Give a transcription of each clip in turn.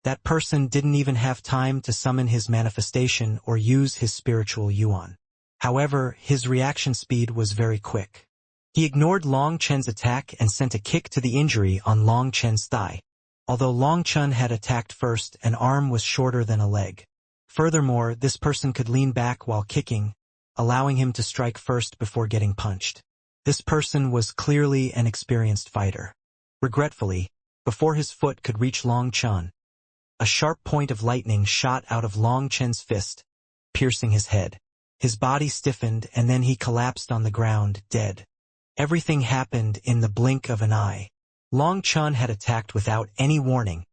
That person didn't even have time to summon his manifestation or use his spiritual yuan. However, his reaction speed was very quick. He ignored Long Chen's attack and sent a kick to the injury on Long Chen's thigh. Although Long Chen had attacked first, an arm was shorter than a leg. Furthermore, this person could lean back while kicking, allowing him to strike first before getting punched. This person was clearly an experienced fighter. Regretfully, before his foot could reach Long Chen, a sharp point of lightning shot out of Long Chen's fist, piercing his head. His body stiffened and then he collapsed on the ground, dead. Everything happened in the blink of an eye. Long Chen had attacked without any warning,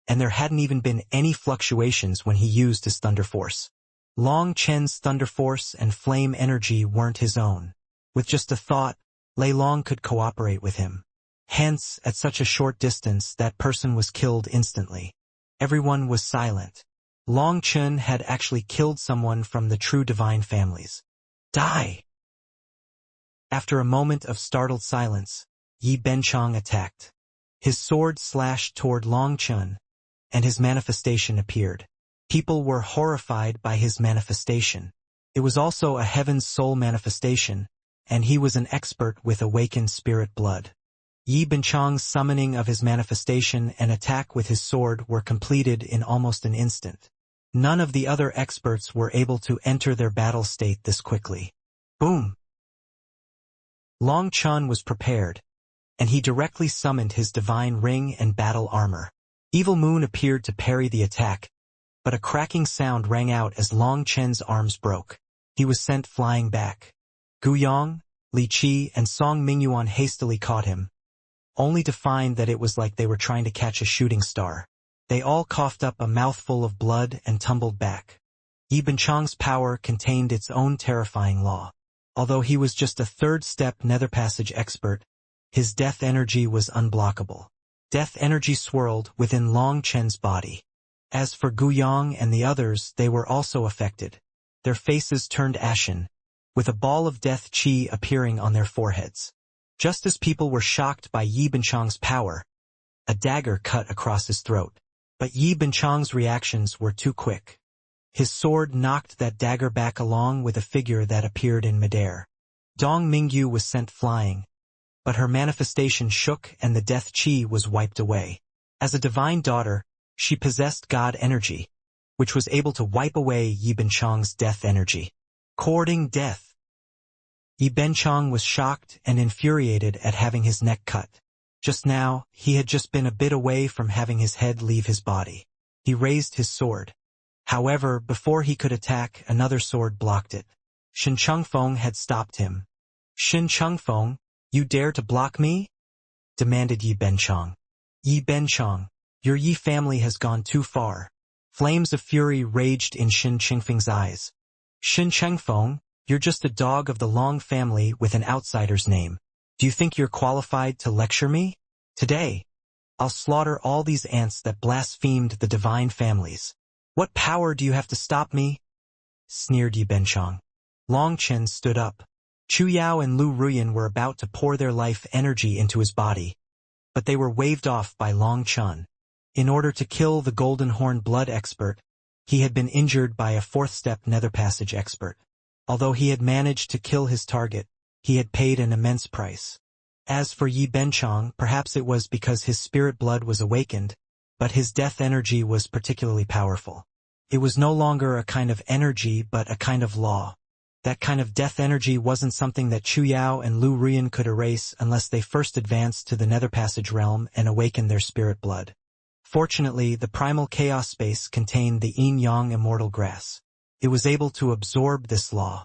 and there hadn't even been any fluctuations when he used his Thunder Force. Long Chen's Thunder Force and flame energy weren't his own. With just a thought, Lei Long could cooperate with him. Hence, at such a short distance, that person was killed instantly. Everyone was silent. Long Chen had actually killed someone from the true divine families. Die! After a moment of startled silence, Yi Benchong attacked. His sword slashed toward Long Chen, and his manifestation appeared. People were horrified by his manifestation. It was also a heaven's soul manifestation, and he was an expert with awakened spirit blood. Yi Benchong's summoning of his manifestation and attack with his sword were completed in almost an instant. None of the other experts were able to enter their battle state this quickly. Boom! Long Chen was prepared, and he directly summoned his divine ring and battle armor. Evil Moon appeared to parry the attack, but a cracking sound rang out as Long Chen's arms broke. He was sent flying back. Gu Yong, Li Qi, and Song Mingyuan hastily caught him, only to find that it was like they were trying to catch a shooting star. They all coughed up a mouthful of blood and tumbled back. Yi Benchong's power contained its own terrifying law. Although he was just a third-step Nether Passage expert, his death energy was unblockable. Death energy swirled within Long Chen's body. As for Gu Yong and the others, they were also affected. Their faces turned ashen, with a ball of death chi appearing on their foreheads. Just as people were shocked by Yi Benchong's power, a dagger cut across his throat. But Yi Benchong's reactions were too quick. His sword knocked that dagger back along with a figure that appeared in midair. Dong Mingyu was sent flying, but her manifestation shook and the death chi was wiped away. As a divine daughter, she possessed God energy, which was able to wipe away Yi Benchong's death energy. Courting death. Yi Benchong was shocked and infuriated at having his neck cut. Just now, he had just been a bit away from having his head leave his body. He raised his sword. However, before he could attack, another sword blocked it. Shin Chengfeng had stopped him. Shin Chengfeng, you dare to block me? Demanded Yi Benchong. Yi Benchong, your Yi family has gone too far. Flames of fury raged in Shin Chengfeng's eyes. Shin Chengfeng, you're just a dog of the Long family with an outsider's name. Do you think you're qualified to lecture me? Today, I'll slaughter all these ants that blasphemed the divine families. What power do you have to stop me? Sneered Yi Benchong. Long Chen stood up. Chu Yao and Lu Ruyan were about to pour their life energy into his body, but they were waved off by Long Chen. In order to kill the Golden Horn blood expert, he had been injured by a fourth-step Nether Passage expert. Although he had managed to kill his target, he had paid an immense price. As for Yi Benchong, perhaps it was because his spirit blood was awakened, but his death energy was particularly powerful. It was no longer a kind of energy but a kind of law. That kind of death energy wasn't something that Chu Yao and Lu Ruyan could erase unless they first advanced to the Nether Passage realm and awakened their spirit blood. Fortunately, the primal chaos space contained the yin-yang immortal grass. It was able to absorb this law.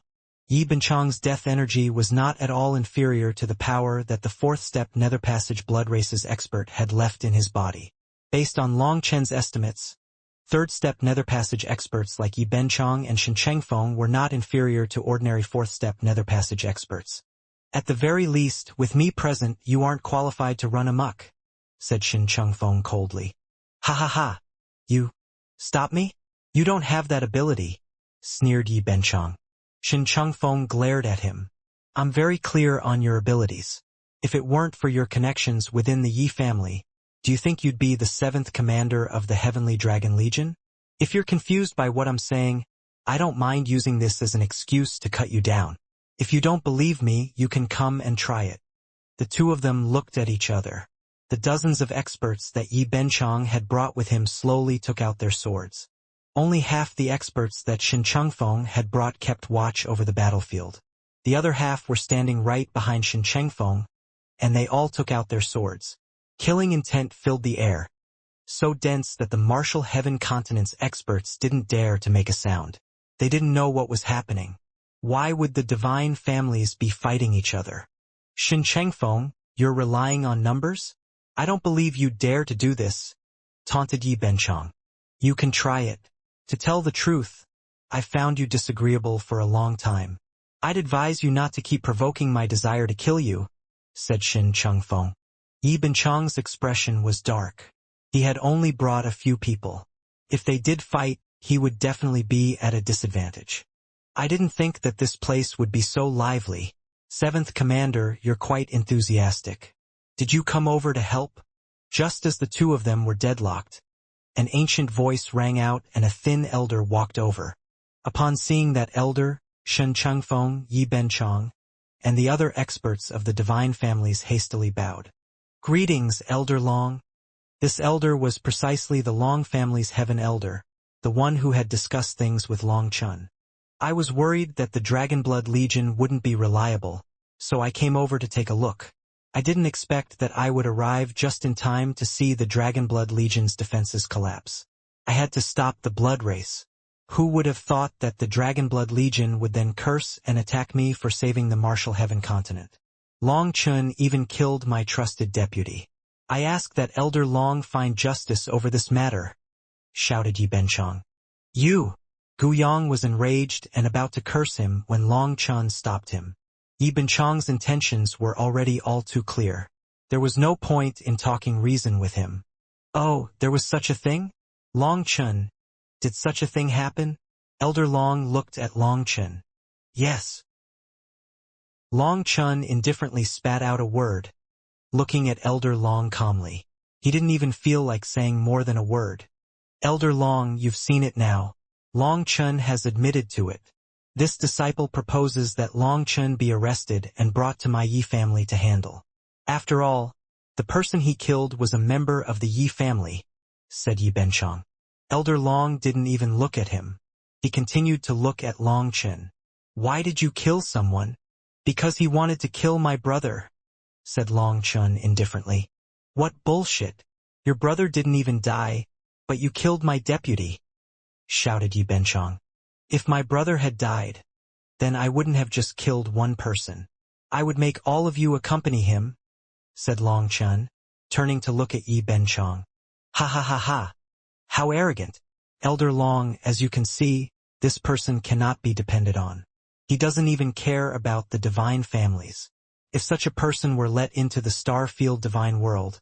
Yi Benchong's death energy was not at all inferior to the power that the fourth-step Nether Passage blood races expert had left in his body. Based on Long Chen's estimates, third-step Nether Passage experts like Yi Benchong and Shin Chengfeng were not inferior to ordinary fourth-step Nether Passage experts. At the very least, with me present, you aren't qualified to run amok, said Shin Chengfeng coldly. Ha ha ha. You stop me? You don't have that ability, sneered Yi Benchong. Shin Chengfeng glared at him. I'm very clear on your abilities. If it weren't for your connections within the Yi family, Do you think you'd be the 7th commander of the Heavenly Dragon Legion? If you're confused by what I'm saying, I don't mind using this as an excuse to cut you down. If you don't believe me, you can come and try it. The two of them looked at each other. The dozens of experts that Yi Benchong had brought with him slowly took out their swords. Only half the experts that Shin Chengfeng had brought kept watch over the battlefield. The other half were standing right behind Shin Chengfeng, and they all took out their swords. Killing intent filled the air, so dense that the Martial Heaven Continent's experts didn't dare to make a sound. They didn't know what was happening. Why would the divine families be fighting each other? Shin Chengfeng, you're relying on numbers? I don't believe you dare to do this, taunted Yi Benchong. You can try it. To tell the truth, I found you disagreeable for a long time. I'd advise you not to keep provoking my desire to kill you, said Shin Chengfeng. Yi Benchong's expression was dark. He had only brought a few people. If they did fight, he would definitely be at a disadvantage. I didn't think that this place would be so lively. 7th Commander, you're quite enthusiastic. Did you come over to help? Just as the two of them were deadlocked, an ancient voice rang out and a thin elder walked over. Upon seeing that elder, Shin Chengfeng, Yi Benchong, and the other experts of the divine families hastily bowed. Greetings, Elder Long. This elder was precisely the Long family's heaven elder, the one who had discussed things with Long Chun. I was worried that the Dragonblood Legion wouldn't be reliable, so I came over to take a look. I didn't expect that I would arrive just in time to see the Dragonblood Legion's defenses collapse. I had to stop the blood race. Who would have thought that the Dragonblood Legion would then curse and attack me for saving the Martial Heaven Continent? Long Chun even killed my trusted deputy. I ask that Elder Long find justice over this matter, shouted Yi Benchong. You! Gu Yang was enraged and about to curse him when Long Chun stopped him. Yi Benchong's intentions were already all too clear. There was no point in talking reason with him. Oh, there was such a thing? Long Chun, did such a thing happen? Elder Long looked at Long Chun. Yes. Long Chun indifferently spat out a word, looking at Elder Long calmly. He didn't even feel like saying more than a word. Elder Long, you've seen it now. Long Chun has admitted to it. This disciple proposes that Long Chun be arrested and brought to my Yi family to handle. After all, the person he killed was a member of the Yi family, said Yi Benchong. Elder Long didn't even look at him. He continued to look at Long Chun. Why did you kill someone? Because he wanted to kill my brother, said Long Chun indifferently. What bullshit. Your brother didn't even die, but you killed my deputy, shouted Yi Benchong. If my brother had died, then I wouldn't have just killed one person. I would make all of you accompany him, said Long Chun, turning to look at Yi Benchong. Ha ha ha ha. How arrogant. Elder Long, as you can see, this person cannot be depended on. He doesn't even care about the divine families. If such a person were let into the star-field divine world,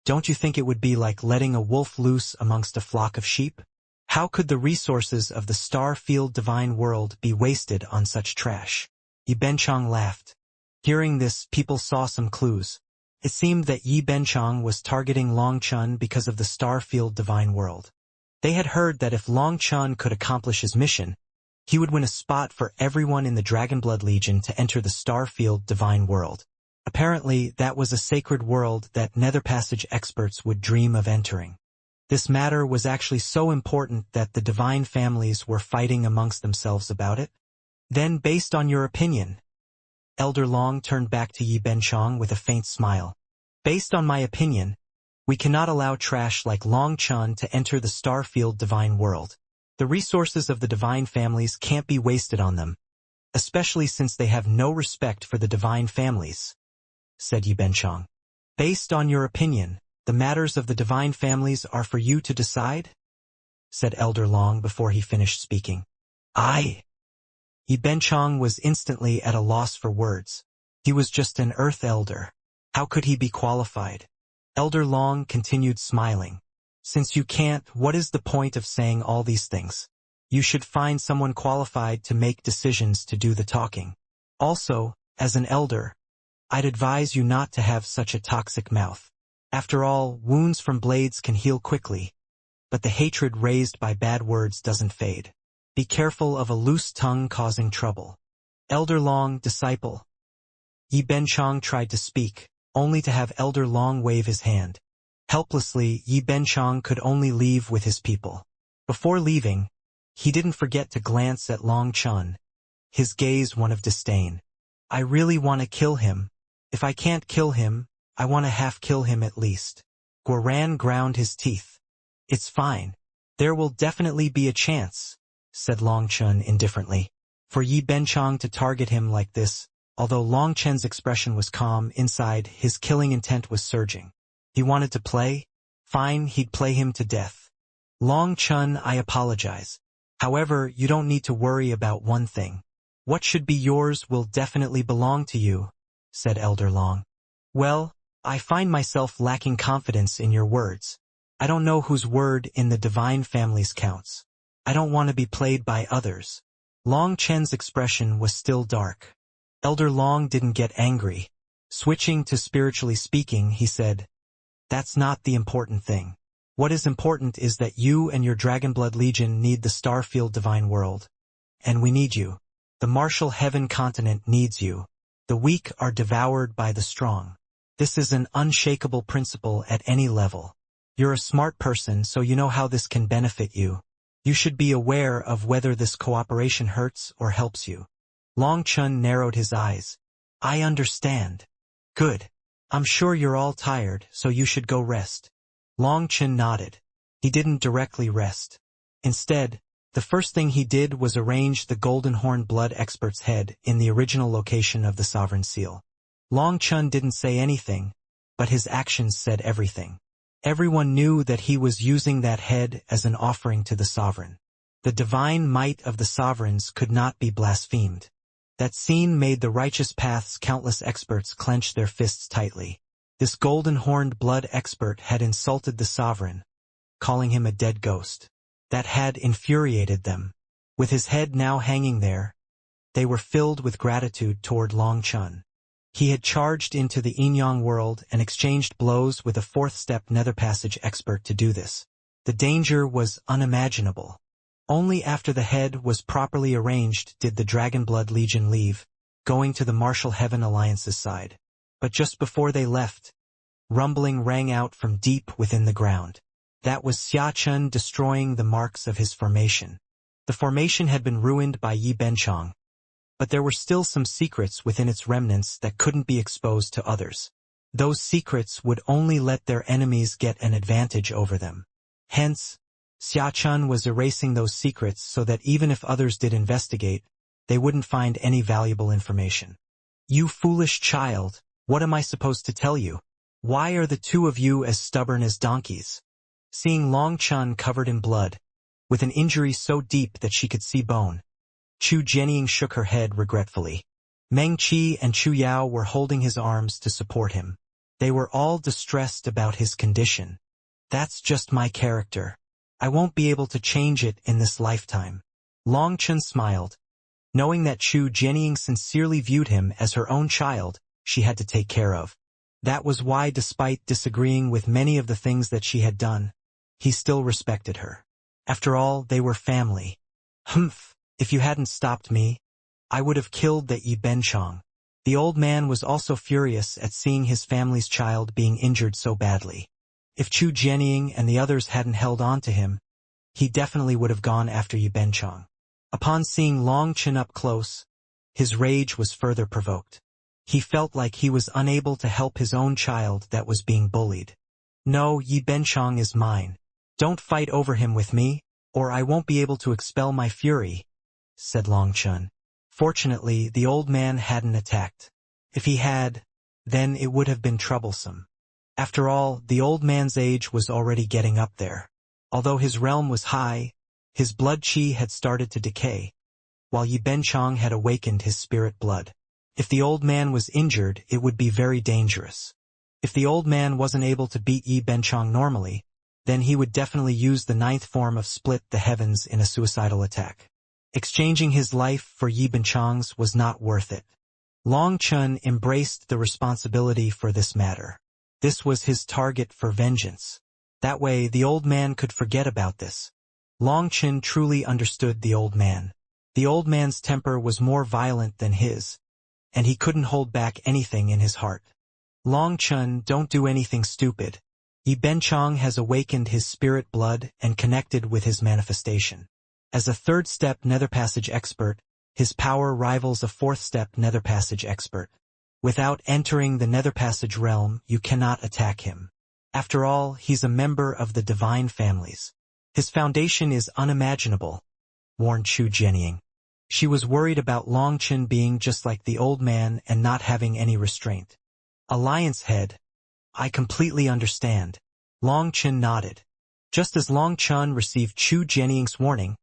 don't you think it would be like letting a wolf loose amongst a flock of sheep? How could the resources of the star-field divine world be wasted on such trash? Yi Benchong laughed. Hearing this, people saw some clues. It seemed that Yi Benchong was targeting Long Chun because of the star-field divine world. They had heard that if Long Chun could accomplish his mission, he would win a spot for everyone in the Dragonblood Legion to enter the Starfield Divine World. Apparently, that was a sacred world that Nether Passage experts would dream of entering. This matter was actually so important that the divine families were fighting amongst themselves about it. Then, based on your opinion, Elder Long turned back to Yi Benchong with a faint smile. Based on my opinion, we cannot allow trash like Long Chun to enter the Starfield Divine World. The resources of the divine families can't be wasted on them, especially since they have no respect for the divine families, said Yi Benchong. Based on your opinion, the matters of the divine families are for you to decide? Said Elder Long before he finished speaking. Yi Benchong was instantly at a loss for words. He was just an Earth Elder. How could he be qualified? Elder Long continued smiling. Since you can't, what is the point of saying all these things? You should find someone qualified to make decisions to do the talking. Also, as an elder, I'd advise you not to have such a toxic mouth. After all, wounds from blades can heal quickly, but the hatred raised by bad words doesn't fade. Be careful of a loose tongue causing trouble. Elder Long, disciple. Yi Benchong tried to speak, only to have Elder Long wave his hand. Helplessly, Yi Benchong could only leave with his people. Before leaving, he didn't forget to glance at Long Chun, his gaze one of disdain. I really want to kill him. If I can't kill him, I want to half-kill him at least. Guoran ground his teeth. It's fine. There will definitely be a chance, said Long Chun indifferently. For Yi Benchong to target him like this, although Long Chen's expression was calm, inside, his killing intent was surging. He wanted to play? Fine, he'd play him to death. Long Chun, I apologize. However, you don't need to worry about one thing. What should be yours will definitely belong to you, said Elder Long. Well, I find myself lacking confidence in your words. I don't know whose word in the divine families counts. I don't want to be played by others. Long Chen's expression was still dark. Elder Long didn't get angry. Switching to spiritually speaking, he said, that's not the important thing. What is important is that you and your Dragonblood Legion need the Starfield Divine World. And we need you. The Martial Heaven continent needs you. The weak are devoured by the strong. This is an unshakable principle at any level. You're a smart person, so you know how this can benefit you. You should be aware of whether this cooperation hurts or helps you. Long Chun narrowed his eyes. I understand. Good. I'm sure you're all tired, so you should go rest. Long Chun nodded. He didn't directly rest. Instead, the first thing he did was arrange the Golden Horn Blood Expert's head in the original location of the Sovereign Seal. Long Chun didn't say anything, but his actions said everything. Everyone knew that he was using that head as an offering to the Sovereign. The divine might of the Sovereigns could not be blasphemed. That scene made the Righteous Path's countless experts clench their fists tightly. This golden-horned blood expert had insulted the Sovereign, calling him a dead ghost. That had infuriated them. With his head now hanging there, they were filled with gratitude toward Long Chun. He had charged into the Inyang world and exchanged blows with a fourth-step nether passage expert to do this. The danger was unimaginable. Only after the head was properly arranged did the Dragonblood Legion leave, going to the Martial Heaven Alliance's side. But just before they left, rumbling rang out from deep within the ground. That was Xia Chun destroying the marks of his formation. The formation had been ruined by Yi Benchong, but there were still some secrets within its remnants that couldn't be exposed to others. Those secrets would only let their enemies get an advantage over them. Hence, Xia Chun was erasing those secrets so that even if others did investigate, they wouldn't find any valuable information. You foolish child, what am I supposed to tell you? Why are the two of you as stubborn as donkeys? Seeing Long Chun covered in blood, with an injury so deep that she could see bone, Chu Jianying shook her head regretfully. Meng Qi and Chu Yao were holding his arms to support him. They were all distressed about his condition. That's just my character. I won't be able to change it in this lifetime. Long Chun smiled. Knowing that Chu Jianying sincerely viewed him as her own child, she had to take care of. That was why, despite disagreeing with many of the things that she had done, he still respected her. After all, they were family. Humph, if you hadn't stopped me, I would have killed that Yi Benchong. The old man was also furious at seeing his family's child being injured so badly. If Chu Jianying and the others hadn't held on to him, he definitely would have gone after Yi Benchong. Upon seeing Long Chun up close, his rage was further provoked. He felt like he was unable to help his own child that was being bullied. No, Yi Benchong is mine. Don't fight over him with me, or I won't be able to expel my fury, said Long Chun. Fortunately, the old man hadn't attacked. If he had, then it would have been troublesome. After all, the old man's age was already getting up there. Although his realm was high, his blood chi had started to decay, while Yi Benchong had awakened his spirit blood. If the old man was injured, it would be very dangerous. If the old man wasn't able to beat Yi Benchong normally, then he would definitely use the ninth form of Split the Heavens in a suicidal attack. Exchanging his life for Yi Benchong's was not worth it. Long Chun embraced the responsibility for this matter. This was his target for vengeance. That way, the old man could forget about this. Long Chen truly understood the old man. The old man's temper was more violent than his, and he couldn't hold back anything in his heart. Long Chen, don't do anything stupid. Yi Benchong has awakened his spirit blood and connected with his manifestation. As a third-step nether passage expert, his power rivals a fourth-step nether passage expert. Without entering the nether passage realm, you cannot attack him. After all, he's a member of the divine families. His foundation is unimaginable, warned Chu Jianying. She was worried about Long Chen being just like the old man and not having any restraint. Alliance head, I completely understand. Long Chen nodded. Just as Long Chen received Chu Jianying's warning,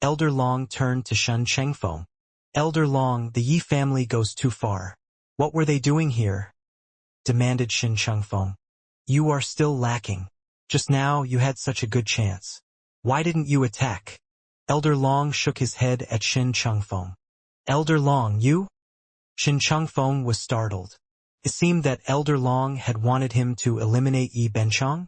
Elder Long turned to Shen Chengfeng. Elder Long, the Yi family goes too far. What were they doing here? Demanded Shen Chengfeng. You are still lacking. Just now you had such a good chance. Why didn't you attack? Elder Long shook his head at Shen Chengfeng. Elder Long, you? Shen Chengfeng was startled. It seemed that Elder Long had wanted him to eliminate Yi Benchong.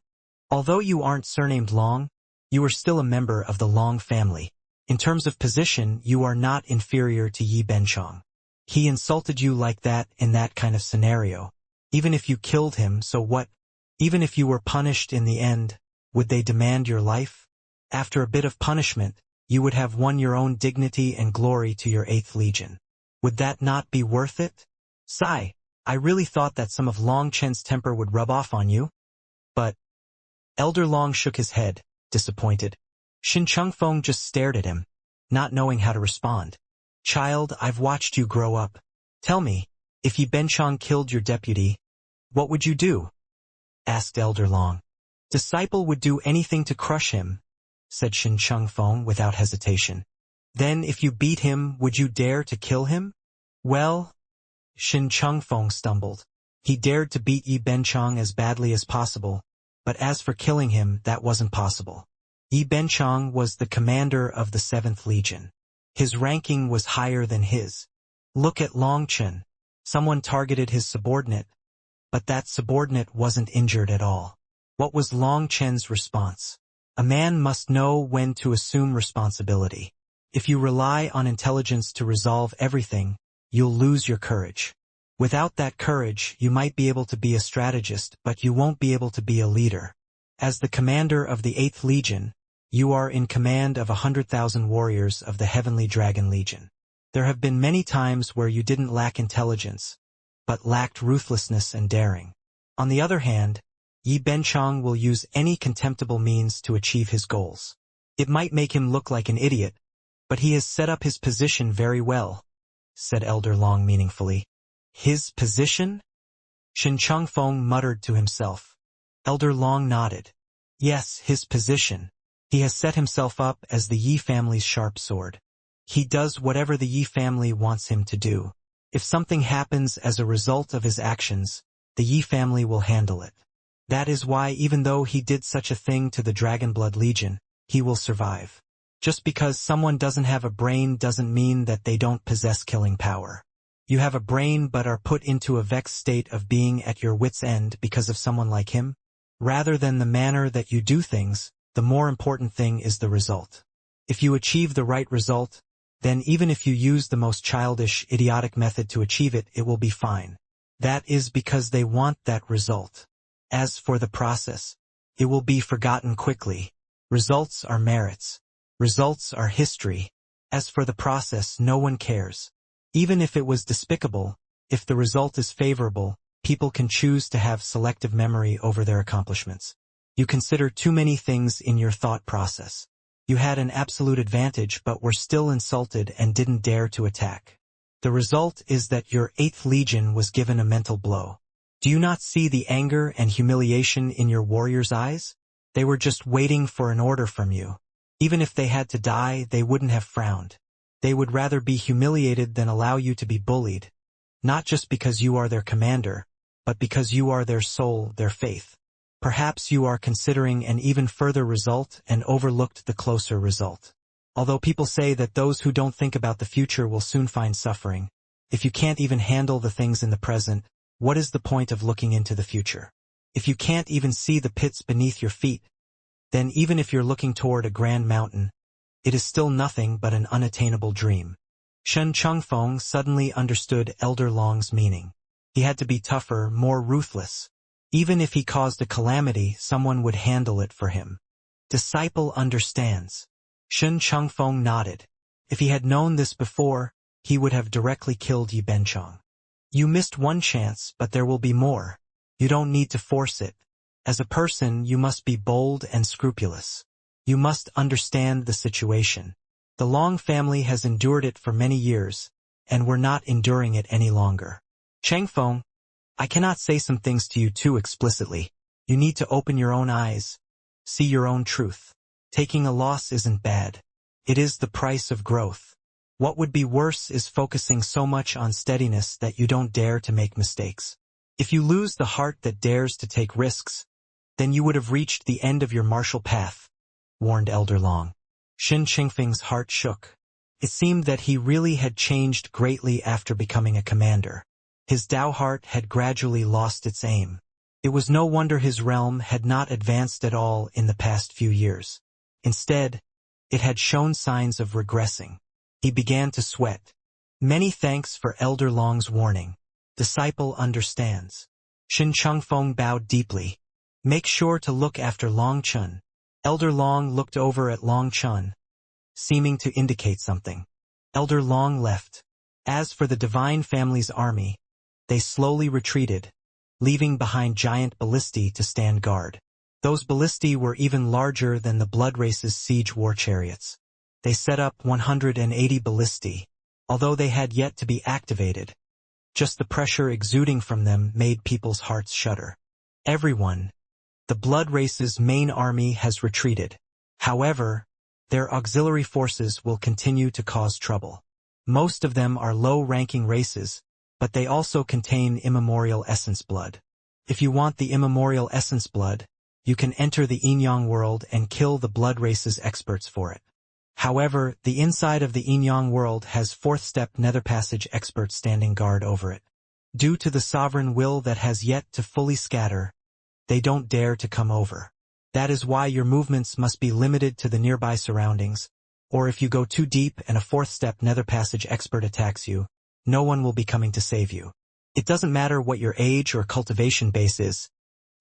Although you aren't surnamed Long, you are still a member of the Long family. In terms of position, you are not inferior to Yi Benchong. He insulted you like that in that kind of scenario. Even if you killed him, so what? Even if you were punished in the end, would they demand your life? After a bit of punishment, you would have won your own dignity and glory to your 8th Legion. Would that not be worth it? Sigh, I really thought that some of Long Chen's temper would rub off on you. But Elder Long shook his head, disappointed. Shen Chengfeng just stared at him, not knowing how to respond. Child, I've watched you grow up. Tell me, if Yi Benchong killed your deputy, what would you do? Asked Elder Long. Disciple would do anything to crush him, said Shen Chengfeng without hesitation. Then if you beat him, would you dare to kill him? Well, Shen Chengfeng stumbled. He dared to beat Yi Benchong as badly as possible, but as for killing him, that wasn't possible. Yi Benchong was the commander of the 7th Legion. His ranking was higher than his. Look at Long Chen. Someone targeted his subordinate, but that subordinate wasn't injured at all. What was Long Chen's response? A man must know when to assume responsibility. If you rely on intelligence to resolve everything, you'll lose your courage. Without that courage, you might be able to be a strategist, but you won't be able to be a leader. As the commander of the 8th Legion, you are in command of 100,000 warriors of the Heavenly Dragon Legion. There have been many times where you didn't lack intelligence, but lacked ruthlessness and daring. On the other hand, Yi Benchong will use any contemptible means to achieve his goals. It might make him look like an idiot, but he has set up his position very well, said Elder Long meaningfully. His position? Shen Chengfeng muttered to himself. Elder Long nodded. Yes, his position. He has set himself up as the Yi family's sharp sword. He does whatever the Yi family wants him to do. If something happens as a result of his actions, the Yi family will handle it. That is why even though he did such a thing to the Dragonblood Legion, he will survive. Just because someone doesn't have a brain doesn't mean that they don't possess killing power. You have a brain but are put into a vexed state of being at your wit's end because of someone like him. Rather than the manner that you do things, the more important thing is the result. If you achieve the right result, then even if you use the most childish, idiotic method to achieve it, it will be fine. That is because they want that result. As for the process, it will be forgotten quickly. Results are merits. Results are history. As for the process, no one cares. Even if it was despicable, if the result is favorable, people can choose to have selective memory over their accomplishments. You consider too many things in your thought process. You had an absolute advantage but were still insulted and didn't dare to attack. The result is that your 8th Legion was given a mental blow. Do you not see the anger and humiliation in your warriors' eyes? They were just waiting for an order from you. Even if they had to die, they wouldn't have frowned. They would rather be humiliated than allow you to be bullied. Not just because you are their commander, but because you are their soul, their faith. Perhaps you are considering an even further result and overlooked the closer result. Although people say that those who don't think about the future will soon find suffering, if you can't even handle the things in the present, what is the point of looking into the future? If you can't even see the pits beneath your feet, then even if you're looking toward a grand mountain, it is still nothing but an unattainable dream. Shen Chengfeng suddenly understood Elder Long's meaning. He had to be tougher, more ruthless. Even if he caused a calamity, someone would handle it for him. Disciple understands. Shen Chengfeng nodded. If he had known this before, he would have directly killed Yi Benchong. You missed one chance, but there will be more. You don't need to force it. As a person, you must be bold and scrupulous. You must understand the situation. The Long family has endured it for many years, and we're not enduring it any longer. Chengfeng, I cannot say some things to you too explicitly. You need to open your own eyes, see your own truth. Taking a loss isn't bad. It is the price of growth. What would be worse is focusing so much on steadiness that you don't dare to make mistakes. If you lose the heart that dares to take risks, then you would have reached the end of your martial path, warned Elder Long. Shen Chengfeng's heart shook. It seemed that he really had changed greatly after becoming a commander. His Dao heart had gradually lost its aim. It was no wonder his realm had not advanced at all in the past few years. Instead, it had shown signs of regressing. He began to sweat. Many thanks for Elder Long's warning. Disciple understands. Shen Chengfeng bowed deeply. Make sure to look after Long Chun. Elder Long looked over at Long Chun, seeming to indicate something. Elder Long left. As for the Divine Family's army, they slowly retreated, leaving behind giant ballistae to stand guard. Those ballistae were even larger than the Blood Race's siege war chariots. They set up 180 ballistae, although they had yet to be activated. Just the pressure exuding from them made people's hearts shudder. Everyone, the Blood Race's main army has retreated. However, their auxiliary forces will continue to cause trouble. Most of them are low-ranking races, but they also contain immemorial essence blood. If you want the immemorial essence blood, you can enter the Yin-Yang world and kill the Blood Race's experts for it. However, the inside of the Yin-Yang world has fourth-step nether passage experts standing guard over it. Due to the sovereign will that has yet to fully scatter, they don't dare to come over. That is why your movements must be limited to the nearby surroundings, or if you go too deep and a fourth-step nether passage expert attacks you, no one will be coming to save you. It doesn't matter what your age or cultivation base is,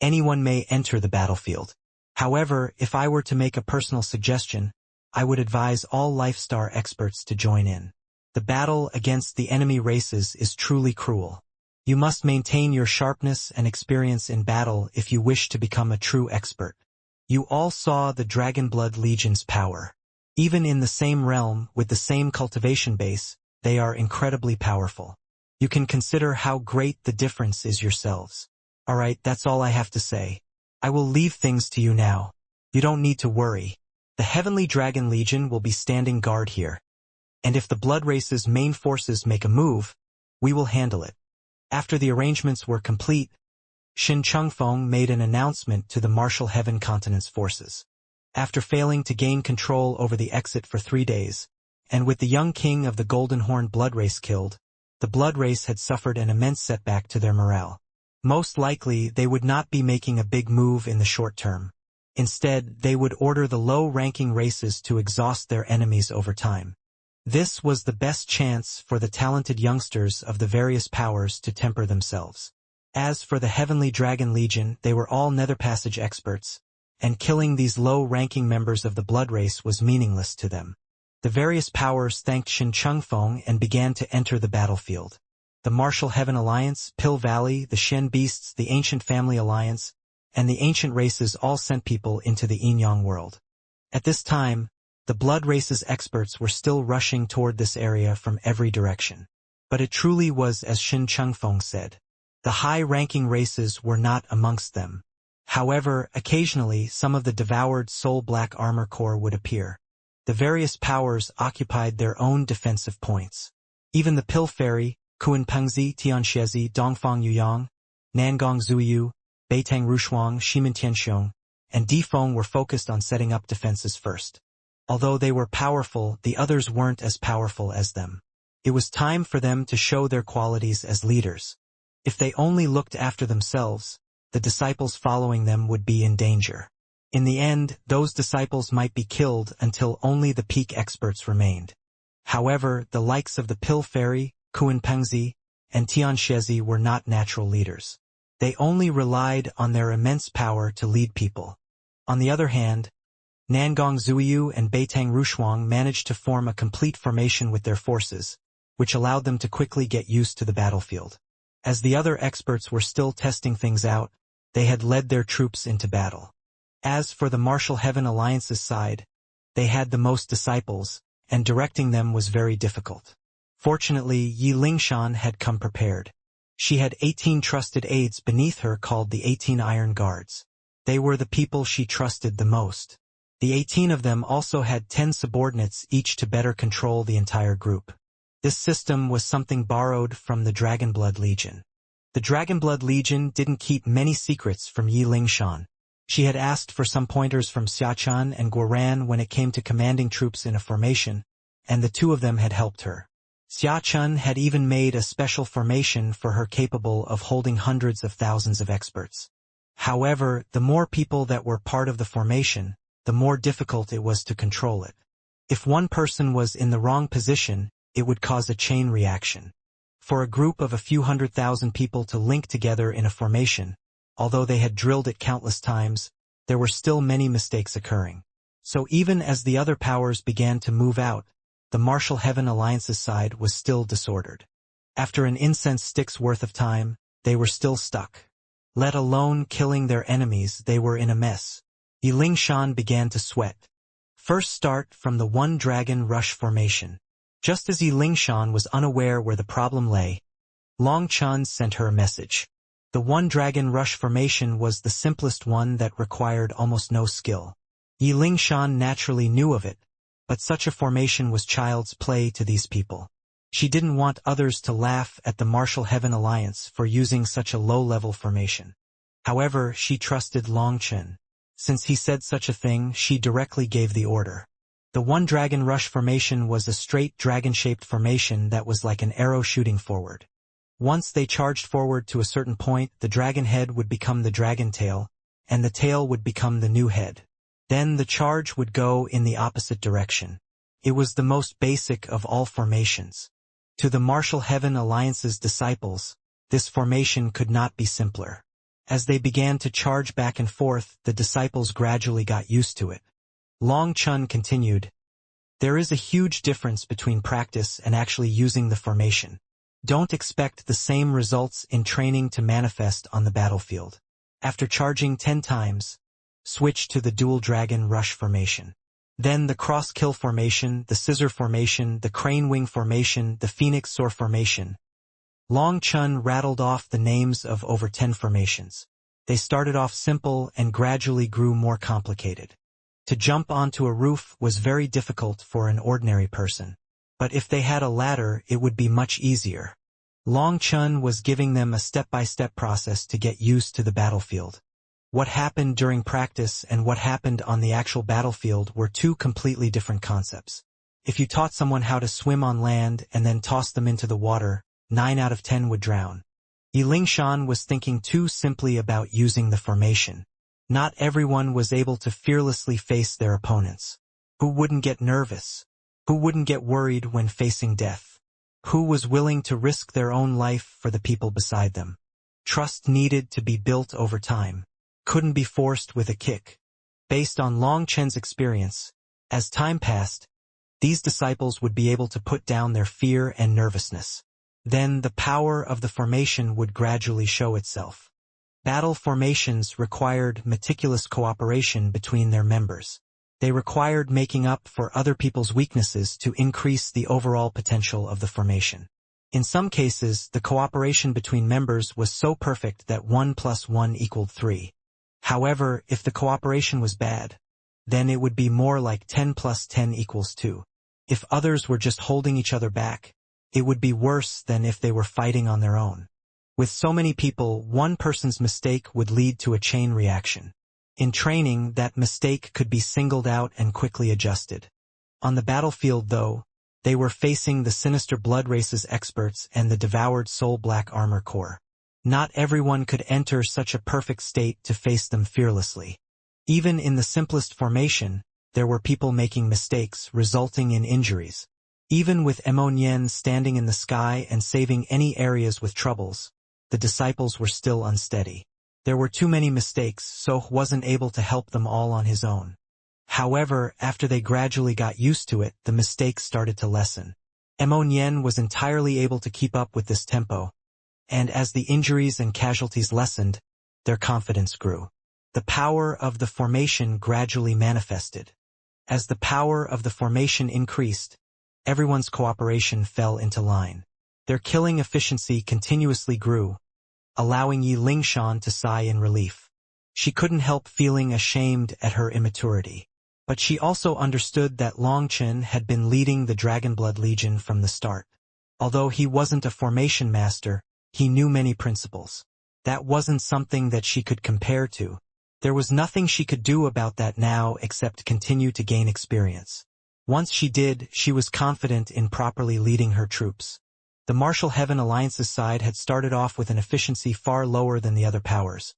anyone may enter the battlefield. However, if I were to make a personal suggestion, I would advise all Lifestar experts to join in. The battle against the enemy races is truly cruel. You must maintain your sharpness and experience in battle if you wish to become a true expert. You all saw the Dragonblood Legion's power. Even in the same realm, with the same cultivation base, they are incredibly powerful. You can consider how great the difference is yourselves. Alright, that's all I have to say. I will leave things to you now. You don't need to worry. The Heavenly Dragon Legion will be standing guard here. And if the Blood Race's main forces make a move, we will handle it. After the arrangements were complete, Shen Chengfeng made an announcement to the Martial Heaven Continent's forces. After failing to gain control over the exit for 3 days, and with the young king of the Golden Horn Blood Race killed, the Blood Race had suffered an immense setback to their morale. Most likely, they would not be making a big move in the short term. Instead, they would order the low-ranking races to exhaust their enemies over time. This was the best chance for the talented youngsters of the various powers to temper themselves. As for the Heavenly Dragon Legion, they were all nether passage experts, and killing these low-ranking members of the Blood Race was meaningless to them. The various powers thanked Shen Chengfeng and began to enter the battlefield. The Martial Heaven Alliance, Pill Valley, the Shen Beasts, the Ancient Family Alliance, and the ancient races all sent people into the Yin-Yang world. At this time, the Blood Race's experts were still rushing toward this area from every direction. But it truly was as Shen Chengfeng said. The high-ranking races were not amongst them. However, occasionally some of the devoured Soul Black Armor Corps would appear. The various powers occupied their own defensive points. Even the Pill Fairy, Kuanpengzi, Tianxiezi, Dongfang Yuyang, Nangong Zuiyu, Beitang Rushuang, Shimen Tianxiong, and Defong were focused on setting up defenses first. Although they were powerful, the others weren't as powerful as them. It was time for them to show their qualities as leaders. If they only looked after themselves, the disciples following them would be in danger. In the end, those disciples might be killed until only the peak experts remained. However, the likes of the Pill Fairy, Kuanpengzi, and Tianxiezi were not natural leaders. They only relied on their immense power to lead people. On the other hand, Nangong Zuiyu and Beitang Rushuang managed to form a complete formation with their forces, which allowed them to quickly get used to the battlefield. As the other experts were still testing things out, they had led their troops into battle. As for the Martial Heaven Alliance's side, they had the most disciples, and directing them was very difficult. Fortunately, Yi Lingshan had come prepared. She had 18 trusted aides beneath her called the 18 Iron Guards. They were the people she trusted the most. The 18 of them also had 10 subordinates each to better control the entire group. This system was something borrowed from the Dragonblood Legion. The Dragonblood Legion didn't keep many secrets from Yi Lingshan. She had asked for some pointers from Xiachan and Guoran when it came to commanding troops in a formation, and the two of them had helped her. Xiachan had even made a special formation for her capable of holding hundreds of thousands of experts. However, the more people that were part of the formation, the more difficult it was to control it. If one person was in the wrong position, it would cause a chain reaction. For a group of a few 100,000 people to link together in a formation, although they had drilled it countless times, there were still many mistakes occurring. So even as the other powers began to move out, the Martial Heaven Alliance's side was still disordered. After an incense stick's worth of time, they were still stuck. Let alone killing their enemies, they were in a mess. Yi Lingshan began to sweat. First start from the One Dragon Rush formation. Just as Yi Lingshan was unaware where the problem lay, Long Chun sent her a message. The One Dragon Rush formation was the simplest one that required almost no skill. Yi Lingshan naturally knew of it, but such a formation was child's play to these people. She didn't want others to laugh at the Martial Heaven Alliance for using such a low-level formation. However, she trusted Long Chun. Since he said such a thing, she directly gave the order. The One Dragon Rush formation was a straight dragon-shaped formation that was like an arrow shooting forward. Once they charged forward to a certain point, the dragon head would become the dragon tail, and the tail would become the new head. Then the charge would go in the opposite direction. It was the most basic of all formations. To the Martial Heaven Alliance's disciples, this formation could not be simpler. As they began to charge back and forth, the disciples gradually got used to it. Long Chun continued, "There is a huge difference between practice and actually using the formation. Don't expect the same results in training to manifest on the battlefield. After charging 10 times, switch to the Dual Dragon Rush formation. Then the Cross Kill formation, the Scissor formation, the Crane Wing formation, the Phoenix Soar formation." Long Chun rattled off the names of over 10 formations. They started off simple and gradually grew more complicated. To jump onto a roof was very difficult for an ordinary person. But if they had a ladder, it would be much easier. Long Chun was giving them a step-by-step process to get used to the battlefield. What happened during practice and what happened on the actual battlefield were two completely different concepts. If you taught someone how to swim on land and then tossed them into the water, 9 out of 10 would drown. Yi Lingshan was thinking too simply about using the formation. Not everyone was able to fearlessly face their opponents. Who wouldn't get nervous? Who wouldn't get worried when facing death? Who was willing to risk their own life for the people beside them? Trust needed to be built over time. Couldn't be forced with a kick. Based on Long Chen's experience, as time passed, these disciples would be able to put down their fear and nervousness. Then the power of the formation would gradually show itself. Battle formations required meticulous cooperation between their members. They required making up for other people's weaknesses to increase the overall potential of the formation. In some cases, the cooperation between members was so perfect that 1 + 1 = 3. However, if the cooperation was bad, then it would be more like 10 + 10 = 2. If others were just holding each other back, it would be worse than if they were fighting on their own. With so many people, one person's mistake would lead to a chain reaction. In training, that mistake could be singled out and quickly adjusted. On the battlefield, though, they were facing the Sinister Blood Race's experts and the Devoured Soul Black Armor Corps. Not everyone could enter such a perfect state to face them fearlessly. Even in the simplest formation, there were people making mistakes, resulting in injuries. Even with Emonian standing in the sky and saving any areas with troubles, the disciples were still unsteady. There were too many mistakes, so He wasn't able to help them all on his own. However, after they gradually got used to it, the mistakes started to lessen. Emonian was entirely able to keep up with this tempo, and as the injuries and casualties lessened, their confidence grew. The power of the formation gradually manifested. As the power of the formation increased, everyone's cooperation fell into line. Their killing efficiency continuously grew, allowing Yi Lingshan to sigh in relief. She couldn't help feeling ashamed at her immaturity. But she also understood that Longchen had been leading the Dragonblood Legion from the start. Although he wasn't a formation master, he knew many principles. That wasn't something that she could compare to. There was nothing she could do about that now except continue to gain experience. Once she did, she was confident in properly leading her troops. The Martial Heaven Alliance's side had started off with an efficiency far lower than the other powers.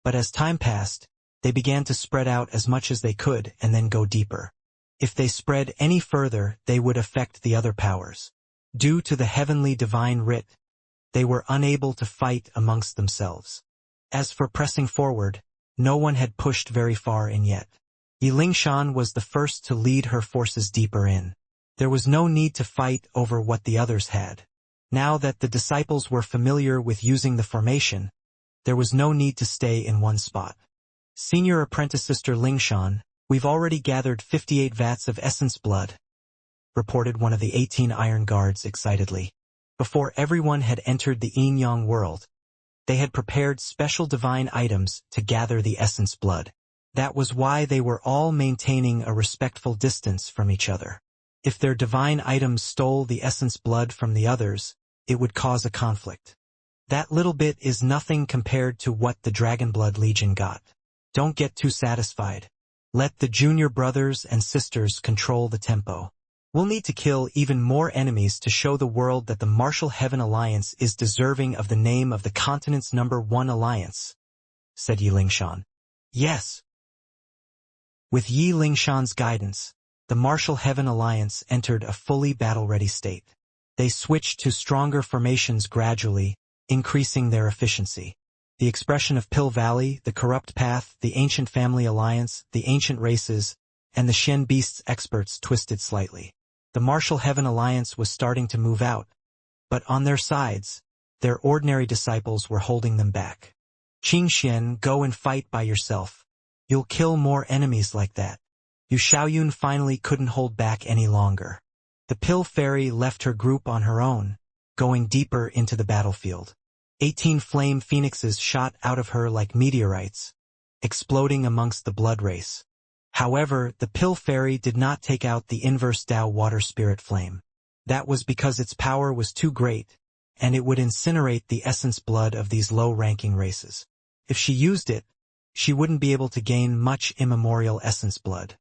But as time passed, they began to spread out as much as they could and then go deeper. If they spread any further, they would affect the other powers. Due to the heavenly divine writ, they were unable to fight amongst themselves. As for pressing forward, no one had pushed very far in yet. Yi Lingshan was the first to lead her forces deeper in. There was no need to fight over what the others had. Now that the disciples were familiar with using the formation, there was no need to stay in one spot. Senior Apprentice Sister Lingshan, we've already gathered 58 vats of essence blood, reported one of the 18 Iron Guards excitedly. Before everyone had entered the Yin-Yang world, they had prepared special divine items to gather the essence blood. That was why they were all maintaining a respectful distance from each other. If their divine items stole the essence blood from the others, it would cause a conflict. That little bit is nothing compared to what the Dragonblood Legion got. Don't get too satisfied. Let the junior brothers and sisters control the tempo. We'll need to kill even more enemies to show the world that the Martial Heaven Alliance is deserving of the name of the continent's #1 alliance, said Yi Lingshan. Yes. With Yi Lingshan's guidance, the Martial Heaven Alliance entered a fully battle-ready state. They switched to stronger formations gradually, increasing their efficiency. The expression of Pill Valley, the Corrupt Path, the Ancient Family Alliance, the Ancient Races, and the Shen Beasts experts twisted slightly. The Martial Heaven Alliance was starting to move out, but on their sides, their ordinary disciples were holding them back. Qingxian, go and fight by yourself. You'll kill more enemies like that. Yu Xiaoyun finally couldn't hold back any longer. The Pill Fairy left her group on her own, going deeper into the battlefield. 18 flame phoenixes shot out of her like meteorites, exploding amongst the blood race. However, the Pill Fairy did not take out the inverse Tao water spirit flame. That was because its power was too great, and it would incinerate the essence blood of these low-ranking races. If she used it, she wouldn't be able to gain much immemorial essence blood.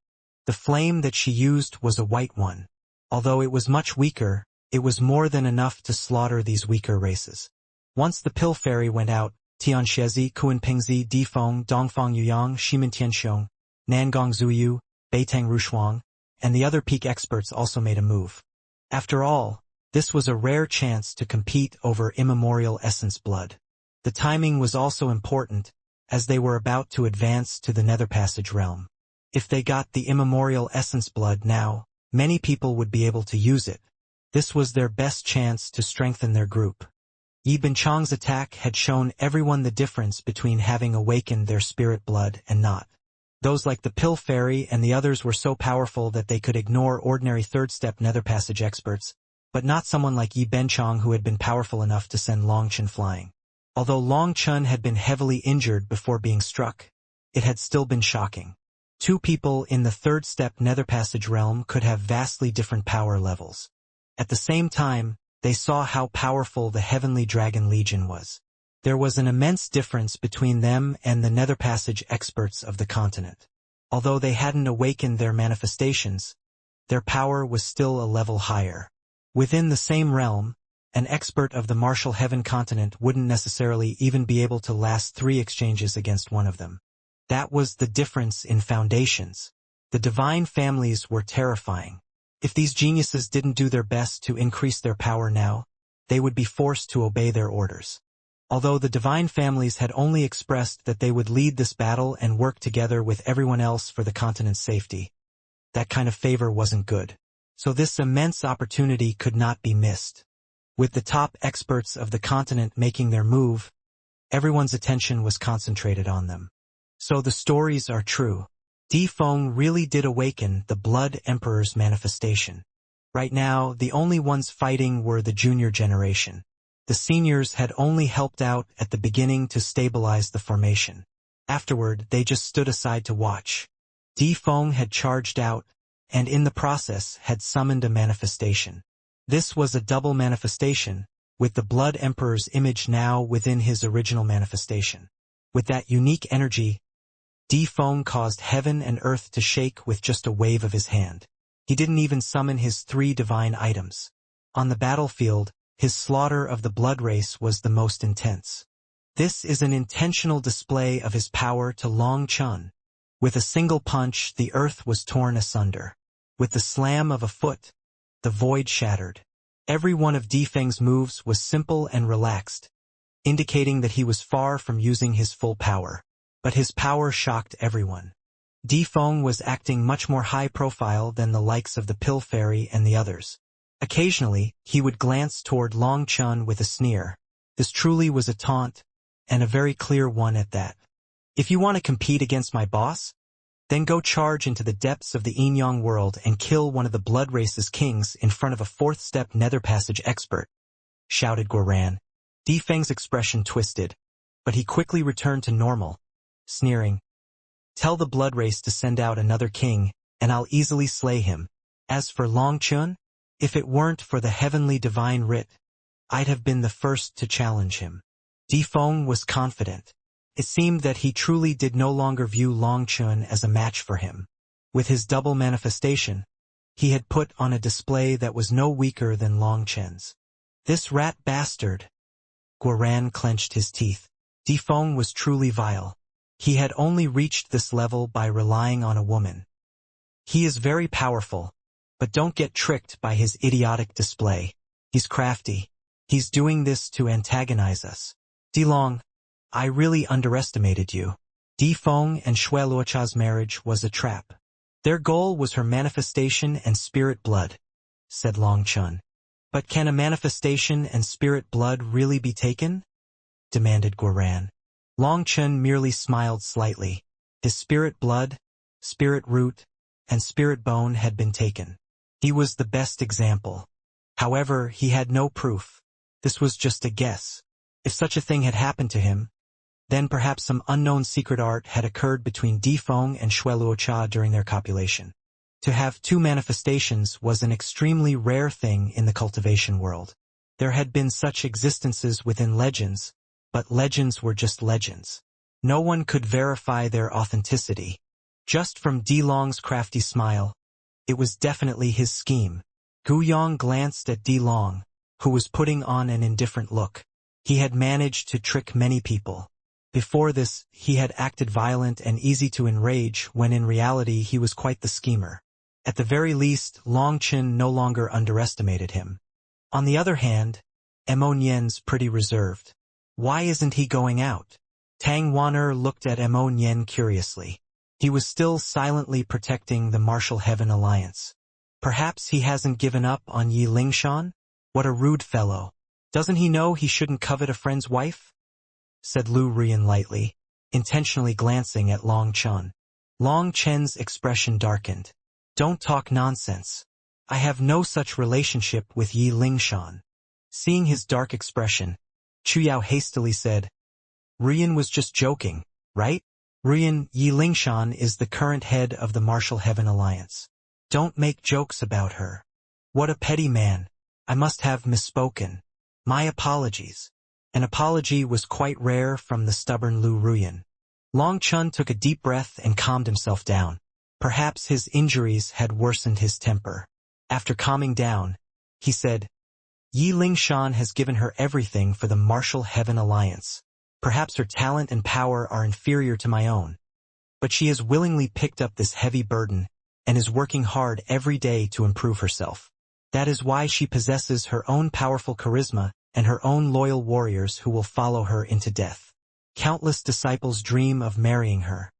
The flame that she used was a white one. Although it was much weaker, it was more than enough to slaughter these weaker races. Once the Pill Fairy went out, Tianxiezi, Kuanpingzi, Difeng, Dongfang Yuyang, Shimintianxiong, Nangong Zuyu, Beitang Rushuang, and the other peak experts also made a move. After all, this was a rare chance to compete over immemorial essence blood. The timing was also important, as they were about to advance to the Nether Passage realm. If they got the immemorial essence blood now, many people would be able to use it. This was their best chance to strengthen their group. Yi Binchang's attack had shown everyone the difference between having awakened their spirit blood and not. Those like the Pill Fairy and the others were so powerful that they could ignore ordinary third-step Nether Passage experts, but not someone like Yi Benchang who had been powerful enough to send Longchen flying. Although Longchen had been heavily injured before being struck, it had still been shocking. Two people in the third-step Nether Passage realm could have vastly different power levels. At the same time, they saw how powerful the Heavenly Dragon Legion was. There was an immense difference between them and the Nether Passage experts of the continent. Although they hadn't awakened their manifestations, their power was still a level higher. Within the same realm, An expert of the martial heaven continent wouldn't necessarily even be able to last 3 exchanges against one of them. That was the difference in foundations. The divine families were terrifying. If these geniuses didn't do their best to increase their power now, they would be forced to obey their orders. Although the divine families had only expressed that they would lead this battle and work together with everyone else for the continent's safety, that kind of favor wasn't good. So this immense opportunity could not be missed. With the top experts of the continent making their move, everyone's attention was concentrated on them. So the stories are true. Defy really did awaken the Blood Emperor's manifestation. Right now, the only ones fighting were the junior generation. The seniors had only helped out at the beginning to stabilize the formation. Afterward, they just stood aside to watch. Defy had charged out, and in the process had summoned a manifestation. This was a double manifestation, with the Blood Emperor's image now within his original manifestation. With that unique energy, Defy caused heaven and earth to shake with just a wave of his hand. He didn't even summon his 3 divine items. On the battlefield, his slaughter of the blood race was the most intense. This is an intentional display of his power to Long Chun. With a single punch, the earth was torn asunder. With the slam of a foot, the void shattered. Every one of Defy's moves was simple and relaxed, indicating that he was far from using his full power. But his power shocked everyone. Defy was acting much more high-profile than the likes of the Pill Fairy and the others. Occasionally, he would glance toward Long Chun with a sneer. This truly was a taunt, and a very clear one at that. If you want to compete against my boss, then go charge into the depths of the Yin-Yang world and kill one of the blood race's kings in front of a 4th-step nether passage expert, shouted Guoran. Defy's expression twisted, but he quickly returned to normal, sneering. Tell the blood race to send out another king, and I'll easily slay him. As for Long Chun, if it weren't for the heavenly divine writ, I'd have been the first to challenge him. Defy was confident. It seemed that he truly did no longer view Long Chun as a match for him. With his double manifestation, he had put on a display that was no weaker than Long Chun's. This rat bastard. Guoran clenched his teeth. Defy was truly vile. He had only reached this level by relying on a woman. He is very powerful, but don't get tricked by his idiotic display. He's crafty. He's doing this to antagonize us. Delong, I really underestimated you. Defy and Shui Luocha's marriage was a trap. Their goal was her manifestation and spirit blood, said Long Chun. But can a manifestation and spirit blood really be taken? Demanded Guoran. Long Chun merely smiled slightly. His spirit blood, spirit root, and spirit bone had been taken. He was the best example. However, he had no proof. This was just a guess. If such a thing had happened to him, then perhaps some unknown secret art had occurred between Defy and Shui Luocha during their copulation. To have 2 manifestations was an extremely rare thing in the cultivation world. There had been such existences within legends, but legends were just legends. No one could verify their authenticity. Just from Delong's crafty smile, it was definitely his scheme. Guyong glanced at Delong, who was putting on an indifferent look. He had managed to trick many people. Before this, he had acted violent and easy to enrage when in reality he was quite the schemer. At the very least, Long Chun no longer underestimated him. On the other hand, Mo Nian's pretty reserved. Why isn't he going out? Tang Wan'er looked at Mo Nian curiously. He was still silently protecting the Martial Heaven Alliance. Perhaps he hasn't given up on Yi Lingshan? What a rude fellow. Doesn't he know he shouldn't covet a friend's wife? Said Lu Rian lightly, intentionally glancing at Long Chun. Long Chen's expression darkened. Don't talk nonsense. I have no such relationship with Yi Lingshan. Seeing his dark expression, Chu Yao hastily said, Rian was just joking, right? Rian, Yi Lingshan is the current head of the Martial Heaven Alliance. Don't make jokes about her. What a petty man. I must have misspoken. My apologies. An apology was quite rare from the stubborn Lu Ruyan. Long Chun took a deep breath and calmed himself down. Perhaps his injuries had worsened his temper. After calming down, he said, Yi Lingshan has given her everything for the Martial Heaven Alliance. Perhaps her talent and power are inferior to my own. But she has willingly picked up this heavy burden and is working hard every day to improve herself. That is why she possesses her own powerful charisma and her own loyal warriors who will follow her into death. Countless disciples dream of marrying her.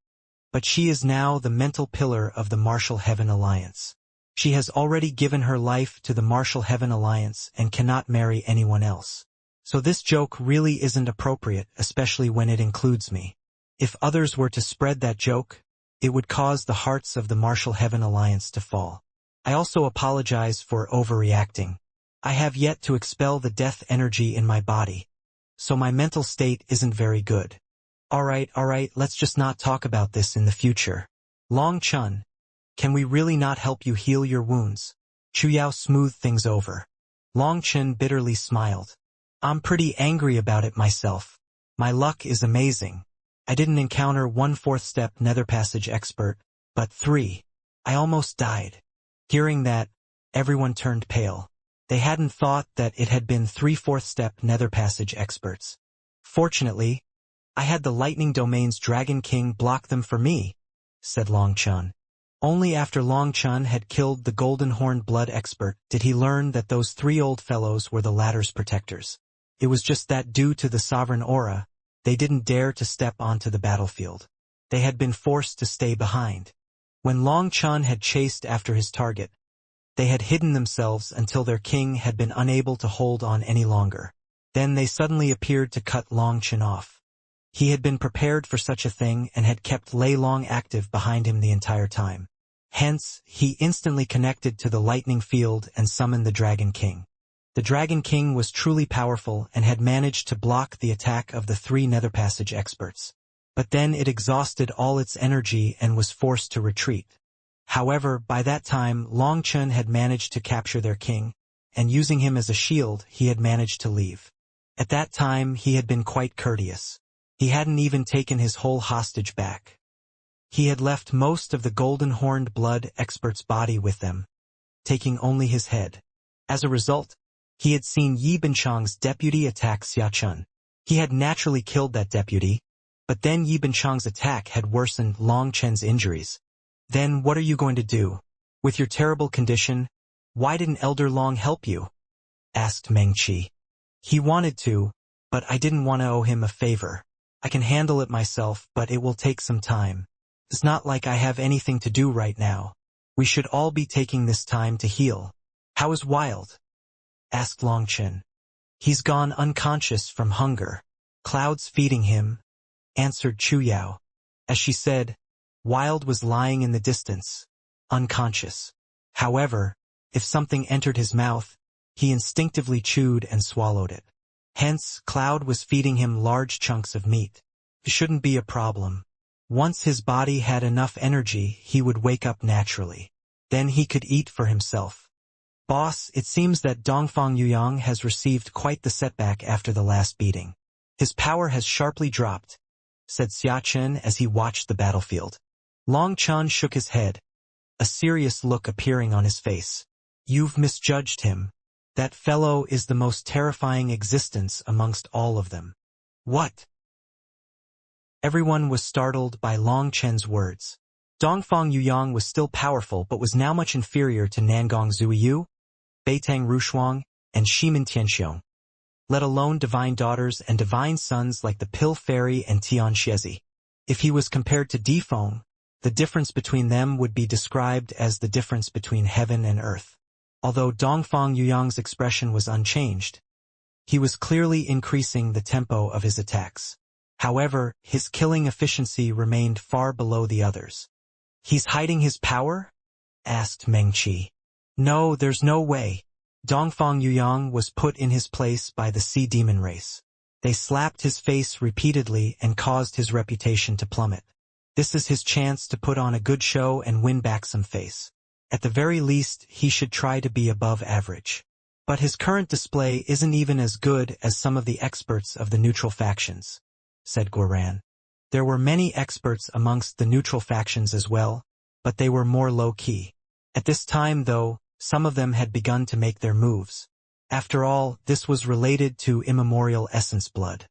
But she is now the mental pillar of the Martial Heaven Alliance. She has already given her life to the Martial Heaven Alliance and cannot marry anyone else. So this joke really isn't appropriate, especially when it includes me. If others were to spread that joke, it would cause the hearts of the Martial Heaven Alliance to fall. I also apologize for overreacting. I have yet to expel the death energy in my body, so my mental state isn't very good. Alright, let's just not talk about this in the future. Long Chun, can we really not help you heal your wounds? Chu Yao smoothed things over. Long Chun bitterly smiled. I'm pretty angry about it myself. My luck is amazing. I didn't encounter 1/4 step nether passage expert, but 3. I almost died. Hearing that, everyone turned pale. They hadn't thought that it had been 3/4 step nether passage experts. Fortunately, I had the Lightning Domain's Dragon King block them for me, said Long Chun. Only after Long Chun had killed the Golden Horned Blood expert did he learn that those 3 old fellows were the latter's protectors. It was just that due to the sovereign aura, they didn't dare to step onto the battlefield. They had been forced to stay behind. When Long Chun had chased after his target, they had hidden themselves until their king had been unable to hold on any longer. Then they suddenly appeared to cut Long Chun off. He had been prepared for such a thing and had kept Lei Long active behind him the entire time. Hence, he instantly connected to the lightning field and summoned the Dragon King. The Dragon King was truly powerful and had managed to block the attack of the 3 nether passage experts. But then it exhausted all its energy and was forced to retreat. However, by that time Long Chun had managed to capture their king, and using him as a shield he had managed to leave. At that time he had been quite courteous. He hadn't even taken his whole hostage back. He had left most of the Golden Horned Blood expert's body with them, taking only his head. As a result, he had seen Yi Binchang's deputy attack Xia Chun. He had naturally killed that deputy, but then Yi Binchang's attack had worsened Long Chen's injuries. Then what are you going to do? With your terrible condition, why didn't Elder Long help you? Asked Meng Qi. He wanted to, but I didn't want to owe him a favor. I can handle it myself, but it will take some time. It's not like I have anything to do right now. We should all be taking this time to heal. How is Wild? Asked Long Chen. He's gone unconscious from hunger. Cloud's feeding him, answered Chu Yao. As she said, Wild was lying in the distance, unconscious. However, if something entered his mouth, he instinctively chewed and swallowed it. Hence, Cloud was feeding him large chunks of meat. It shouldn't be a problem. Once his body had enough energy, he would wake up naturally. Then he could eat for himself. Boss, it seems that Dongfang Yuyang has received quite the setback after the last beating. His power has sharply dropped, said Xia Chen as he watched the battlefield. Long Chun shook his head, a serious look appearing on his face. You've misjudged him. That fellow is the most terrifying existence amongst all of them. What? Everyone was startled by Long Chen's words. Dongfang Yuyang was still powerful but was now much inferior to Nangong Zuiyu, Beitang Rushuang, and Shimin Tianxiong, let alone divine daughters and divine sons like the Pill Fairy and Tian Xiezi. If he was compared to Defong, the difference between them would be described as the difference between heaven and earth. Although Dongfang Yuyang's expression was unchanged, he was clearly increasing the tempo of his attacks. However, his killing efficiency remained far below the others. He's hiding his power? Asked Meng Qi. No, there's no way. Dongfang Yuyang was put in his place by the Sea Demon race. They slapped his face repeatedly and caused his reputation to plummet. This is his chance to put on a good show and win back some face. At the very least, he should try to be above average. But his current display isn't even as good as some of the experts of the neutral factions, said Guoran. There were many experts amongst the neutral factions as well, but they were more low-key. At this time, though, some of them had begun to make their moves. After all, this was related to immemorial essence blood.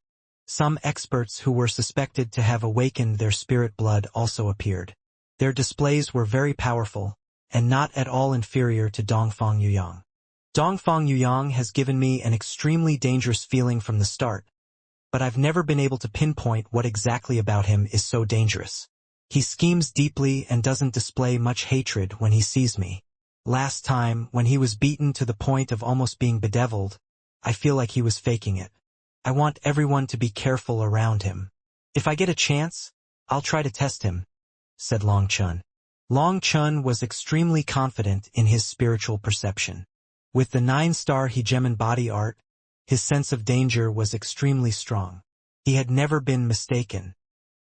Some experts who were suspected to have awakened their spirit blood also appeared. Their displays were very powerful, and not at all inferior to Dongfang Yuyang. Dongfang Yuyang has given me an extremely dangerous feeling from the start, but I've never been able to pinpoint what exactly about him is so dangerous. He schemes deeply and doesn't display much hatred when he sees me. Last time, when he was beaten to the point of almost being bedeviled, I feel like he was faking it. I want everyone to be careful around him. If I get a chance, I'll try to test him, said Long Chun. Long Chun was extremely confident in his spiritual perception. With the 9-star hegemon body art, his sense of danger was extremely strong. He had never been mistaken.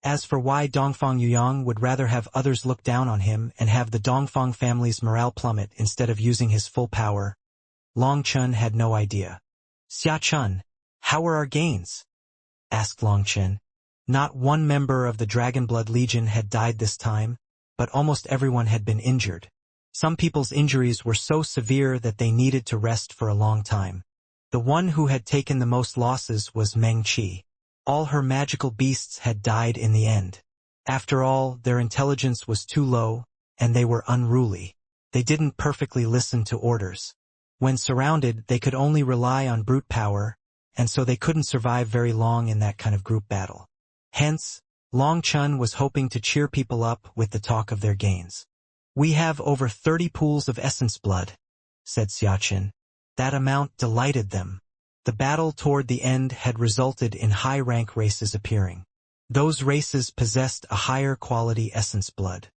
As for why Dongfang Yuyang would rather have others look down on him and have the Dongfang family's morale plummet instead of using his full power, Long Chun had no idea. "Xia Chun, how are our gains?" asked Long Chun. Not one member of the Dragonblood Legion had died this time, but almost everyone had been injured. Some people's injuries were so severe that they needed to rest for a long time. The one who had taken the most losses was Meng Qi. All her magical beasts had died in the end. After all, their intelligence was too low, and they were unruly. They didn't perfectly listen to orders. When surrounded, they could only rely on brute power, and so they couldn't survive very long in that kind of group battle. Hence, Long Chun was hoping to cheer people up with the talk of their gains. "We have over 30 pools of essence blood," said Xiaqin. That amount delighted them. The battle toward the end had resulted in high-rank races appearing. Those races possessed a higher quality essence blood.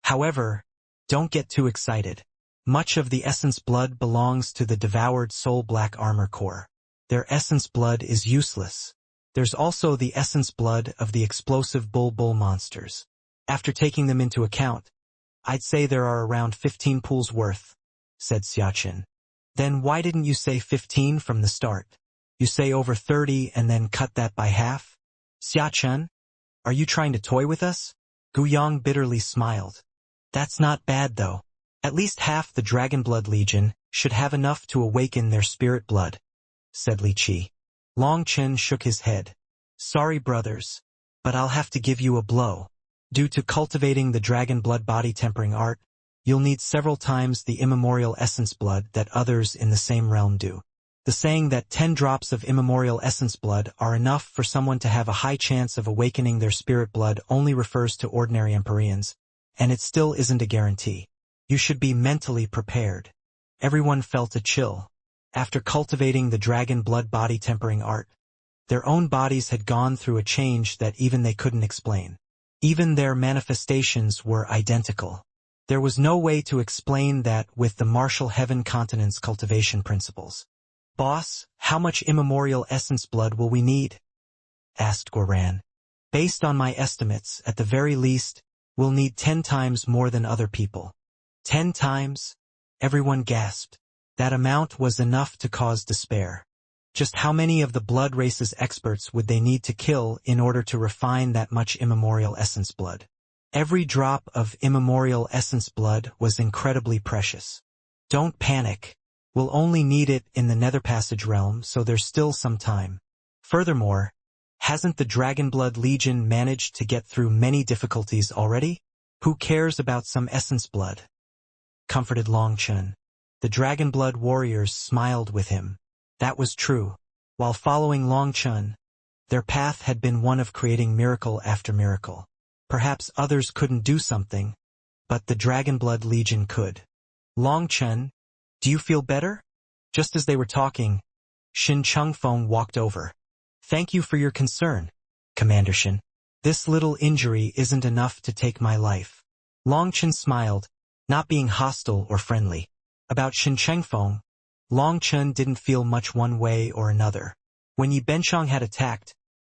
However, don't get too excited. Much of the essence blood belongs to the devoured Soul Black Armor Corps. Their essence blood is useless. There's also the essence blood of the explosive Bull monsters. After taking them into account, I'd say there are around 15 pools worth, said Xiaqin. Then why didn't you say 15 from the start? You say over 30 and then cut that by half? Xiaqin, are you trying to toy with us? Guyang bitterly smiled. That's not bad though. At least half the Dragonblood Legion should have enough to awaken their spirit blood, said Li Qi. Long Chen shook his head. Sorry brothers, but I'll have to give you a blow. Due to cultivating the dragon blood body tempering art, you'll need several times the immemorial essence blood that others in the same realm do. The saying that 10 drops of immemorial essence blood are enough for someone to have a high chance of awakening their spirit blood only refers to ordinary Empyreans, and it still isn't a guarantee. You should be mentally prepared. Everyone felt a chill. After cultivating the dragon blood body tempering art, their own bodies had gone through a change that even they couldn't explain. Even their manifestations were identical. There was no way to explain that with the martial heaven continent's cultivation principles. Boss, how much immemorial essence blood will we need? Asked Goran. Based on my estimates, at the very least, we'll need 10 times more than other people. 10 times? Everyone gasped. That amount was enough to cause despair. Just how many of the blood race's experts would they need to kill in order to refine that much immemorial essence blood? Every drop of immemorial essence blood was incredibly precious. Don't panic. We'll only need it in the Nether Passage realm, so there's still some time. Furthermore, hasn't the Dragonblood Legion managed to get through many difficulties already? Who cares about some essence blood? Comforted Long Chun. The Dragonblood warriors smiled with him. That was true. While following Long Chun, their path had been one of creating miracle after miracle. Perhaps others couldn't do something, but the Dragonblood Legion could. Long Chun, do you feel better? Just as they were talking, Shin Chungfeng walked over. Thank you for your concern, Commander Shin. This little injury isn't enough to take my life. Long Chun smiled, not being hostile or friendly. About Shin Chengfeng, Long Chun didn't feel much one way or another. When Yi Benchong had attacked,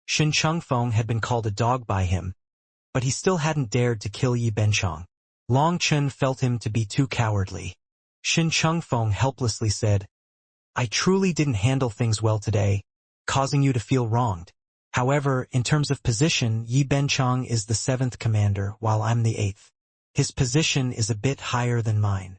Shin Chengfeng had been called a dog by him, but he still hadn't dared to kill Yi Benchong. Long Chun felt him to be too cowardly. Shin Chengfeng helplessly said, I truly didn't handle things well today, causing you to feel wronged. However, in terms of position, Yi Benchong is the 7th commander while I'm the 8th. His position is a bit higher than mine.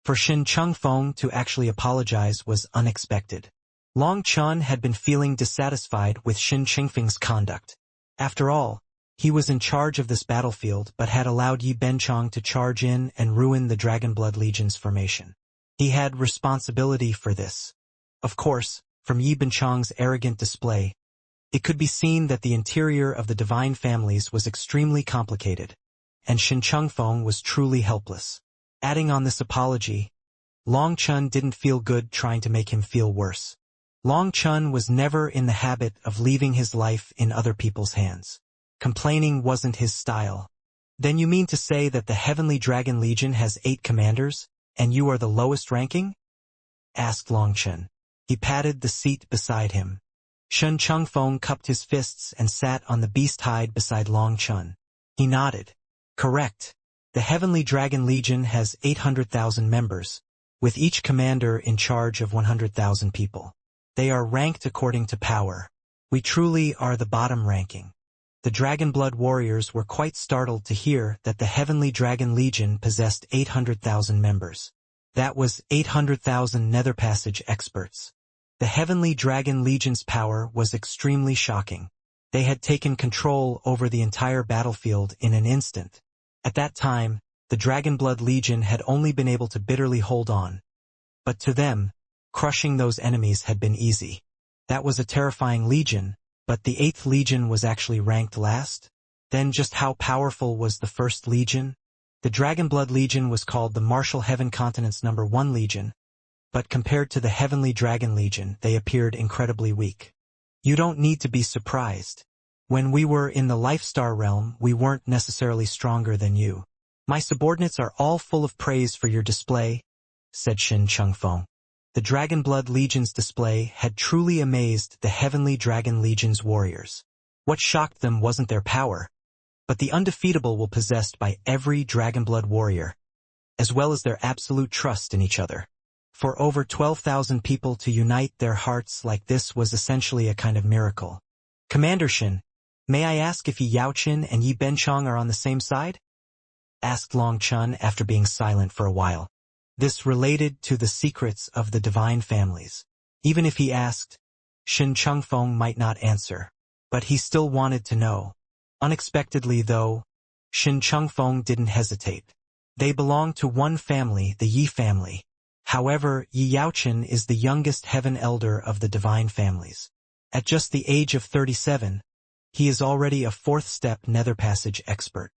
For Shin Changfeng to actually apologize was unexpected. Long Chun had been feeling dissatisfied with Shin Qingfeng's conduct. After all, he was in charge of this battlefield but had allowed Yi Benchong to charge in and ruin the Dragonblood Legion's formation. He had responsibility for this. Of course, from Yi Benchong's arrogant display, it could be seen that the interior of the divine families was extremely complicated, and Shin Changfeng was truly helpless. Adding on this apology, Long Chun didn't feel good trying to make him feel worse. Long Chun was never in the habit of leaving his life in other people's hands. Complaining wasn't his style. Then you mean to say that the Heavenly Dragon Legion has 8 commanders, and you are the lowest ranking? Asked Long Chun. He patted the seat beside him. Shin Changfeng cupped his fists and sat on the beast hide beside Long Chun. He nodded. Correct. The Heavenly Dragon Legion has 800,000 members, with each commander in charge of 100,000 people. They are ranked according to power. We truly are the bottom ranking. The Dragonblood warriors were quite startled to hear that the Heavenly Dragon Legion possessed 800,000 members. That was 800,000 Nether Passage experts. The Heavenly Dragon Legion's power was extremely shocking. They had taken control over the entire battlefield in an instant. At that time, the Dragonblood Legion had only been able to bitterly hold on. But to them, crushing those enemies had been easy. That was a terrifying legion, but the 8th Legion was actually ranked last? Then just how powerful was the 1st Legion? The Dragonblood Legion was called the Martial Heaven Continent's #1 Legion, but compared to the Heavenly Dragon Legion, they appeared incredibly weak. You don't need to be surprised. When we were in the Lifestar realm, we weren't necessarily stronger than you. My subordinates are all full of praise for your display, said Shin Changfeng. The Dragonblood Legion's display had truly amazed the Heavenly Dragon Legion's warriors. What shocked them wasn't their power, but the undefeatable will possessed by every Dragonblood warrior, as well as their absolute trust in each other. For over 12,000 people to unite their hearts like this was essentially a kind of miracle. Commander Shin, may I ask if Yi Yaoqin and Yi Benchong are on the same side? Asked Long Chun after being silent for a while. This related to the secrets of the divine families. Even if he asked, Shin Changfeng might not answer, but he still wanted to know. Unexpectedly though, Shin Changfeng didn't hesitate. They belong to one family, the Yi family. However, Yi Yaoqin is the youngest heaven elder of the divine families. At just the age of 37, he is already a 4th-step Nether Passage expert.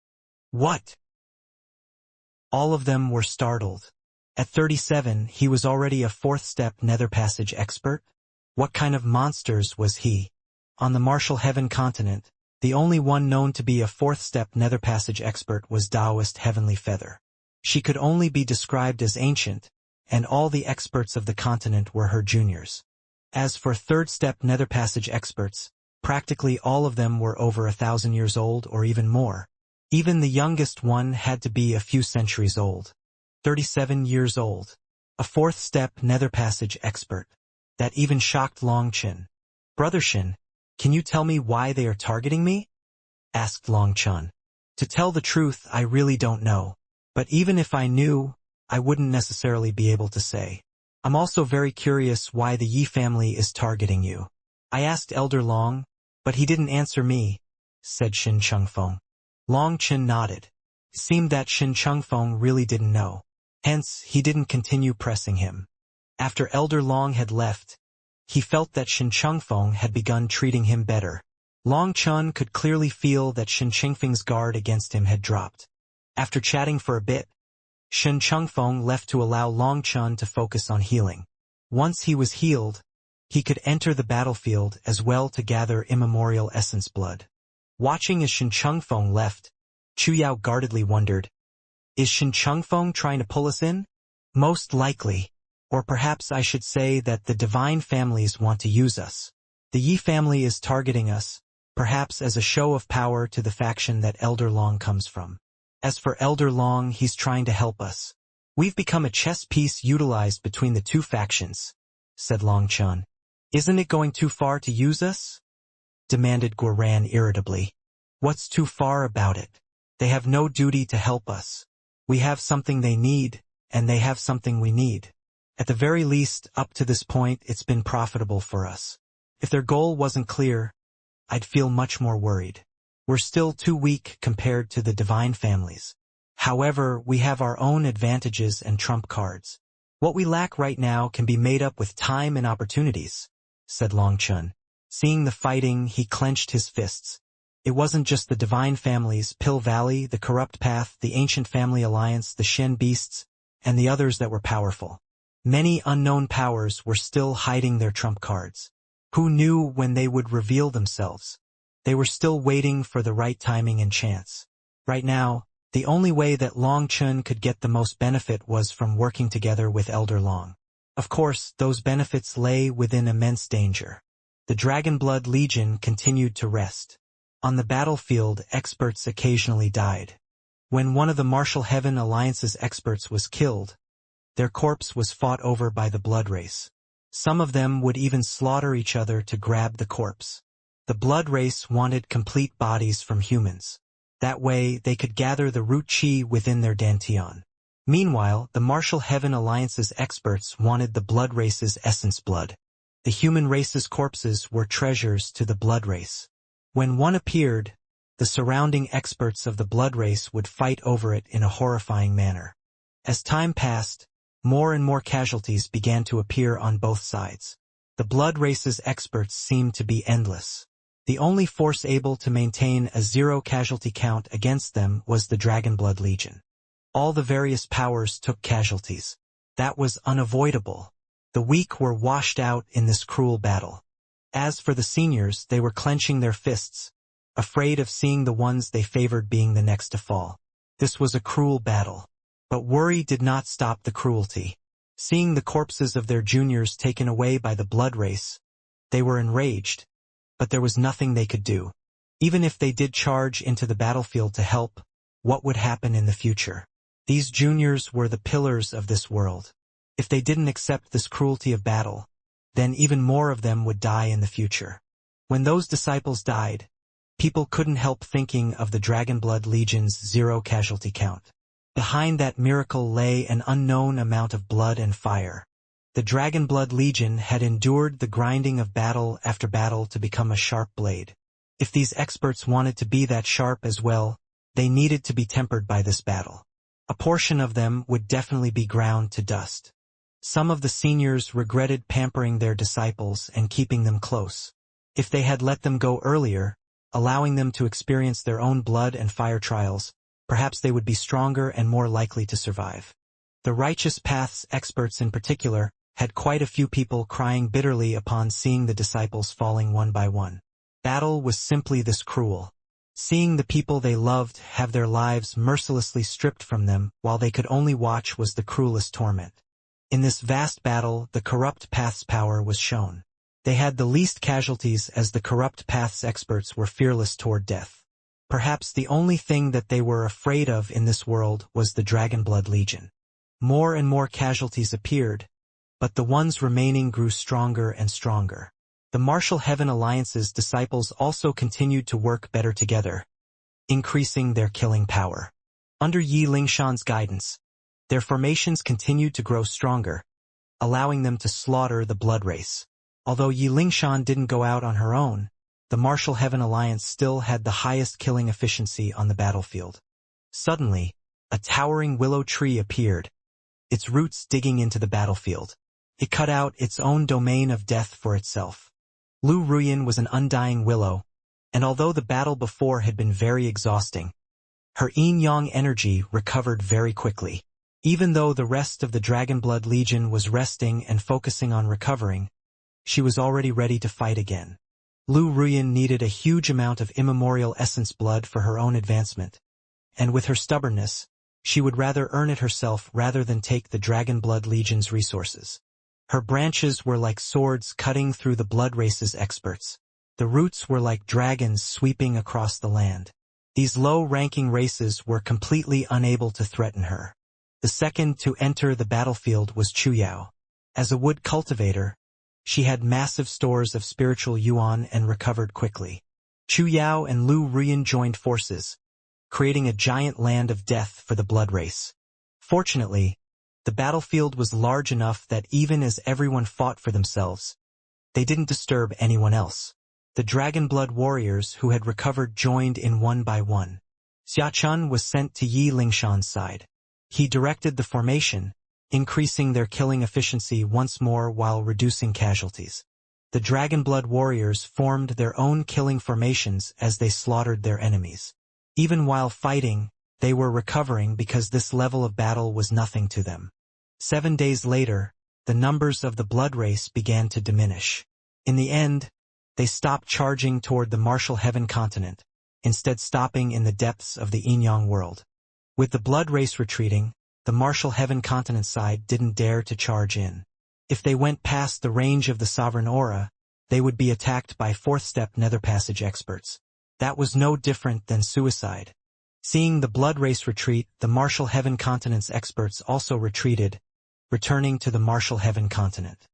What? All of them were startled. At 37, he was already a 4th-step Nether Passage expert? What kind of monsters was he? On the Martial Heaven continent, the only one known to be a 4th-step Nether Passage expert was Taoist Heavenly Feather. She could only be described as ancient, and all the experts of the continent were her juniors. As for 3rd-step Nether Passage experts, practically all of them were over 1,000 years old or even more. Even the youngest one had to be a few centuries old. 37 years old. A 4th-step Nether Passage expert. That even shocked Long Chun. Brother Shin, can you tell me why they are targeting me? Asked Long Chun. To tell the truth, I really don't know. But even if I knew, I wouldn't necessarily be able to say. I'm also very curious why the Yi family is targeting you. I asked Elder Long, but he didn't answer me, said Shin Changfeng. Long Chun nodded. It seemed that Shin Changfeng really didn't know. Hence, he didn't continue pressing him. After Elder Long had left, he felt that Shin Changfeng had begun treating him better. Long Chun could clearly feel that Shin Changfeng's guard against him had dropped. After chatting for a bit, Shin Changfeng left to allow Long Chun to focus on healing. Once he was healed, he could enter the battlefield as well to gather immemorial essence blood. Watching as Shin Changfeng left, Chu Yao guardedly wondered, is Shin Changfeng trying to pull us in? Most likely. Or perhaps I should say that the divine families want to use us. The Yi family is targeting us, perhaps as a show of power to the faction that Elder Long comes from. As for Elder Long, he's trying to help us. We've become a chess piece utilized between the two factions, said Long Chun. Isn't it going too far to use us? Demanded Guoran irritably. What's too far about it? They have no duty to help us. We have something they need, and they have something we need. At the very least, up to this point, it's been profitable for us. If their goal wasn't clear, I'd feel much more worried. We're still too weak compared to the divine families. However, we have our own advantages and trump cards. What we lack right now can be made up with time and opportunities, said Long Chun. Seeing the fighting, he clenched his fists. It wasn't just the divine families, Pill Valley, the Corrupt Path, the Ancient Family Alliance, the Shen Beasts, and the others that were powerful. Many unknown powers were still hiding their trump cards. Who knew when they would reveal themselves? They were still waiting for the right timing and chance. Right now, the only way that Long Chun could get the most benefit was from working together with Elder Long. Of course, those benefits lay within immense danger. The Dragonblood Legion continued to rest. On the battlefield, experts occasionally died. When one of the Martial Heaven Alliance's experts was killed, their corpse was fought over by the Blood Race. Some of them would even slaughter each other to grab the corpse. The Blood Race wanted complete bodies from humans. That way, they could gather the root chi within their dantian. Meanwhile, the Martial Heaven Alliance's experts wanted the Blood Race's essence blood. The human race's corpses were treasures to the Blood Race. When one appeared, the surrounding experts of the Blood Race would fight over it in a horrifying manner. As time passed, more and more casualties began to appear on both sides. The Blood Race's experts seemed to be endless. The only force able to maintain a zero casualty count against them was the Dragonblood Legion. All the various powers took casualties. That was unavoidable. The weak were washed out in this cruel battle. As for the seniors, they were clenching their fists, afraid of seeing the ones they favored being the next to fall. This was a cruel battle. But worry did not stop the cruelty. Seeing the corpses of their juniors taken away by the Blood Race, they were enraged, but there was nothing they could do. Even if they did charge into the battlefield to help, what would happen in the future? These juniors were the pillars of this world. If they didn't accept this cruelty of battle, then even more of them would die in the future. When those disciples died, people couldn't help thinking of the Dragonblood Legion's zero casualty count. Behind that miracle lay an unknown amount of blood and fire. The Dragonblood Legion had endured the grinding of battle after battle to become a sharp blade. If these experts wanted to be that sharp as well, they needed to be tempered by this battle. A portion of them would definitely be ground to dust. Some of the seniors regretted pampering their disciples and keeping them close. If they had let them go earlier, allowing them to experience their own blood and fire trials, perhaps they would be stronger and more likely to survive. The Righteous Path's experts in particular had quite a few people crying bitterly upon seeing the disciples falling one by one. Battle was simply this cruel. Seeing the people they loved have their lives mercilessly stripped from them while they could only watch was the cruelest torment. In this vast battle, the Corrupt Path's power was shown. They had the least casualties as the Corrupt Path's experts were fearless toward death. Perhaps the only thing that they were afraid of in this world was the Dragonblood Legion. More and more casualties appeared, but the ones remaining grew stronger and stronger. The Martial Heaven Alliance's disciples also continued to work better together, increasing their killing power. Under Yi Lingshan's guidance, their formations continued to grow stronger, allowing them to slaughter the Blood Race. Although Yi Lingshan didn't go out on her own, the Martial Heaven Alliance still had the highest killing efficiency on the battlefield. Suddenly, a towering willow tree appeared, its roots digging into the battlefield. It cut out its own domain of death for itself. Lu Ruyan was an undying willow, and although the battle before had been very exhausting, her yin-yang energy recovered very quickly. Even though the rest of the Dragonblood Legion was resting and focusing on recovering, she was already ready to fight again. Lu Ruyan needed a huge amount of immemorial essence blood for her own advancement, and with her stubbornness, she would rather earn it herself rather than take the Dragonblood Legion's resources. Her branches were like swords cutting through the Blood Race's experts. The roots were like dragons sweeping across the land. These low-ranking races were completely unable to threaten her. The second to enter the battlefield was Chu Yao. As a wood cultivator, she had massive stores of spiritual yuan and recovered quickly. Chu Yao and Lu Ruyan joined forces, creating a giant land of death for the Blood Race. Fortunately, The battlefield was large enough that even as everyone fought for themselves, they didn't disturb anyone else. The Dragonblood warriors who had recovered joined in one by one. Xiachun was sent to Yi Lingshan's side. He directed the formation, increasing their killing efficiency once more while reducing casualties. The Dragonblood warriors formed their own killing formations as they slaughtered their enemies. Even while fighting, they were recovering because this level of battle was nothing to them. 7 days later, the numbers of the blood race began to diminish. In the end, they stopped charging toward the martial heaven continent, instead stopping in the depths of the Inyang world. With the blood race retreating, the martial heaven continent side didn't dare to charge in. If they went past the range of the sovereign aura, they would be attacked by fourth-step nether passage experts. That was no different than suicide. Seeing the blood race retreat, the martial heaven continent's experts also retreated, returning to the martial heaven continent.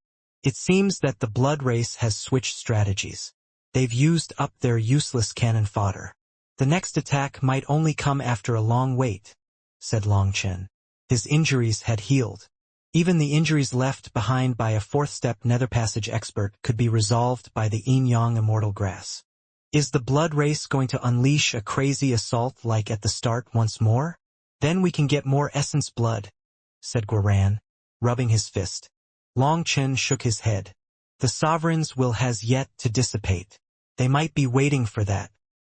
It seems that the blood race has switched strategies. They've used up their useless cannon fodder. The next attack might only come after a long wait, said Long Chen. His injuries had healed. Even the injuries left behind by a fourth-step nether passage expert could be resolved by the Yin-Yang immortal grass. Is the blood race going to unleash a crazy assault like at the start once more? Then we can get more essence blood, said Guoran, rubbing his fist. Long Chen shook his head. The sovereigns will has yet to dissipate. They might be waiting for that.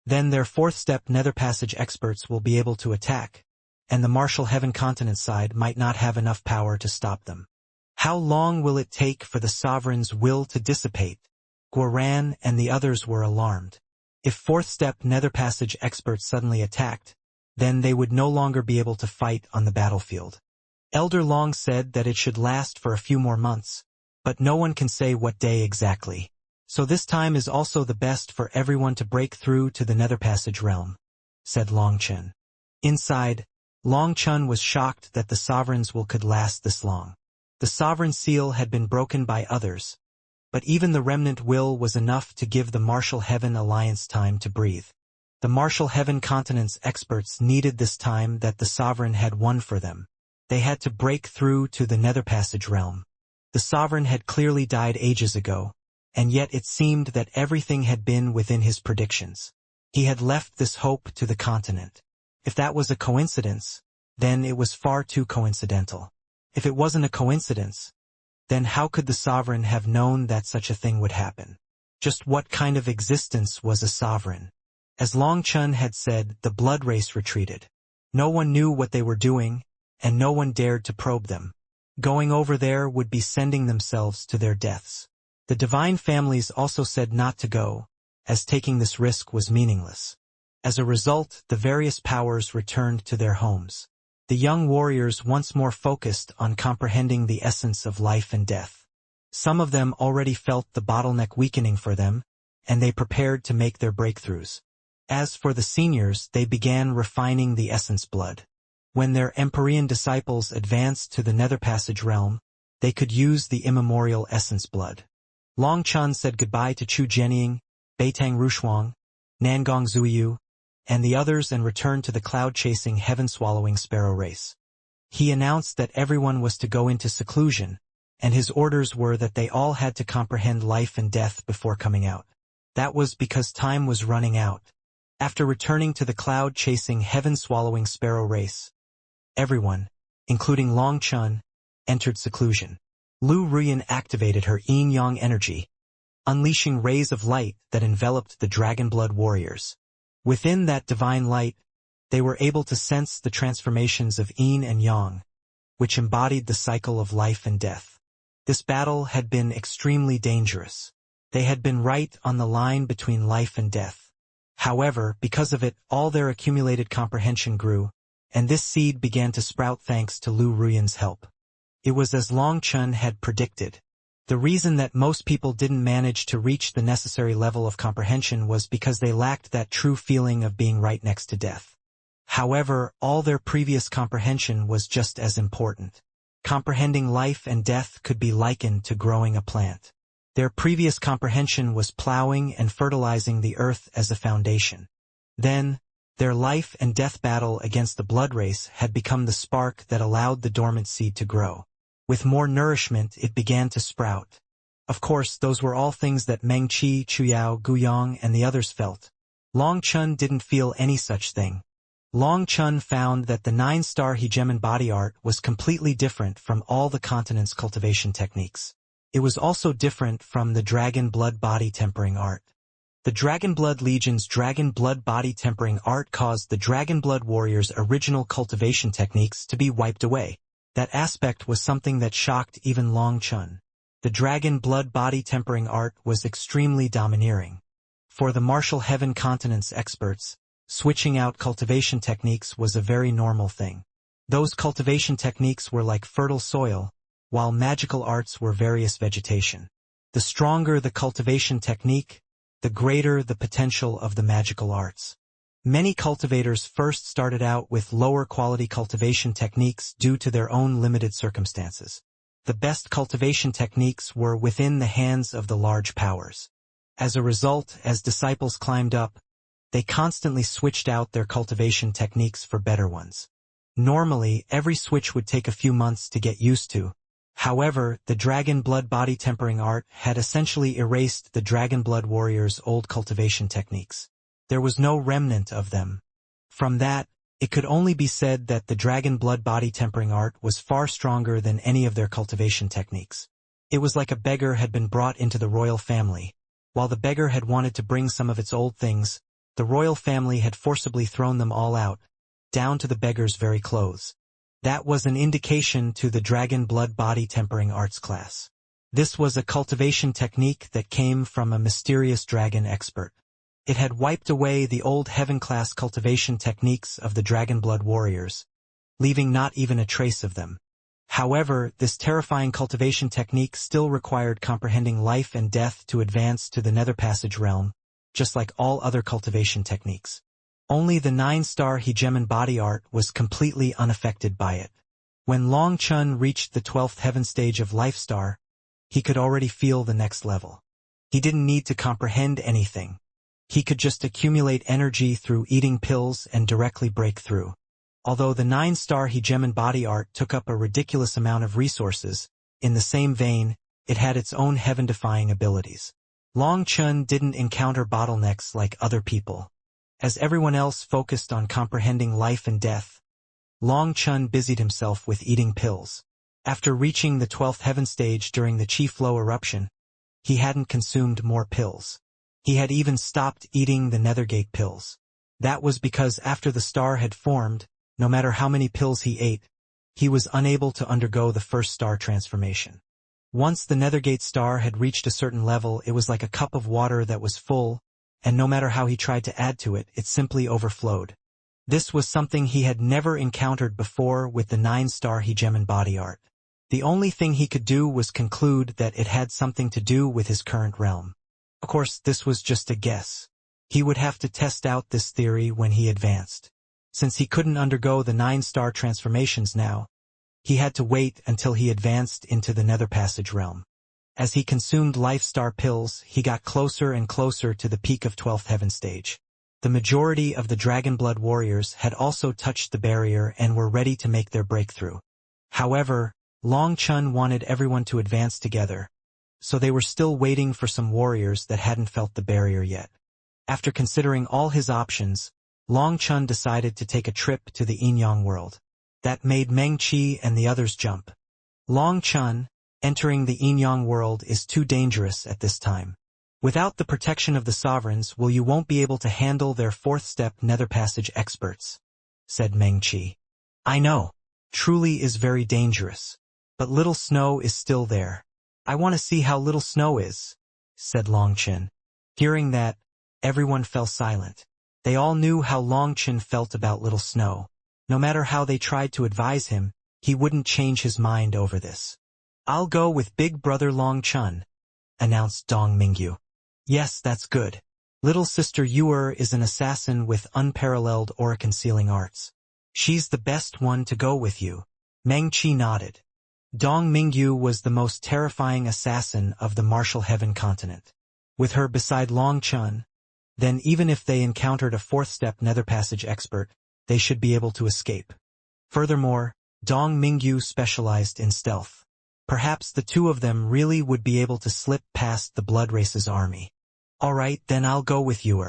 Then their fourth-step nether passage experts will be able to attack, and the martial heaven continent side might not have enough power to stop them. How long will it take for the sovereign's will to dissipate? Guoran and the others were alarmed. If fourth-step nether passage experts suddenly attacked, then they would no longer be able to fight on the battlefield. Elder Long said that it should last for a few more months, but no one can say what day exactly. So this time is also the best for everyone to break through to the nether passage realm, said Long Chen. Inside, Long Chen was shocked that the sovereign's will could last this long. The sovereign seal had been broken by others, but even the remnant will was enough to give the Martial Heaven Alliance time to breathe. The Martial Heaven Continent's experts needed this time that the sovereign had won for them. They had to break through to the nether passage realm. The sovereign had clearly died ages ago, and yet it seemed that everything had been within his predictions. He had left this hope to the continent. If that was a coincidence, then it was far too coincidental. If it wasn't a coincidence, then how could the sovereign have known that such a thing would happen? Just what kind of existence was a sovereign? As Long Chen had said, the blood race retreated. No one knew what they were doing, and no one dared to probe them. Going over there would be sending themselves to their deaths. The divine families also said not to go, as taking this risk was meaningless. As a result, the various powers returned to their homes. The young warriors once more focused on comprehending the essence of life and death. Some of them already felt the bottleneck weakening for them, and they prepared to make their breakthroughs. As for the seniors, they began refining the essence blood. When their Empyrean disciples advanced to the nether passage realm, they could use the immemorial essence blood. Long Chen said goodbye to Chu Jianying, Beitang Rushuang, Nangong Zuiyu, and the others and returned to the cloud-chasing heaven-swallowing sparrow race. He announced that everyone was to go into seclusion, and his orders were that they all had to comprehend life and death before coming out. That was because time was running out. After returning to the cloud-chasing heaven-swallowing sparrow race, everyone, including Long Chen, entered seclusion. Lu Ruyan activated her yin-yang energy, unleashing rays of light that enveloped the Dragonblood warriors. Within that divine light, they were able to sense the transformations of yin and yang, which embodied the cycle of life and death. This battle had been extremely dangerous. They had been right on the line between life and death. However, because of it, all their accumulated comprehension grew, and this seed began to sprout thanks to Lu Ruyan's help. It was as Long Chen had predicted. The reason that most people didn't manage to reach the necessary level of comprehension was because they lacked that true feeling of being right next to death. However, all their previous comprehension was just as important. Comprehending life and death could be likened to growing a plant. Their previous comprehension was plowing and fertilizing the earth as a foundation. Then, Their life and death battle against the blood race had become the spark that allowed the dormant seed to grow. With more nourishment, it began to sprout. Of course, those were all things that Meng Qi, Chuyao, Guyong, and the others felt. Long Chun didn't feel any such thing. Long Chun found that the 9-star hegemon body art was completely different from all the continent's cultivation techniques. It was also different from the Dragon Blood body tempering art. The Dragon Blood Legion's Dragon Blood body tempering art caused the Dragon Blood warriors' original cultivation techniques to be wiped away. That aspect was something that shocked even Long Chun. The Dragon Blood body tempering art was extremely domineering. For the martial heaven continent's experts, switching out cultivation techniques was a very normal thing. Those cultivation techniques were like fertile soil, while magical arts were various vegetation. The stronger the cultivation technique, the greater the potential of the magical arts. Many cultivators first started out with lower quality cultivation techniques due to their own limited circumstances. The best cultivation techniques were within the hands of the large powers. As a result, as disciples climbed up, they constantly switched out their cultivation techniques for better ones. Normally, every switch would take a few months to get used to. However, the Dragon Blood body tempering art had essentially erased the Dragon Blood warriors' old cultivation techniques. There was no remnant of them. From that, it could only be said that the Dragon Blood body tempering art was far stronger than any of their cultivation techniques. It was like a beggar had been brought into the royal family. While the beggar had wanted to bring some of its old things, the royal family had forcibly thrown them all out, down to the beggar's very clothes. That was an indication to the Dragon Blood body tempering arts class. This was a cultivation technique that came from a mysterious dragon expert. It had wiped away the old heaven-class cultivation techniques of the Dragon Blood warriors, leaving not even a trace of them. However, this terrifying cultivation technique still required comprehending life and death to advance to the Nether Passage realm, just like all other cultivation techniques. Only the 9-star hegemon body art was completely unaffected by it. When Long Chun reached the 12th heaven stage of Life Star, he could already feel the next level. He didn't need to comprehend anything. He could just accumulate energy through eating pills and directly break through. Although the 9-star hegemon body art took up a ridiculous amount of resources, in the same vein, it had its own heaven-defying abilities. Long Chun didn't encounter bottlenecks like other people. As everyone else focused on comprehending life and death, Long Chun busied himself with eating pills. After reaching the 12th heaven stage during the Chi Flow eruption, he hadn't consumed more pills. He had even stopped eating the Nethergate pills. That was because after the star had formed, no matter how many pills he ate, he was unable to undergo the first star transformation. Once the Nethergate star had reached a certain level, it was like a cup of water that was full, and no matter how he tried to add to it, it simply overflowed. This was something he had never encountered before with the 9-star hegemon body art. The only thing he could do was conclude that it had something to do with his current realm. Of course, this was just a guess. He would have to test out this theory when he advanced. Since he couldn't undergo the 9-star transformations now, he had to wait until he advanced into the Nether Passage realm. As he consumed Life Star pills, he got closer and closer to the peak of 12th heaven stage. The majority of the Dragon Blood warriors had also touched the barrier and were ready to make their breakthrough. However, Long Chun wanted everyone to advance together, so they were still waiting for some warriors that hadn't felt the barrier yet. After considering all his options, Long Chun decided to take a trip to the Yin-Yang world. That made Meng Qi and the others jump. Long Chun, entering the Yin-Yang world is too dangerous at this time. Without the protection of the sovereigns, you won't be able to handle their 4th-step Nether Passage experts, said Meng Qi. I know. Truly is very dangerous. But Little Snow is still there. I want to see how Little Snow is, said Long Chun. Hearing that, everyone fell silent. They all knew how Long Chun felt about Little Snow. No matter how they tried to advise him, he wouldn't change his mind over this. I'll go with Big Brother Long Chun, announced Dong Mingyu. Yes, that's good. Little Sister Yuer is an assassin with unparalleled aura-concealing arts. She's the best one to go with you. Meng Qi nodded. Dong Mingyu was the most terrifying assassin of the martial heaven continent. With her beside Long Chun, then even if they encountered a fourth-step nether passage expert, they should be able to escape. Furthermore, Dong Mingyu specialized in stealth. Perhaps the two of them really would be able to slip past the Blood Race's army. Alright, then I'll go with you.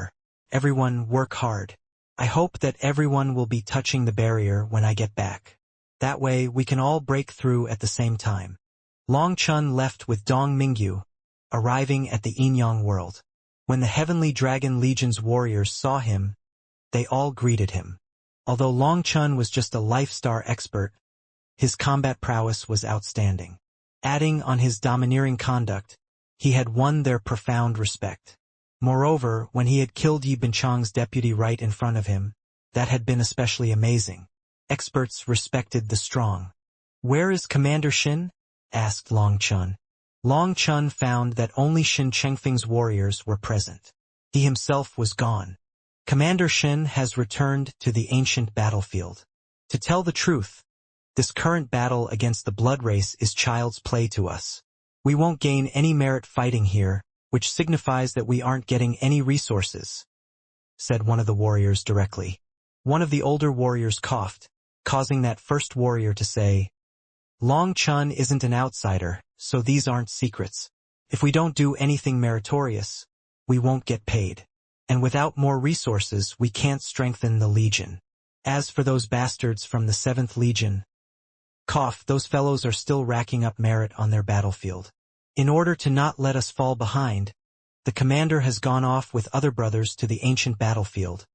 Everyone work hard. I hope that everyone will be touching the barrier when I get back. That way we can all break through at the same time. Long Chun left with Dong Mingyu, arriving at the Inyang world. When the Heavenly Dragon Legion's warriors saw him, they all greeted him. Although Long Chun was just a life-star expert, his combat prowess was outstanding. Adding on his domineering conduct, he had won their profound respect. Moreover, when he had killed Yi Binchang's deputy right in front of him, that had been especially amazing. Experts respected the strong. "Where is Commander Shin?" asked Long Chun. Long Chun found that only Shin Chengfeng's warriors were present. He himself was gone. "Commander Shin has returned to the ancient battlefield. To tell the truth, this current battle against the Blood Race is child's play to us. We won't gain any merit fighting here, which signifies that we aren't getting any resources," said one of the warriors directly. One of the older warriors coughed, causing that first warrior to say, "Long Chun isn't an outsider, so these aren't secrets. If we don't do anything meritorious, we won't get paid. And without more resources, we can't strengthen the Legion. As for those bastards from the 7th Legion, those fellows are still racking up merit on their battlefield. In order to not let us fall behind, the commander has gone off with other brothers to the ancient battlefield,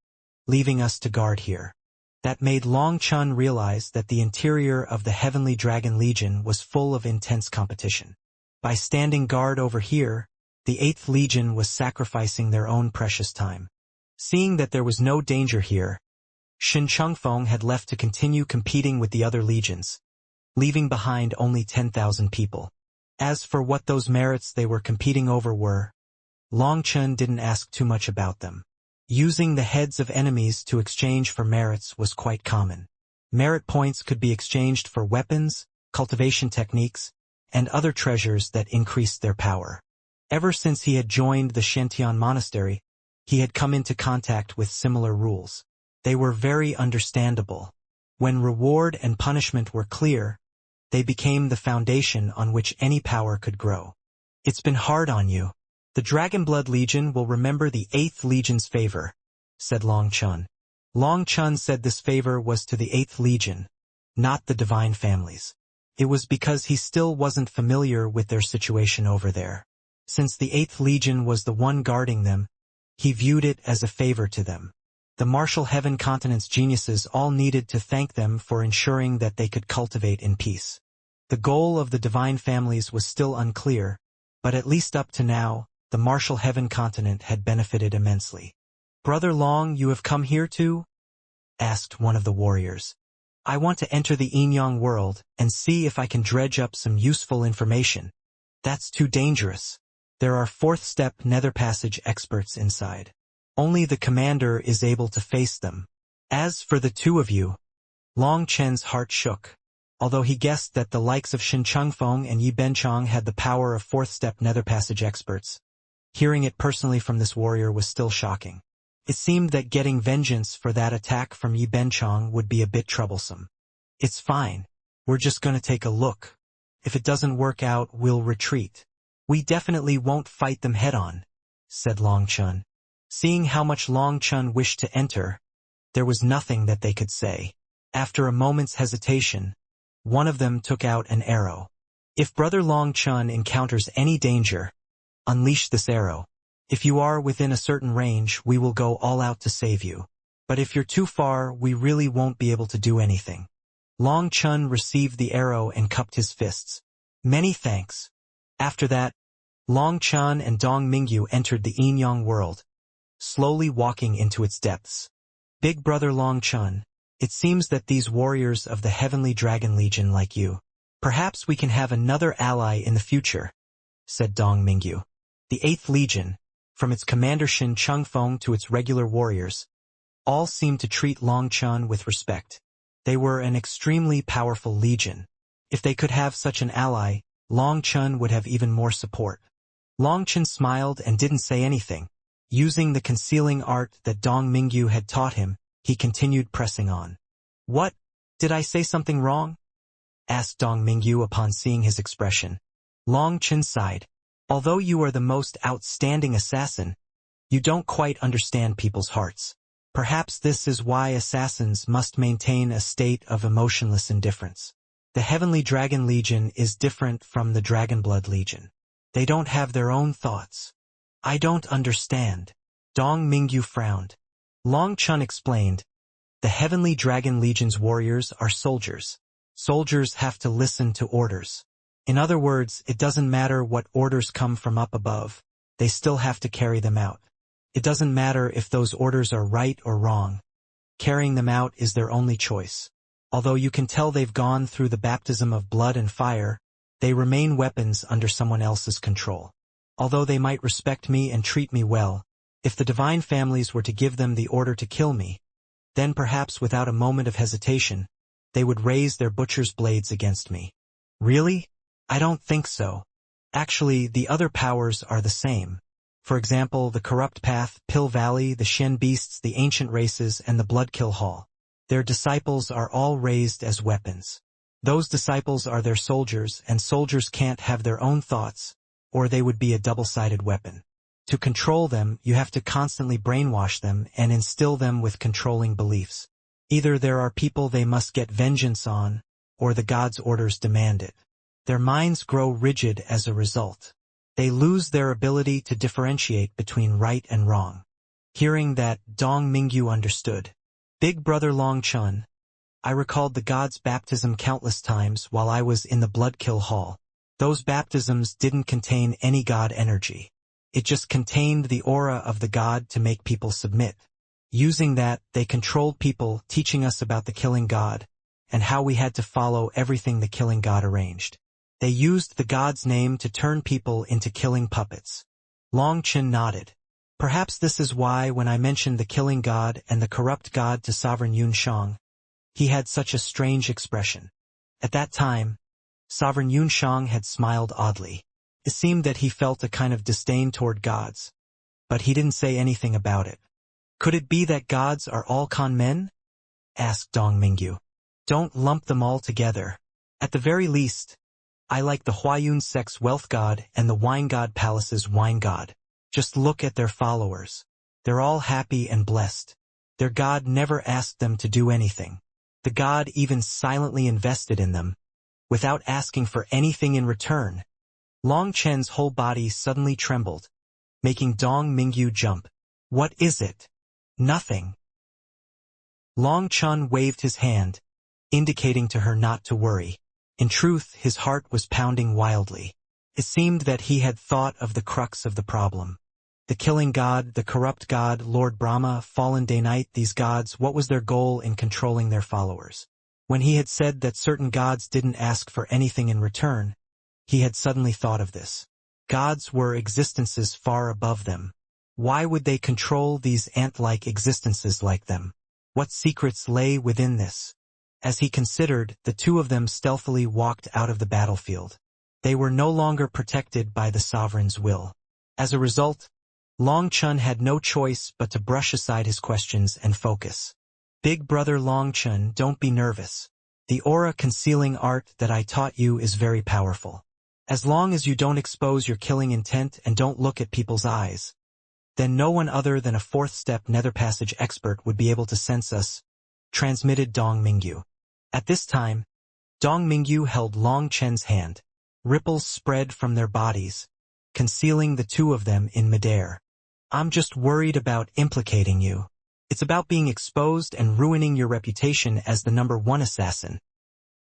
leaving us to guard here." That made Long Chun realize that the interior of the Heavenly Dragon Legion was full of intense competition. By standing guard over here, the 8th Legion was sacrificing their own precious time. Seeing that there was no danger here, Shin Chengfeng had left to continue competing with the other legions, leaving behind only 10,000 people. As for what those merits they were competing over were, Long Chun didn't ask too much about them. Using the heads of enemies to exchange for merits was quite common. Merit points could be exchanged for weapons, cultivation techniques, and other treasures that increased their power. Ever since he had joined the Shantian Monastery, he had come into contact with similar rules. They were very understandable. When reward and punishment were clear, they became the foundation on which any power could grow. "It's been hard on you. The Dragonblood Legion will remember the 8th Legion's favor," said Long Chun. Long Chun said this favor was to the 8th Legion, not the divine families. It was because he still wasn't familiar with their situation over there. Since the 8th Legion was the one guarding them, he viewed it as a favor to them. The Martial Heaven Continent's geniuses all needed to thank them for ensuring that they could cultivate in peace. The goal of the divine families was still unclear, but at least up to now, the Martial Heaven Continent had benefited immensely. "Brother Long, you have come here too?" asked one of the warriors. "I want to enter the Inyang world and see if I can dredge up some useful information. That's too dangerous. There are 4th-step nether passage experts inside. Only the commander is able to face them. As for the two of you," Long Chen's heart shook. Although he guessed that the likes of Shin Chengfeng and Yi Benchang had the power of 4th-step nether passage experts, hearing it personally from this warrior was still shocking. It seemed that getting vengeance for that attack from Yi Benchang would be a bit troublesome. "It's fine. We're just gonna take a look. If it doesn't work out, we'll retreat. We definitely won't fight them head-on," said Long Chun. Seeing how much Long Chun wished to enter, there was nothing that they could say. After a moment's hesitation, one of them took out an arrow. "If Brother Long Chun encounters any danger, unleash this arrow. If you are within a certain range, we will go all out to save you. But if you're too far, we really won't be able to do anything." Long Chun received the arrow and cupped his fists. "Many thanks." After that, Long Chun and Dong Mingyu entered the Inyang world, slowly walking into its depths. "Big Brother Long Chun, it seems that these warriors of the Heavenly Dragon Legion like you. Perhaps we can have another ally in the future," said Dong Mingyu. The 8th Legion, from its commander Shin Chengfeng to its regular warriors, all seemed to treat Long Chun with respect. They were an extremely powerful legion. If they could have such an ally, Long Chun would have even more support. Long Chun smiled and didn't say anything. Using the concealing art that Dong Mingyu had taught him, he continued pressing on. "What? Did I say something wrong?" asked Dong Mingyu upon seeing his expression. Long Chen sighed. "Although you are the most outstanding assassin, you don't quite understand people's hearts. Perhaps this is why assassins must maintain a state of emotionless indifference. The Heavenly Dragon Legion is different from the Dragonblood Legion. They don't have their own thoughts." "I don't understand." Dong Mingyu frowned. Long Chun explained, "The Heavenly Dragon Legion's warriors are soldiers. Soldiers have to listen to orders. In other words, it doesn't matter what orders come from up above, they still have to carry them out. It doesn't matter if those orders are right or wrong. Carrying them out is their only choice. Although you can tell they've gone through the baptism of blood and fire, they remain weapons under someone else's control. Although they might respect me and treat me well, if the divine families were to give them the order to kill me, then perhaps without a moment of hesitation, they would raise their butcher's blades against me." "Really? I don't think so. Actually, the other powers are the same. For example, the Corrupt Path, Pill Valley, the Shen Beasts, the Ancient Races, and the Bloodkill Hall. Their disciples are all raised as weapons. Those disciples are their soldiers, and soldiers can't have their own thoughts, or they would be a double-sided weapon. To control them, you have to constantly brainwash them and instill them with controlling beliefs. Either there are people they must get vengeance on, or the gods' orders demand it. Their minds grow rigid as a result. They lose their ability to differentiate between right and wrong." Hearing that, Dong Mingyu understood. "Big Brother Long Chun, I recalled the god's baptism countless times while I was in the Bloodkill Hall. Those baptisms didn't contain any god energy. It just contained the aura of the god to make people submit. Using that, they controlled people, teaching us about the killing god, and how we had to follow everything the killing god arranged. They used the god's name to turn people into killing puppets." Long Chen nodded. "Perhaps this is why when I mentioned the killing god and the corrupt god to Sovereign Yun Shang, he had such a strange expression. At that time, Sovereign Yun Shang had smiled oddly. It seemed that he felt a kind of disdain toward gods, but he didn't say anything about it." "Could it be that gods are all con men?" asked Dong Mingyu. "Don't lump them all together. At the very least, I like the Huayun sect's wealth god and the wine god palace's wine god. Just look at their followers. They're all happy and blessed. Their god never asked them to do anything. The god even silently invested in them, without asking for anything in return." Long Chen's whole body suddenly trembled, making Dong Mingyu jump. "What is it?" "Nothing." Long Chun waved his hand, indicating to her not to worry. In truth, his heart was pounding wildly. It seemed that he had thought of the crux of the problem. The killing god, the corrupt god, Lord Brahma, fallen day night, these gods, what was their goal in controlling their followers? When he had said that certain gods didn't ask for anything in return, he had suddenly thought of this. Gods were existences far above them. Why would they control these ant-like existences like them? What secrets lay within this? As he considered, the two of them stealthily walked out of the battlefield. They were no longer protected by the sovereign's will. As a result, Long Chun had no choice but to brush aside his questions and focus. "Big Brother Long Chun, don't be nervous. The aura concealing art that I taught you is very powerful. As long as you don't expose your killing intent and don't look at people's eyes, then no one other than a fourth-step nether passage expert would be able to sense us," transmitted Dong Mingyu. At this time, Dong Mingyu held Long Chen's hand. Ripples spread from their bodies, concealing the two of them in midair. "I'm just worried about implicating you. It's about being exposed and ruining your reputation as the #1 assassin,"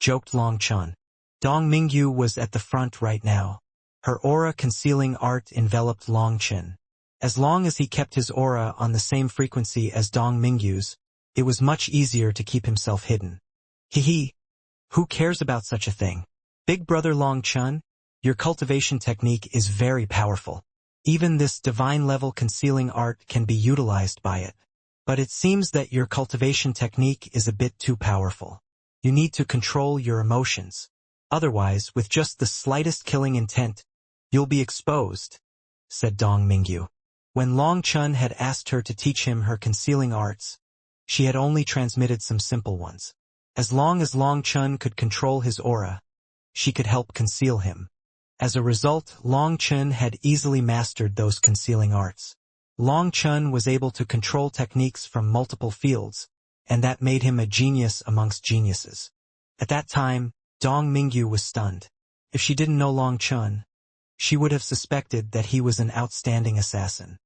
joked Long Chun. Dong Mingyu was at the front right now. Her aura concealing art enveloped Long Chen. As long as he kept his aura on the same frequency as Dong Mingyu's, it was much easier to keep himself hidden. Hee. Who cares about such a thing? Big Brother Long Chun, your cultivation technique is very powerful. Even this divine-level concealing art can be utilized by it. But it seems that your cultivation technique is a bit too powerful. You need to control your emotions. Otherwise, with just the slightest killing intent, you'll be exposed," said Dong Mingyu. When Long Chun had asked her to teach him her concealing arts, she had only transmitted some simple ones. As long as Long Chun could control his aura, she could help conceal him. As a result, Long Chun had easily mastered those concealing arts. Long Chun was able to control techniques from multiple fields, and that made him a genius amongst geniuses. At that time, Dong Mingyu was stunned. If she didn't know Long Chun, she would have suspected that he was an outstanding assassin.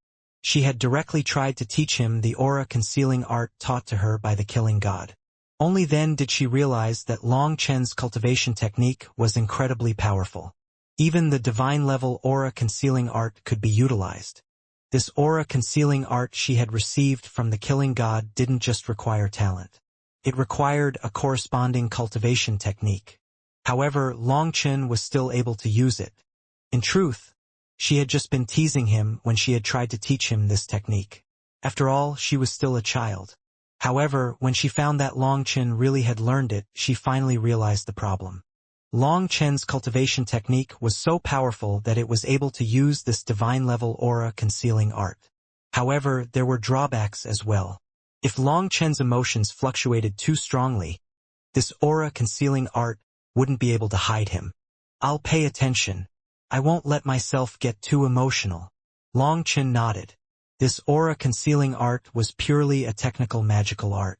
She had directly tried to teach him the aura-concealing art taught to her by the Killing God. Only then did she realize that Long Chen's cultivation technique was incredibly powerful. Even the divine-level aura-concealing art could be utilized. This aura-concealing art she had received from the Killing God didn't just require talent. It required a corresponding cultivation technique. However, Long Chen was still able to use it. In truth, she had just been teasing him when she had tried to teach him this technique. After all, she was still a child. However, when she found that Long Chen really had learned it, she finally realized the problem. Long Chen's cultivation technique was so powerful that it was able to use this divine-level aura-concealing art. However, there were drawbacks as well. If Long Chen's emotions fluctuated too strongly, this aura-concealing art wouldn't be able to hide him. "I'll pay attention. I won't let myself get too emotional." Long Chen nodded. This aura-concealing art was purely a technical magical art.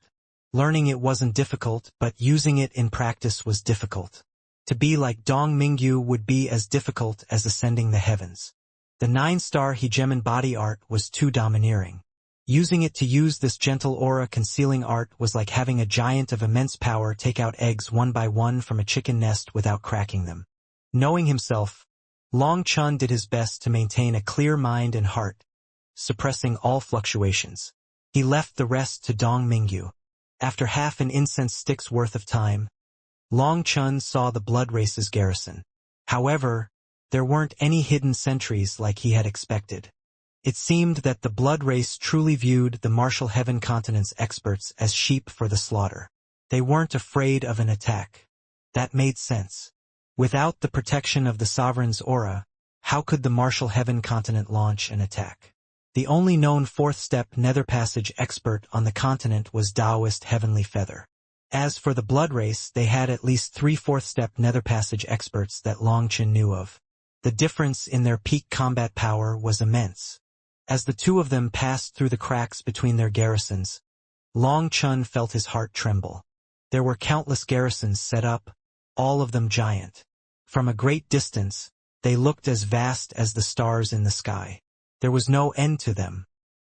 Learning it wasn't difficult, but using it in practice was difficult. To be like Dong Mingyu would be as difficult as ascending the heavens. The 9-star hegemon body art was too domineering. Using it to use this gentle aura-concealing art was like having a giant of immense power take out eggs one by one from a chicken nest without cracking them. Knowing himself, Long Chun did his best to maintain a clear mind and heart, suppressing all fluctuations. He left the rest to Dong Mingyu. After half an incense stick's worth of time, Long Chun saw the blood race's garrison. However, there weren't any hidden sentries like he had expected. It seemed that the blood race truly viewed the martial heaven continent's experts as sheep for the slaughter. They weren't afraid of an attack. That made sense. Without the protection of the sovereign's aura, how could the martial heaven continent launch an attack? The only known fourth-step nether passage expert on the continent was Taoist Heavenly Feather. As for the blood race, they had at least 3 fourth-step nether passage experts that Long Chen knew of. The difference in their peak combat power was immense. As the two of them passed through the cracks between their garrisons, Long Chun felt his heart tremble. There were countless garrisons set up, all of them giant. From a great distance, they looked as vast as the stars in the sky. There was no end to them.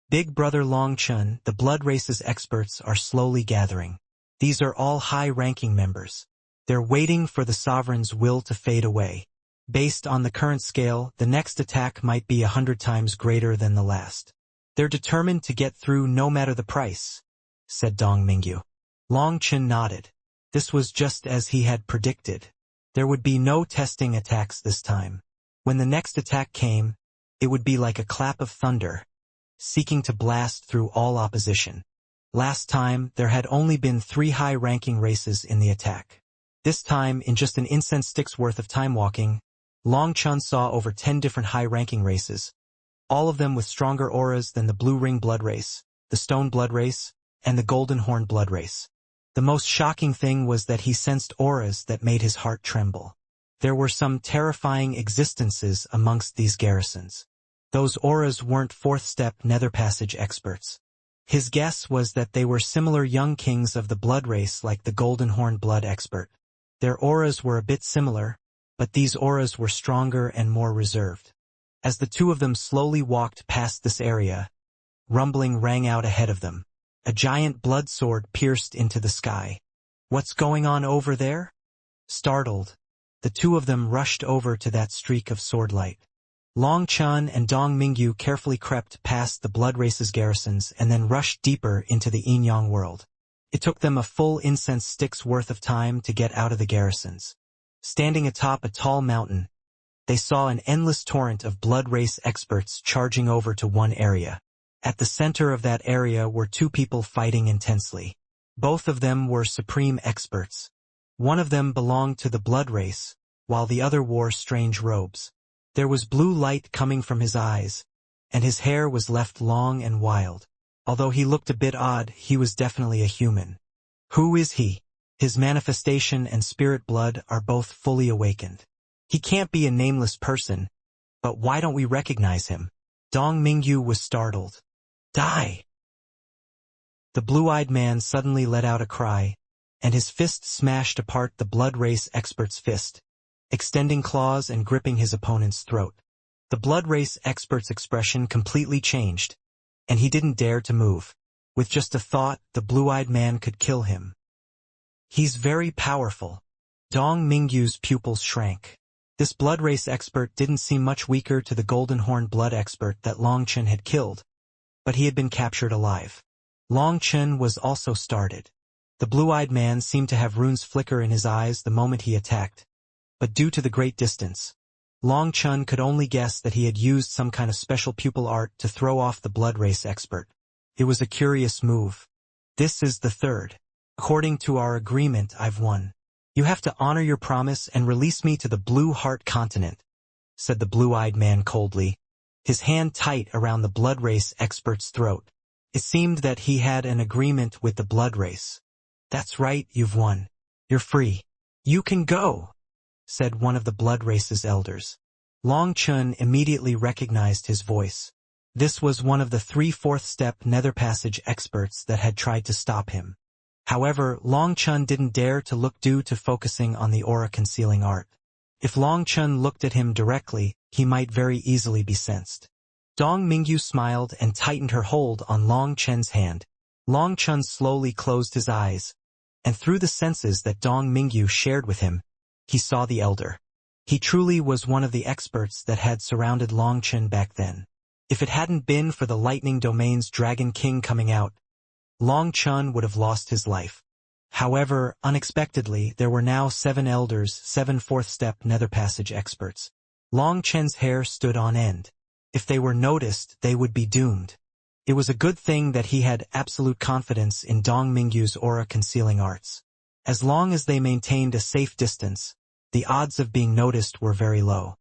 Big Brother Long Chun, the blood race's experts are slowly gathering. These are all high-ranking members. They're waiting for the sovereign's will to fade away. Based on the current scale, the next attack might be 100 times greater than the last. They're determined to get through no matter the price, said Dong Mingyu. Long Chen nodded. This was just as he had predicted. There would be no testing attacks this time. When the next attack came, it would be like a clap of thunder, seeking to blast through all opposition. Last time, there had only been 3 high-ranking races in the attack. This time, in just an incense stick's worth of time walking, Long Chun saw over 10 different high-ranking races, all of them with stronger auras than the Blue Ring Blood Race, the Stone Blood Race, and the Golden Horn Blood Race. The most shocking thing was that he sensed auras that made his heart tremble. There were some terrifying existences amongst these garrisons. Those auras weren't fourth-step nether passage experts. His guess was that they were similar young kings of the blood race like the Golden Horn Blood expert. Their auras were a bit similar, but these auras were stronger and more reserved. As the two of them slowly walked past this area, rumbling rang out ahead of them. A giant blood sword pierced into the sky. "What's going on over there?" Startled, the two of them rushed over to that streak of sword light. Long Chun and Dong Mingyu carefully crept past the blood race's garrisons and then rushed deeper into the Yin-Yang world. It took them a full incense stick's worth of time to get out of the garrisons. Standing atop a tall mountain, they saw an endless torrent of blood race experts charging over to one area. At the center of that area were 2 people fighting intensely. Both of them were supreme experts. One of them belonged to the blood race, while the other wore strange robes. There was blue light coming from his eyes, and his hair was left long and wild. Although he looked a bit odd, he was definitely a human. Who is he? His manifestation and spirit blood are both fully awakened. He can't be a nameless person, but why don't we recognize him? Dong Mingyu was startled. Die! The blue-eyed man suddenly let out a cry, and his fist smashed apart the blood race expert's fist, extending claws and gripping his opponent's throat. The blood race expert's expression completely changed, and he didn't dare to move. With just a thought, the blue-eyed man could kill him. He's very powerful. Dong Mingyu's pupils shrank. This blood race expert didn't seem much weaker to the golden horn blood expert that Long Chen had killed, but he had been captured alive. Long Chen was also started. The blue-eyed man seemed to have runes flicker in his eyes the moment he attacked, but due to the great distance, Long Chen could only guess that he had used some kind of special pupil art to throw off the blood race expert. It was a curious move. This is the third. According to our agreement, I've won. You have to honor your promise and release me to the Blue Heart continent, said the blue-eyed man coldly, his hand tight around the blood race expert's throat. It seemed that he had an agreement with the blood race. That's right, you've won. You're free. You can go, said one of the blood race's elders. Long Chen immediately recognized his voice. This was one of the 3/4 step nether passage experts that had tried to stop him. However, Long Chen didn't dare to look due to focusing on the aura concealing art. If Long Chen looked at him directly, he might very easily be sensed. Dong Mingyu smiled and tightened her hold on Long Chen's hand. Long Chen slowly closed his eyes, and through the senses that Dong Mingyu shared with him, he saw the elder. He truly was one of the experts that had surrounded Long Chen back then. If it hadn't been for the Lightning Domain's Dragon King coming out, Long Chen would have lost his life. However, unexpectedly, there were now 7 elders, 7 4th-step nether passage experts. Long Chen's hair stood on end. If they were noticed, they would be doomed. It was a good thing that he had absolute confidence in Dong Mingyu's aura-concealing arts. As long as they maintained a safe distance, the odds of being noticed were very low.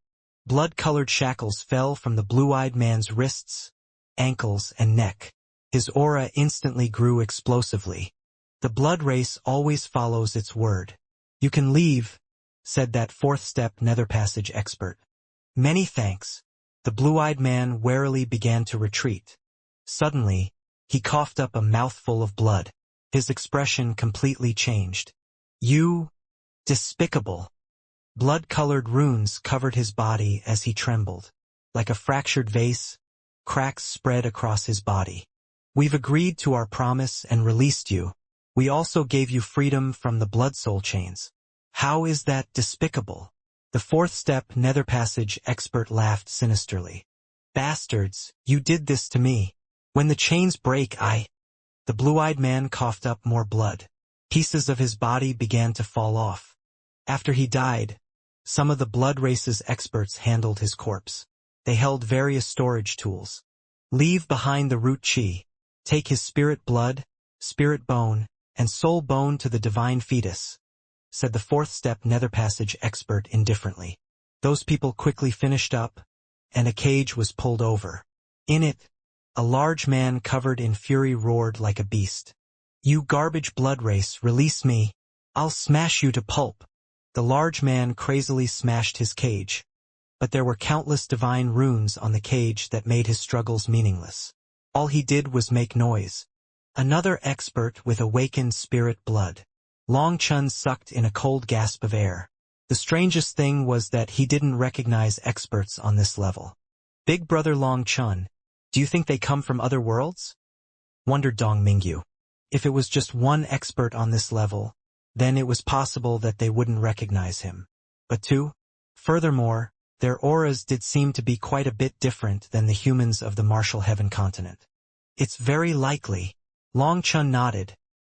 Blood-colored shackles fell from the blue-eyed man's wrists, ankles, and neck. His aura instantly grew explosively. The blood race always follows its word. You can leave, said that 4th-step nether passage expert. Many thanks. The blue-eyed man warily began to retreat. Suddenly, he coughed up a mouthful of blood. His expression completely changed. You, despicable. Blood-colored runes covered his body as he trembled. Like a fractured vase, cracks spread across his body. We've agreed to our promise and released you. We also gave you freedom from the blood soul chains. How is that despicable? The 4th-step nether passage expert laughed sinisterly. Bastards, you did this to me. When the chains break, The blue-eyed man coughed up more blood. Pieces of his body began to fall off. After he died, some of the blood race's experts handled his corpse. They held various storage tools. Leave behind the root chi. Take his spirit blood, spirit bone, and soul bone to the divine fetus, said the 4th-step nether passage expert indifferently. Those people quickly finished up, and a cage was pulled over. In it, a large man covered in fury roared like a beast. You garbage blood race, release me. I'll smash you to pulp. The large man crazily smashed his cage, but there were countless divine runes on the cage that made his struggles meaningless. All he did was make noise. Another expert with awakened spirit blood. Long Chen sucked in a cold gasp of air. The strangest thing was that he didn't recognize experts on this level. Big brother Long Chen, do you think they come from other worlds? Wondered Dong Mingyu. If it was just one expert on this level, then it was possible that they wouldn't recognize him. But 2. Furthermore, their auras did seem to be quite a bit different than the humans of the Martial Heaven continent. It's very likely. Long Chen nodded,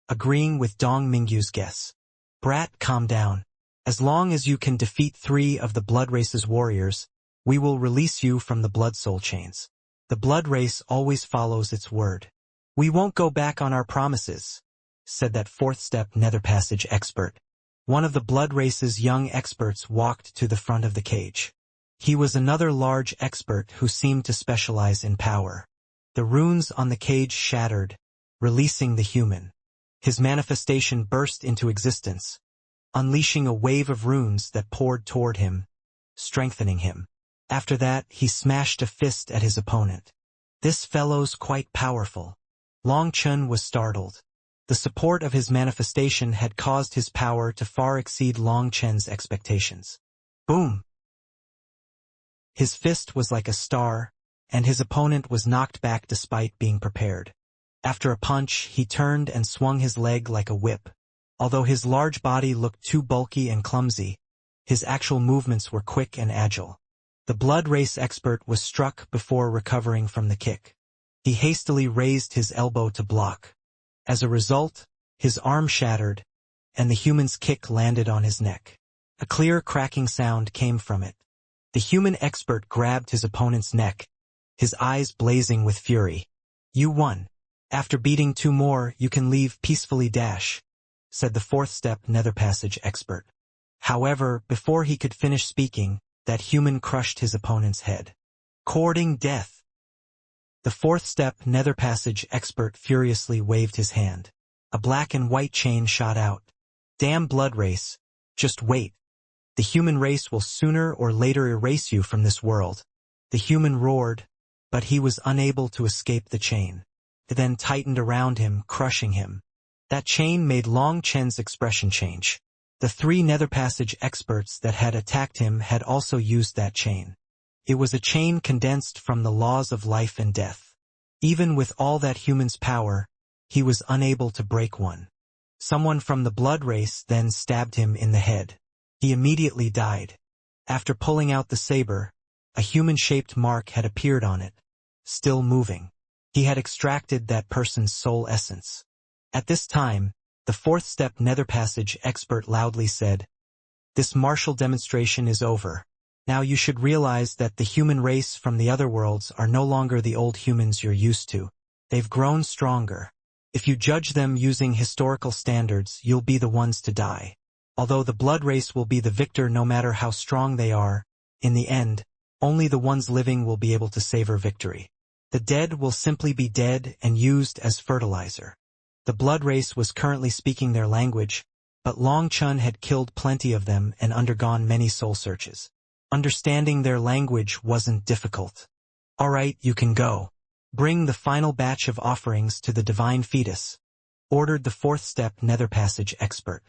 agreeing with Dong Mingyu's guess. Brat, calm down. As long as you can defeat 3 of the blood race's warriors, we will release you from the blood soul chains. The blood race always follows its word. We won't go back on our promises, said that 4th-step nether passage expert. One of the blood race's young experts walked to the front of the cage. He was another large expert who seemed to specialize in power. The runes on the cage shattered, releasing the human. His manifestation burst into existence, unleashing a wave of runes that poured toward him, strengthening him. After that, he smashed a fist at his opponent. This fellow's quite powerful. Long Chun was startled. The support of his manifestation had caused his power to far exceed Long Chen's expectations. Boom! His fist was like a star, and his opponent was knocked back despite being prepared. After a punch, he turned and swung his leg like a whip. Although his large body looked too bulky and clumsy, his actual movements were quick and agile. The blood race expert was struck before recovering from the kick. He hastily raised his elbow to block. As a result, his arm shattered, and the human's kick landed on his neck. A clear cracking sound came from it. The human expert grabbed his opponent's neck, his eyes blazing with fury. "You won. After beating 2 more, you can leave peacefully dash," said the 4th step nether passage expert. However, before he could finish speaking, that human crushed his opponent's head. Courting death. The 4th step nether passage expert furiously waved his hand. A black and white chain shot out. "Damn blood race. Just wait. The human race will sooner or later erase you from this world." The human roared, but he was unable to escape the chain. It then tightened around him, crushing him. That chain made Long Chen's expression change. The 3 nether passage experts that had attacked him had also used that chain. It was a chain condensed from the laws of life and death. Even with all that human's power, he was unable to break one. Someone from the blood race then stabbed him in the head. He immediately died. After pulling out the saber, a human-shaped mark had appeared on it, still moving. He had extracted that person's soul essence. At this time, the 4th step nether passage expert loudly said, "This martial demonstration is over. Now you should realize that the human race from the other worlds are no longer the old humans you're used to. They've grown stronger. If you judge them using historical standards, you'll be the ones to die. Although the blood race will be the victor no matter how strong they are, in the end, only the ones living will be able to savor victory. The dead will simply be dead and used as fertilizer." The blood race was currently speaking their language, but Long Chun had killed plenty of them and undergone many soul searches. Understanding their language wasn't difficult. "All right, you can go. Bring the final batch of offerings to the divine fetus," ordered the 4th step nether passage expert.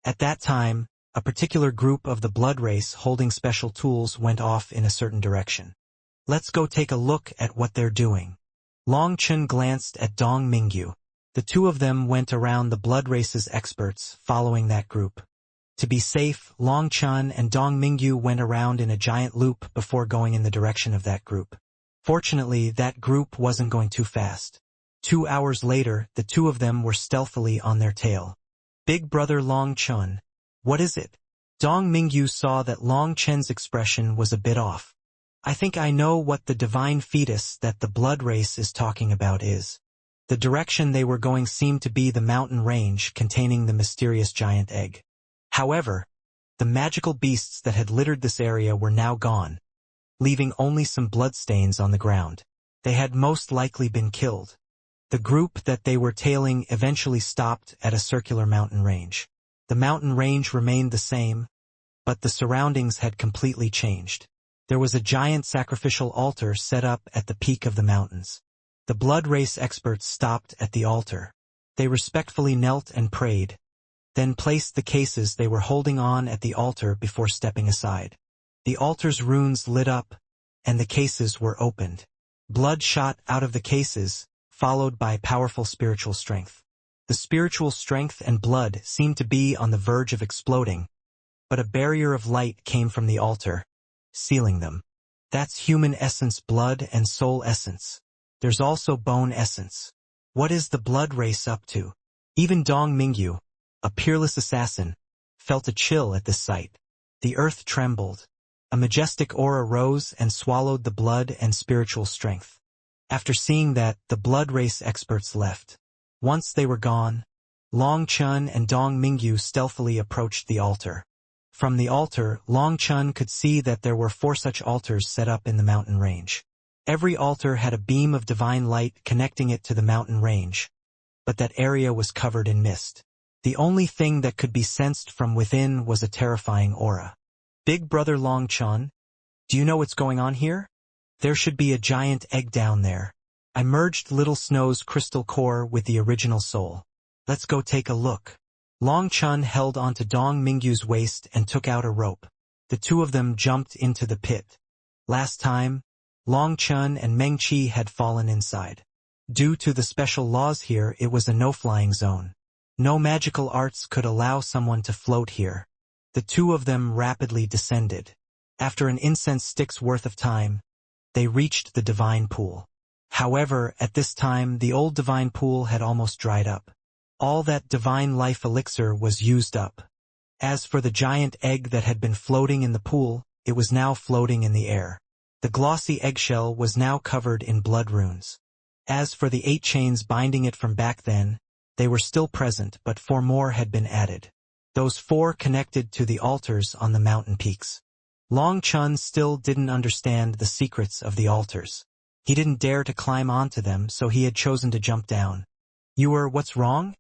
At that time, a particular group of the blood race holding special tools went off in a certain direction. "Let's go take a look at what they're doing." Long Chun glanced at Dong Mingyu. The 2 of them went around the blood race's experts, following that group. To be safe, Long Chun and Dong Mingyu went around in a giant loop before going in the direction of that group. Fortunately, that group wasn't going too fast. 2 hours later, the 2 of them were stealthily on their tail. "Big brother Long Chun, what is it?" Dong Mingyu saw that Long Chen's expression was a bit off. "I think I know what the divine fetus that the blood race is talking about is." The direction they were going seemed to be the mountain range containing the mysterious giant egg. However, the magical beasts that had littered this area were now gone, leaving only some bloodstains on the ground. They had most likely been killed. The group that they were tailing eventually stopped at a circular mountain range. The mountain range remained the same, but the surroundings had completely changed. There was a giant sacrificial altar set up at the peak of the mountains. The blood race experts stopped at the altar. They respectfully knelt and prayed, then placed the cases they were holding on at the altar before stepping aside. The altar's runes lit up, and the cases were opened. Blood shot out of the cases, followed by powerful spiritual strength. The spiritual strength and blood seemed to be on the verge of exploding, but a barrier of light came from the altar, sealing them. That's human essence blood and soul essence. There's also bone essence. What is the blood race up to? Even Dong Mingyu, a peerless assassin, felt a chill at this sight. The earth trembled. A majestic aura rose and swallowed the blood and spiritual strength. After seeing that, the blood race experts left. Once they were gone, Long Chun and Dong Mingyu stealthily approached the altar. From the altar, Long Chun could see that there were 4 such altars set up in the mountain range. Every altar had a beam of divine light connecting it to the mountain range, but that area was covered in mist. The only thing that could be sensed from within was a terrifying aura. Big Brother Long Chun, do you know what's going on here? There should be a giant egg down there. I merged Little Snow's crystal core with the original soul. Let's go take a look. Long Chun held onto Dong Mingyu's waist and took out a rope. The two of them jumped into the pit. Last time, Long Chun and Meng Qi had fallen inside. Due to the special laws here, it was a no-flying zone. No magical arts could allow someone to float here. The two of them rapidly descended. After an incense stick's worth of time, they reached the divine pool. However, at this time, the old divine pool had almost dried up. All that divine life elixir was used up. As for the giant egg that had been floating in the pool, it was now floating in the air. The glossy eggshell was now covered in blood runes. As for the 8 chains binding it from back then, they were still present, but 4 more had been added. Those 4 connected to the altars on the mountain peaks. Long Chun still didn't understand the secrets of the altars. He didn't dare to climb onto them, so he had chosen to jump down. What's wrong?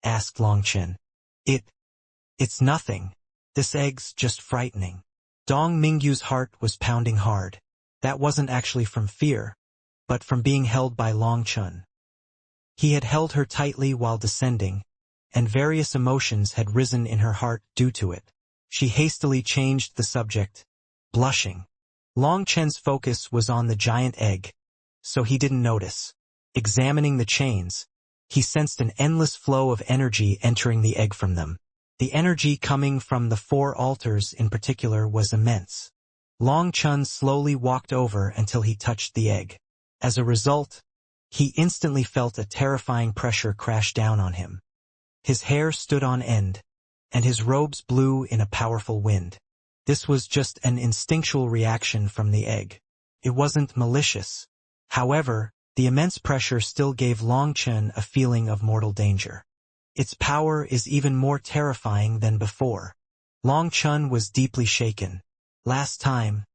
Asked Long Chun. It's nothing. This egg's just frightening. Dong Mingyu's heart was pounding hard. That wasn't actually from fear, but from being held by Long Chun. He had held her tightly while descending, and various emotions had risen in her heart due to it. She hastily changed the subject, blushing. Long Chun's focus was on the giant egg, so he didn't notice. Examining the chains, he sensed an endless flow of energy entering the egg from them. The energy coming from the 4 altars in particular was immense. Long Chun slowly walked over until he touched the egg. As a result, he instantly felt a terrifying pressure crash down on him. His hair stood on end, and his robes blew in a powerful wind. This was just an instinctual reaction from the egg. It wasn't malicious. However, the immense pressure still gave Long Chun a feeling of mortal danger. Its power is even more terrifying than before. Long Chun was deeply shaken. Last time,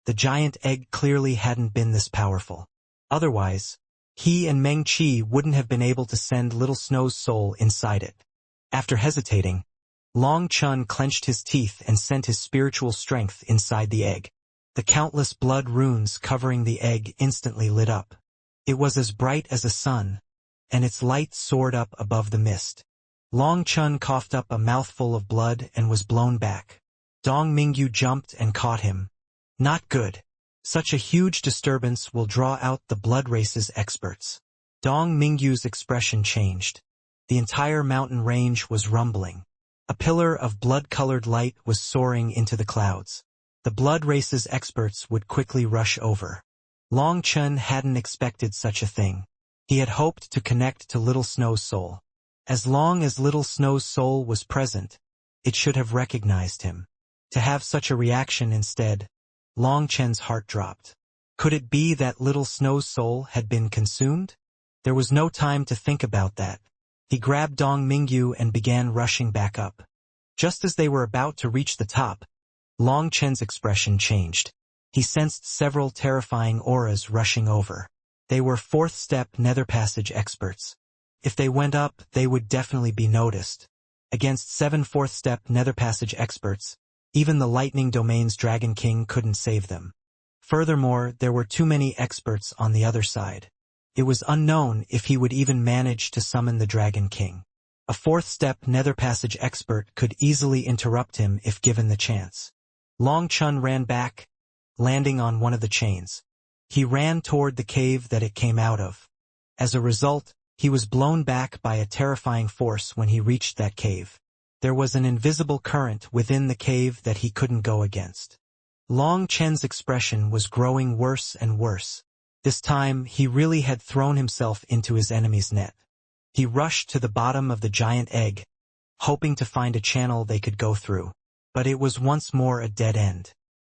the giant egg clearly hadn't been this powerful. Otherwise, he and Meng Qi wouldn't have been able to send Little Snow's soul inside it. After hesitating, Long Chun clenched his teeth and sent his spiritual strength inside the egg. The countless blood runes covering the egg instantly lit up. It was as bright as a sun, and its light soared up above the mist. Long Chun coughed up a mouthful of blood and was blown back. Dong Mingyu jumped and caught him. Not good. Such a huge disturbance will draw out the blood race's experts. Dong Mingyu's expression changed. The entire mountain range was rumbling. A pillar of blood-colored light was soaring into the clouds. The blood race's experts would quickly rush over. Long Chun hadn't expected such a thing. He had hoped to connect to Little Snow's soul. As long as Little Snow's soul was present, it should have recognized him. To have such a reaction instead, Long Chun's heart dropped. Could it be that Little Snow's soul had been consumed? There was no time to think about that. He grabbed Dong Mingyu and began rushing back up. Just as they were about to reach the top, Long Chun's expression changed. He sensed several terrifying auras rushing over. They were 4th step nether passage experts. If they went up, they would definitely be noticed. Against 7 4th step nether passage experts, even the Lightning Domain's Dragon King couldn't save them. Furthermore, there were too many experts on the other side. It was unknown if he would even manage to summon the Dragon King. A 4th step nether passage expert could easily interrupt him if given the chance. Long Chun ran back, landing on one of the chains. He ran toward the cave that it came out of. As a result, he was blown back by a terrifying force when he reached that cave. There was an invisible current within the cave that he couldn't go against. Long Chun's expression was growing worse and worse. This time, he really had thrown himself into his enemy's net. He rushed to the bottom of the giant egg, hoping to find a channel they could go through. But it was once more a dead end.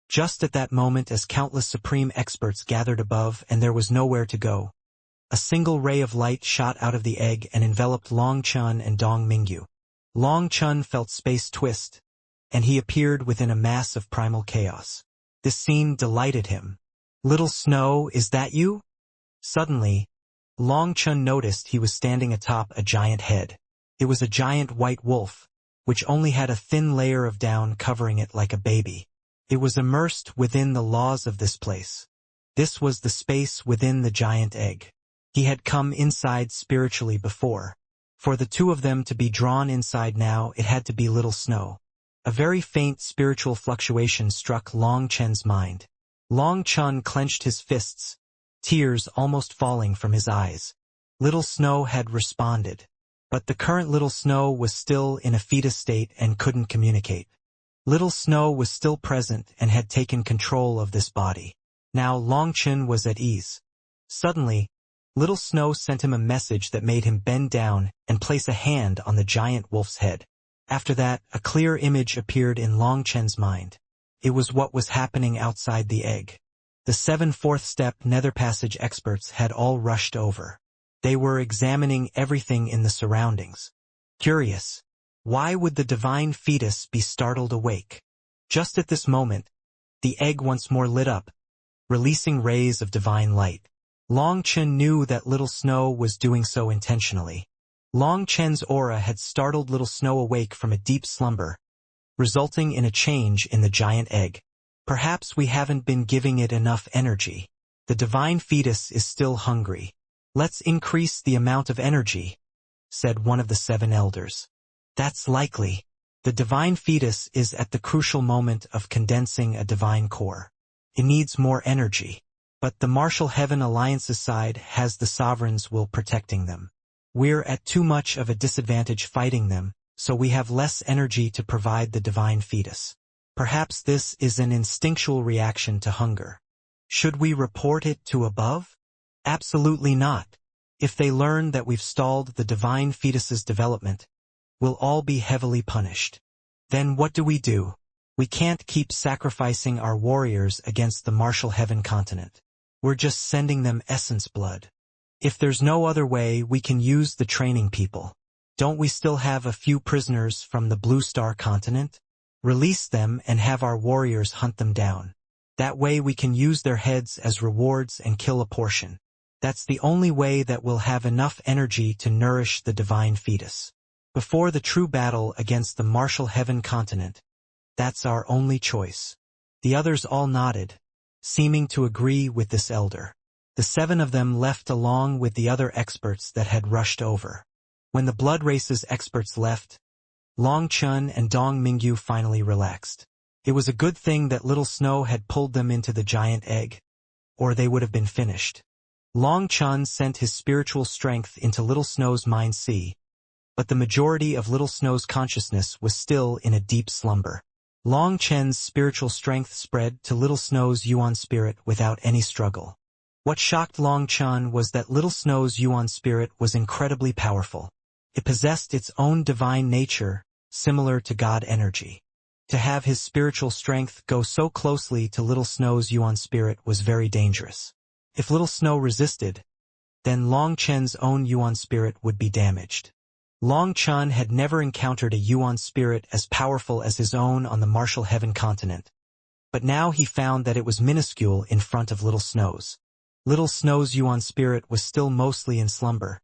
Just at that moment, as countless supreme experts gathered above and there was nowhere to go, a single ray of light shot out of the egg and enveloped Long Chun and Dong Mingyu. Long Chun felt space twist, and he appeared within a mass of primal chaos. This scene delighted him. "Little Snow, is that you?" Suddenly, Long Chun noticed he was standing atop a giant head. It was a giant white wolf, which only had a thin layer of down covering it like a baby. It was immersed within the laws of this place. This was the space within the giant egg. He had come inside spiritually before. For the two of them to be drawn inside now, it had to be Little Snow. A very faint spiritual fluctuation struck Long Chen's mind. Long Chun clenched his fists, tears almost falling from his eyes. Little Snow had responded. But the current Little Snow was still in a fetus state and couldn't communicate. Little Snow was still present and had taken control of this body. Now Long Chen was at ease. Suddenly, Little Snow sent him a message that made him bend down and place a hand on the giant wolf's head. After that, a clear image appeared in Long Chen's mind. It was what was happening outside the egg. The 7 fourth step nether passage experts had all rushed over. They were examining everything in the surroundings. Curious, why would the divine fetus be startled awake? Just at this moment, the egg once more lit up, releasing rays of divine light. Long Chen knew that Little Snow was doing so intentionally. Long Chen's aura had startled Little Snow awake from a deep slumber, resulting in a change in the giant egg. Perhaps we haven't been giving it enough energy. The divine fetus is still hungry. "Let's increase the amount of energy," said one of the 7 elders. "That's likely. The divine fetus is at the crucial moment of condensing a divine core. It needs more energy. But the Martial Heaven Alliance's side has the Sovereign's will protecting them. We're at too much of a disadvantage fighting them, so we have less energy to provide the divine fetus. Perhaps this is an instinctual reaction to hunger. Should we report it to above? Absolutely not. If they learn that we've stalled the divine fetus's development, we'll all be heavily punished. Then what do? We can't keep sacrificing our warriors against the Martial Heaven continent. We're just sending them essence blood. If there's no other way, we can use the training people. Don't we still have a few prisoners from the Blue Star continent? Release them and have our warriors hunt them down. That way we can use their heads as rewards and kill a portion. That's the only way that we'll have enough energy to nourish the divine fetus. Before the true battle against the Martial Heaven continent, that's our only choice." The others all nodded, seeming to agree with this elder. The 7 of them left along with the other experts that had rushed over. When the Blood Race's experts left, Long Chun and Dong Mingyu finally relaxed. It was a good thing that Little Snow had pulled them into the giant egg, or they would have been finished. Long Chun sent his spiritual strength into Little Snow's mind sea, but the majority of Little Snow's consciousness was still in a deep slumber. Long Chen's spiritual strength spread to Little Snow's Yuan spirit without any struggle. What shocked Long Chun was that Little Snow's Yuan spirit was incredibly powerful. It possessed its own divine nature, similar to God energy. To have his spiritual strength go so closely to Little Snow's Yuan spirit was very dangerous. If Little Snow resisted, then Long Chen's own Yuan spirit would be damaged. Long Chun had never encountered a Yuan spirit as powerful as his own on the Martial Heaven continent. But now he found that it was minuscule in front of Little Snow's. Little Snow's Yuan spirit was still mostly in slumber,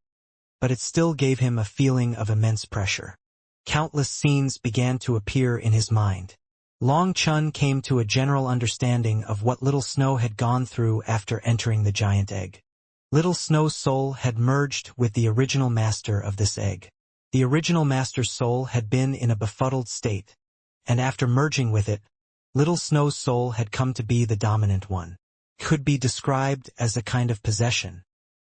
but it still gave him a feeling of immense pressure. Countless scenes began to appear in his mind. Long Chun came to a general understanding of what Little Snow had gone through after entering the giant egg. Little Snow's soul had merged with the original master of this egg. The original master's soul had been in a befuddled state, and after merging with it, Little Snow's soul had come to be the dominant one. Could be described as a kind of possession.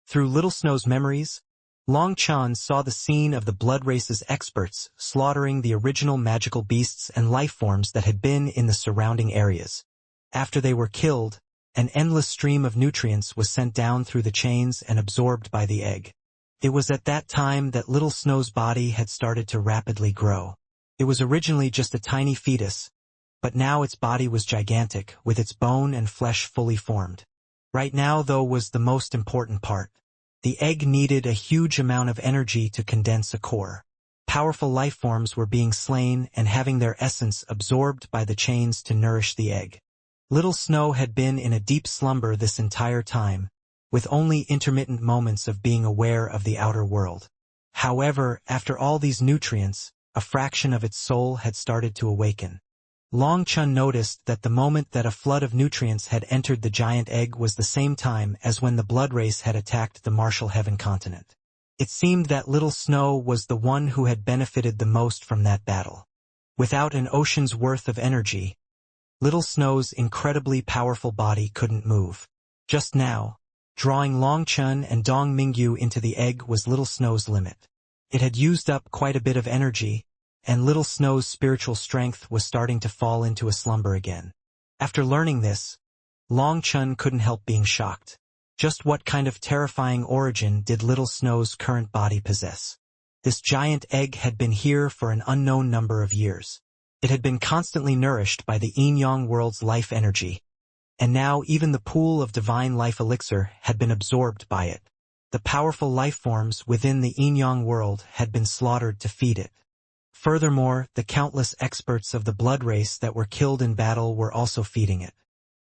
Through Little Snow's memories, Long Chun saw the scene of the Blood Race's experts slaughtering the original magical beasts and life forms that had been in the surrounding areas. After they were killed, an endless stream of nutrients was sent down through the chains and absorbed by the egg. It was at that time that Little Snow's body had started to rapidly grow. It was originally just a tiny fetus, but now its body was gigantic, with its bone and flesh fully formed. Right now, though, was the most important part. The egg needed a huge amount of energy to condense a core. powerful life forms were being slain and having their essence absorbed by the chains to nourish the egg. Little Snow had been in a deep slumber this entire time, with only intermittent moments of being aware of the outer world. However, after all these nutrients, a fraction of its soul had started to awaken. Long Chun noticed that the moment that a flood of nutrients had entered the giant egg was the same time as when the blood race had attacked the Martial Heaven continent. It seemed that Little Snow was the one who had benefited the most from that battle. Without an ocean's worth of energy, Little Snow's incredibly powerful body couldn't move. Just now, drawing Long Chun and Dong Mingyu into the egg was Little Snow's limit. It had used up quite a bit of energy, and Little Snow's spiritual strength was starting to fall into a slumber again. After learning this, Long Chun couldn't help being shocked. Just what kind of terrifying origin did Little Snow's current body possess? This giant egg had been here for an unknown number of years. It had been constantly nourished by the yin-yang world's life energy, and now even the pool of divine life elixir had been absorbed by it. The powerful life forms within the yin-yang world had been slaughtered to feed it. Furthermore, the countless experts of the blood race that were killed in battle were also feeding it.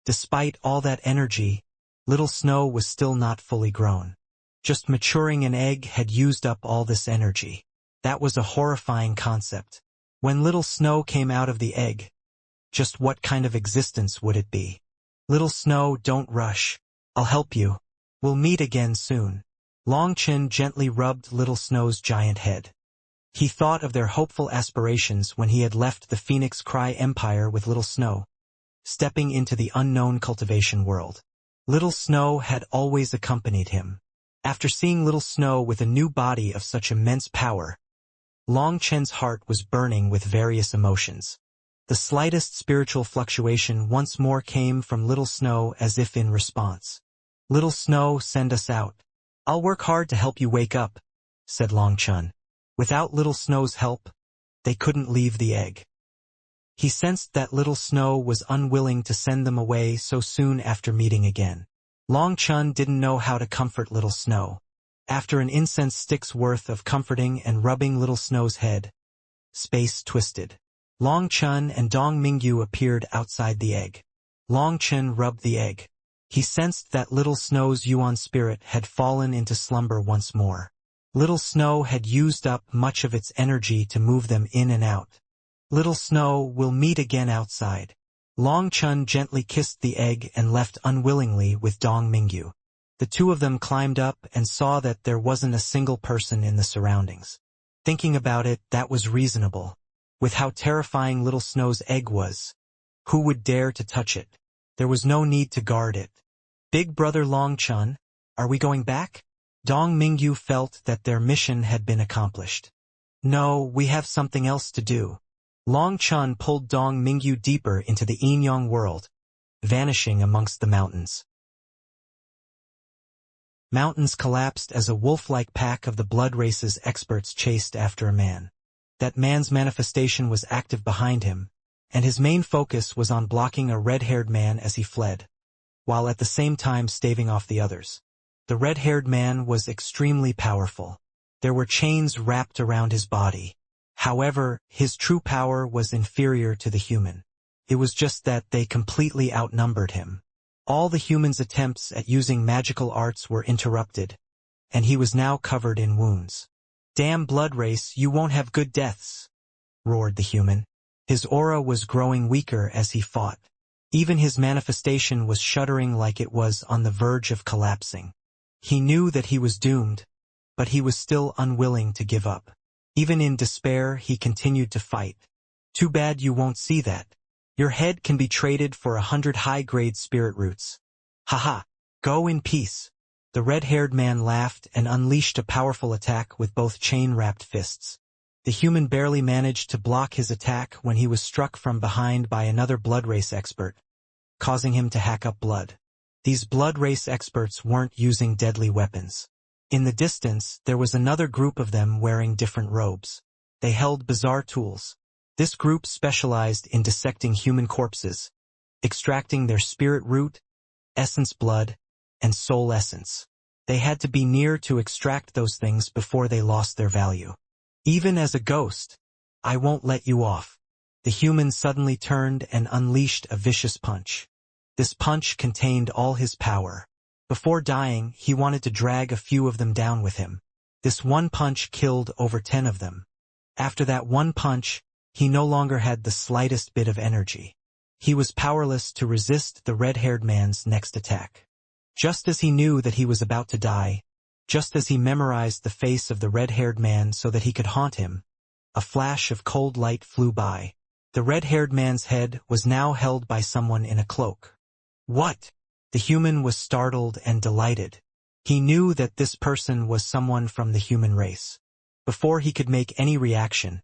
Despite all that energy, Little Snow was still not fully grown. Just maturing an egg had used up all this energy. That was a horrifying concept. When Little Snow came out of the egg, just what kind of existence would it be? Little Snow, don't rush. I'll help you. We'll meet again soon. Long Chun gently rubbed Little Snow's giant head. He thought of their hopeful aspirations when he had left the Phoenix Cry Empire with Little Snow, stepping into the unknown cultivation world. Little Snow had always accompanied him. After seeing Little Snow with a new body of such immense power, Long Chun's heart was burning with various emotions. The slightest spiritual fluctuation once more came from Little Snow as if in response. Little Snow, send us out. I'll work hard to help you wake up, said Long Chun. Without Little Snow's help, they couldn't leave the egg. He sensed that Little Snow was unwilling to send them away so soon after meeting again. Long Chun didn't know how to comfort Little Snow. After an incense stick's worth of comforting and rubbing Little Snow's head, space twisted. Long Chun and Dong Mingyu appeared outside the egg. Long Chun rubbed the egg. He sensed that Little Snow's Yuan spirit had fallen into slumber once more. Little Snow had used up much of its energy to move them in and out. Little Snow, we'll meet again outside. Long Chun gently kissed the egg and left unwillingly with Dong Mingyu. The two of them climbed up and saw that there wasn't a single person in the surroundings. Thinking about it, that was reasonable. With how terrifying Little Snow's egg was, who would dare to touch it? There was no need to guard it. Big brother Long Chun, are we going back? Dong Mingyu felt that their mission had been accomplished. No, we have something else to do. Long Chun pulled Dong Mingyu deeper into the yin-yang world, vanishing amongst the mountains. Mountains collapsed as a wolf-like pack of the blood race's experts chased after a man. That man's manifestation was active behind him, and his main focus was on blocking a red-haired man as he fled, while at the same time staving off the others. The red-haired man was extremely powerful. There were chains wrapped around his body. However, his true power was inferior to the human. It was just that they completely outnumbered him. All the human's attempts at using magical arts were interrupted, and he was now covered in wounds. Damn blood race, you won't have good deaths, roared the human. His aura was growing weaker as he fought. Even his manifestation was shuddering like it was on the verge of collapsing. He knew that he was doomed, but he was still unwilling to give up. Even in despair, he continued to fight. Too bad you won't see that. Your head can be traded for 100 high-grade spirit roots. Haha, go in peace. The red-haired man laughed and unleashed a powerful attack with both chain-wrapped fists. The human barely managed to block his attack when he was struck from behind by another blood race expert, causing him to hack up blood. These blood race experts weren't using deadly weapons. In the distance, there was another group of them wearing different robes. They held bizarre tools. This group specialized in dissecting human corpses, extracting their spirit root, essence blood, and soul essence. They had to be near to extract those things before they lost their value. Even as a ghost, I won't let you off. The human suddenly turned and unleashed a vicious punch. This punch contained all his power. Before dying, he wanted to drag a few of them down with him. This one punch killed over 10 of them. After that one punch, he no longer had the slightest bit of energy. He was powerless to resist the red-haired man's next attack. Just as he knew that he was about to die, just as he memorized the face of the red-haired man so that he could haunt him, a flash of cold light flew by. The red-haired man's head was now held by someone in a cloak. What? The human was startled and delighted. He knew that this person was someone from the human race. Before he could make any reaction,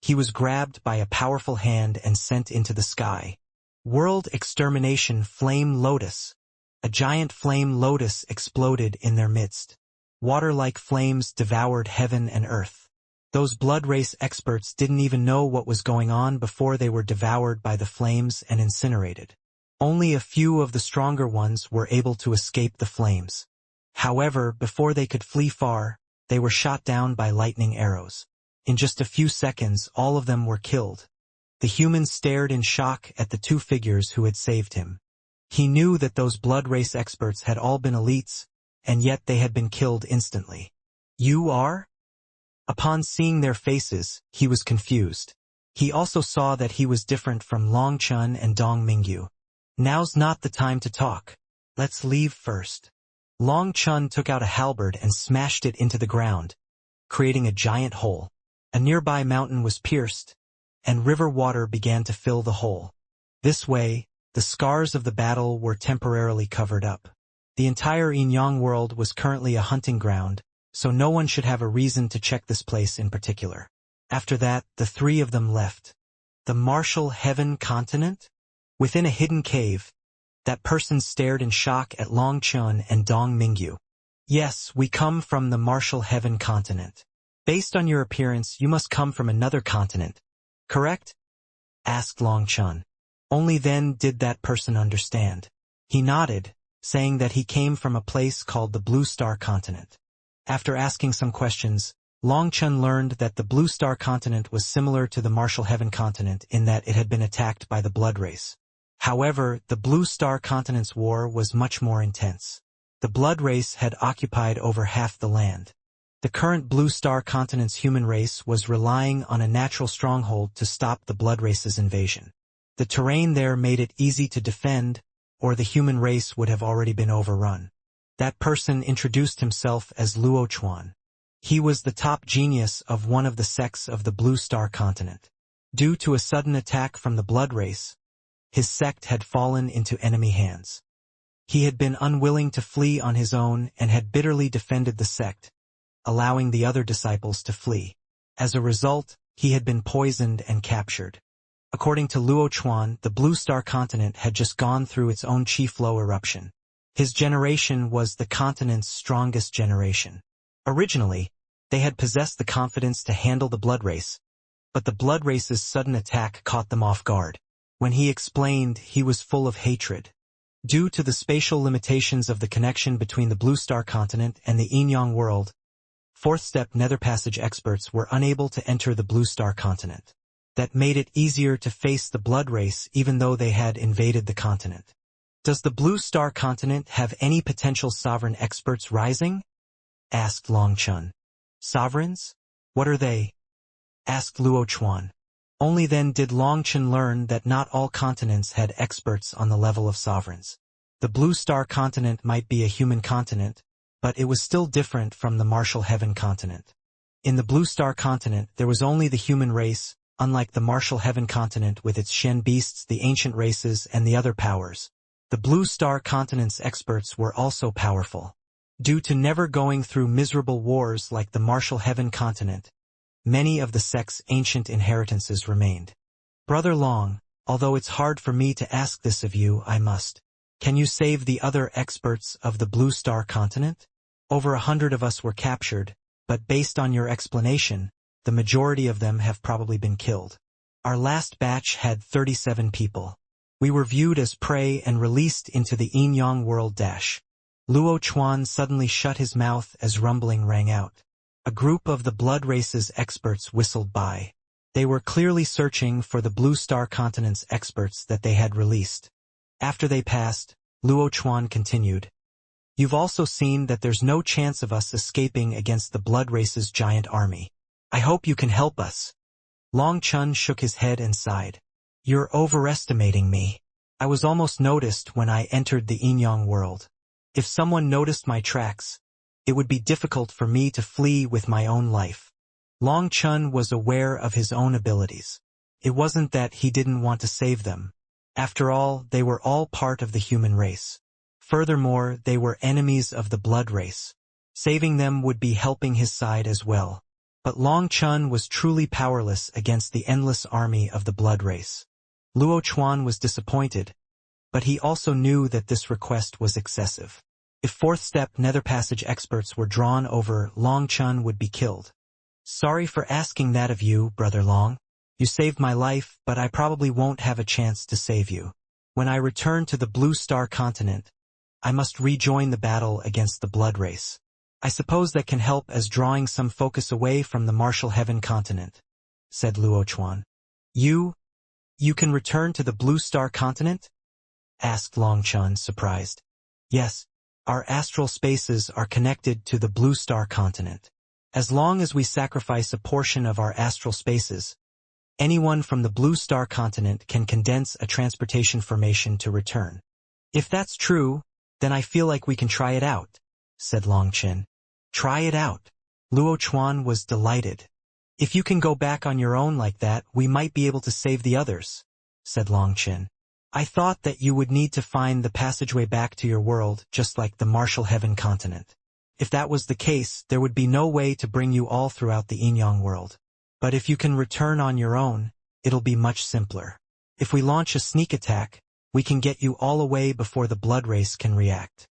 he was grabbed by a powerful hand and sent into the sky. World extermination flame lotus. A giant flame lotus exploded in their midst. Water-like flames devoured heaven and earth. Those blood race experts didn't even know what was going on before they were devoured by the flames and incinerated. Only a few of the stronger ones were able to escape the flames. However, before they could flee far, they were shot down by lightning arrows. In just a few seconds, all of them were killed. The human stared in shock at the two figures who had saved him. He knew that those blood race experts had all been elites, and yet they had been killed instantly. You are? Upon seeing their faces, he was confused. He also saw that he was different from Long Chun and Dong Mingyu. Now's not the time to talk. Let's leave first. Long Chun took out a halberd and smashed it into the ground, creating a giant hole. A nearby mountain was pierced, and river water began to fill the hole. This way, the scars of the battle were temporarily covered up. The entire Inyang world was currently a hunting ground, so no one should have a reason to check this place in particular. After that, the three of them left. The martial heaven continent? Within a hidden cave, that person stared in shock at Long Chun and Dong Mingyu. Yes, we come from the martial heaven continent. Based on your appearance, you must come from another continent, correct? Asked Long Chun. Only then did that person understand. He nodded, saying that he came from a place called the Blue Star Continent. After asking some questions, Long Chun learned that the Blue Star Continent was similar to the Martial Heaven Continent in that it had been attacked by the Blood Race. However, the Blue Star Continent's war was much more intense. The Blood Race had occupied over half the land. The current Blue Star Continent's human race was relying on a natural stronghold to stop the Blood Race's invasion. The terrain there made it easy to defend, or the human race would have already been overrun. That person introduced himself as Luo Chuan. He was the top genius of one of the sects of the Blue Star Continent. Due to a sudden attack from the Blood Race, his sect had fallen into enemy hands. He had been unwilling to flee on his own and had bitterly defended the sect, allowing the other disciples to flee. As a result, he had been poisoned and captured. According to Luo Chuan, the Blue Star Continent had just gone through its own chi flow eruption. His generation was the continent's strongest generation. Originally, they had possessed the confidence to handle the Blood Race, but the Blood Race's sudden attack caught them off guard. When he explained, he was full of hatred. Due to the spatial limitations of the connection between the Blue Star Continent and the Inyang world, fourth-step nether passage experts were unable to enter the Blue Star Continent. That made it easier to face the Blood Race even though they had invaded the continent. Does the Blue Star Continent have any potential sovereign experts rising? Asked Long Chun. Sovereigns? What are they? Asked Luo Chuan. Only then did Long Chun learn that not all continents had experts on the level of sovereigns. The Blue Star Continent might be a human continent, but it was still different from the Martial Heaven Continent. In the Blue Star Continent, there was only the human race, unlike the Martial Heaven Continent with its Shen beasts, the ancient races, and the other powers. The Blue Star Continent's experts were also powerful. Due to never going through miserable wars like the Martial Heaven Continent, many of the sect's ancient inheritances remained. Brother Long, although it's hard for me to ask this of you, I must. Can you save the other experts of the Blue Star Continent? Over 100 of us were captured, but based on your explanation, the majority of them have probably been killed. Our last batch had 37 people. We were viewed as prey and released into the Inyang world. Luo Chuan suddenly shut his mouth as rumbling rang out. A group of the blood race's experts whistled by. They were clearly searching for the Blue Star Continent's experts that they had released. After they passed, Luo Chuan continued. You've also seen that there's no chance of us escaping against the blood race's giant army. I hope you can help us. Long Chun shook his head and sighed. You're overestimating me. I was almost noticed when I entered the Inyang world. If someone noticed my tracks, it would be difficult for me to flee with my own life. Long Chun was aware of his own abilities. It wasn't that he didn't want to save them. After all, they were all part of the human race. Furthermore, they were enemies of the blood race. Saving them would be helping his side as well. But Long Chun was truly powerless against the endless army of the blood race. Luo Chuan was disappointed, but he also knew that this request was excessive. If fourth step nether passage experts were drawn over, Long Chun would be killed. Sorry for asking that of you, Brother Long. You saved my life, but I probably won't have a chance to save you. When I return to the Blue Star Continent, I must rejoin the battle against the blood race. I suppose that can help as drawing some focus away from the Martial Heaven continent, said Luo Chuan. You can return to the Blue Star Continent? Asked Long Chun, surprised. Yes, our astral spaces are connected to the Blue Star Continent. As long as we sacrifice a portion of our astral spaces, anyone from the Blue Star Continent can condense a transportation formation to return. If that's true, then I feel like we can try it out, said Long Chin. Try it out. Luo Chuan was delighted. If you can go back on your own like that, we might be able to save the others, said Long Chin. I thought that you would need to find the passageway back to your world, just like the Martial Heaven continent. If that was the case, there would be no way to bring you all throughout the Inyang world. But if you can return on your own, it'll be much simpler. If we launch a sneak attack, we can get you all away before the blood race can react.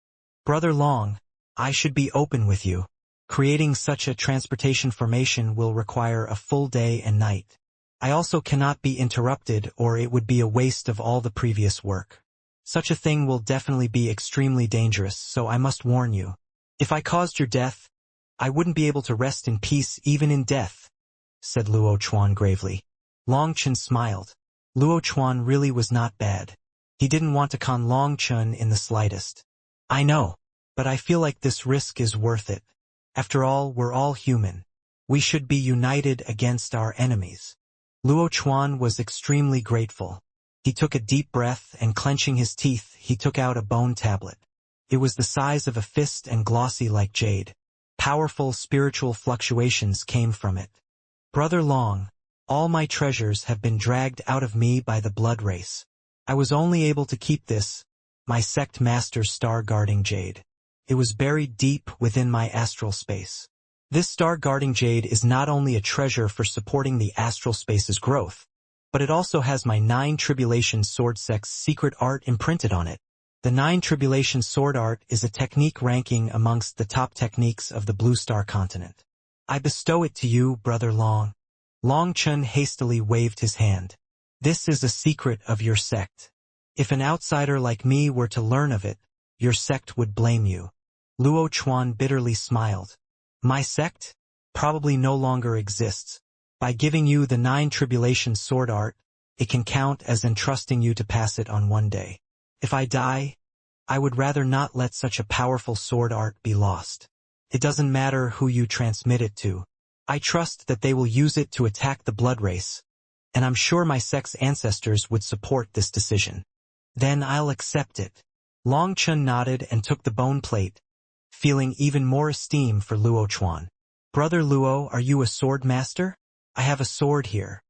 Brother Long, I should be open with you. Creating such a transportation formation will require a full day and night. I also cannot be interrupted, or it would be a waste of all the previous work. Such a thing will definitely be extremely dangerous, so I must warn you. If I caused your death, I wouldn't be able to rest in peace even in death, said Luo Chuan gravely. Long Chun smiled. Luo Chuan really was not bad. He didn't want to con Long Chun in the slightest. I know, but I feel like this risk is worth it. After all, we're all human. We should be united against our enemies. Luo Chuan was extremely grateful. He took a deep breath and, clenching his teeth, he took out a bone tablet. It was the size of a fist and glossy like jade. Powerful spiritual fluctuations came from it. Brother Long, all my treasures have been dragged out of me by the blood race. I was only able to keep this, my sect master's star-guarding jade. It was buried deep within my astral space. This star-guarding jade is not only a treasure for supporting the astral space's growth, but it also has my 9 Tribulation Sword Sect's secret art imprinted on it. The 9 Tribulation Sword Art is a technique ranking amongst the top techniques of the Blue Star Continent. I bestow it to you, Brother Long. Long Chun hastily waved his hand. This is a secret of your sect. If an outsider like me were to learn of it, your sect would blame you. Luo Chuan bitterly smiled. My sect? Probably no longer exists. By giving you the 9 Tribulation Sword Art, it can count as entrusting you to pass it on one day. If I die, I would rather not let such a powerful sword art be lost. It doesn't matter who you transmit it to. I trust that they will use it to attack the blood race, and I'm sure my sect's ancestors would support this decision. Then I'll accept it. Long Chun nodded and took the bone plate, feeling even more esteem for Luo Chuan. Brother Luo, are you a sword master? I have a sword here.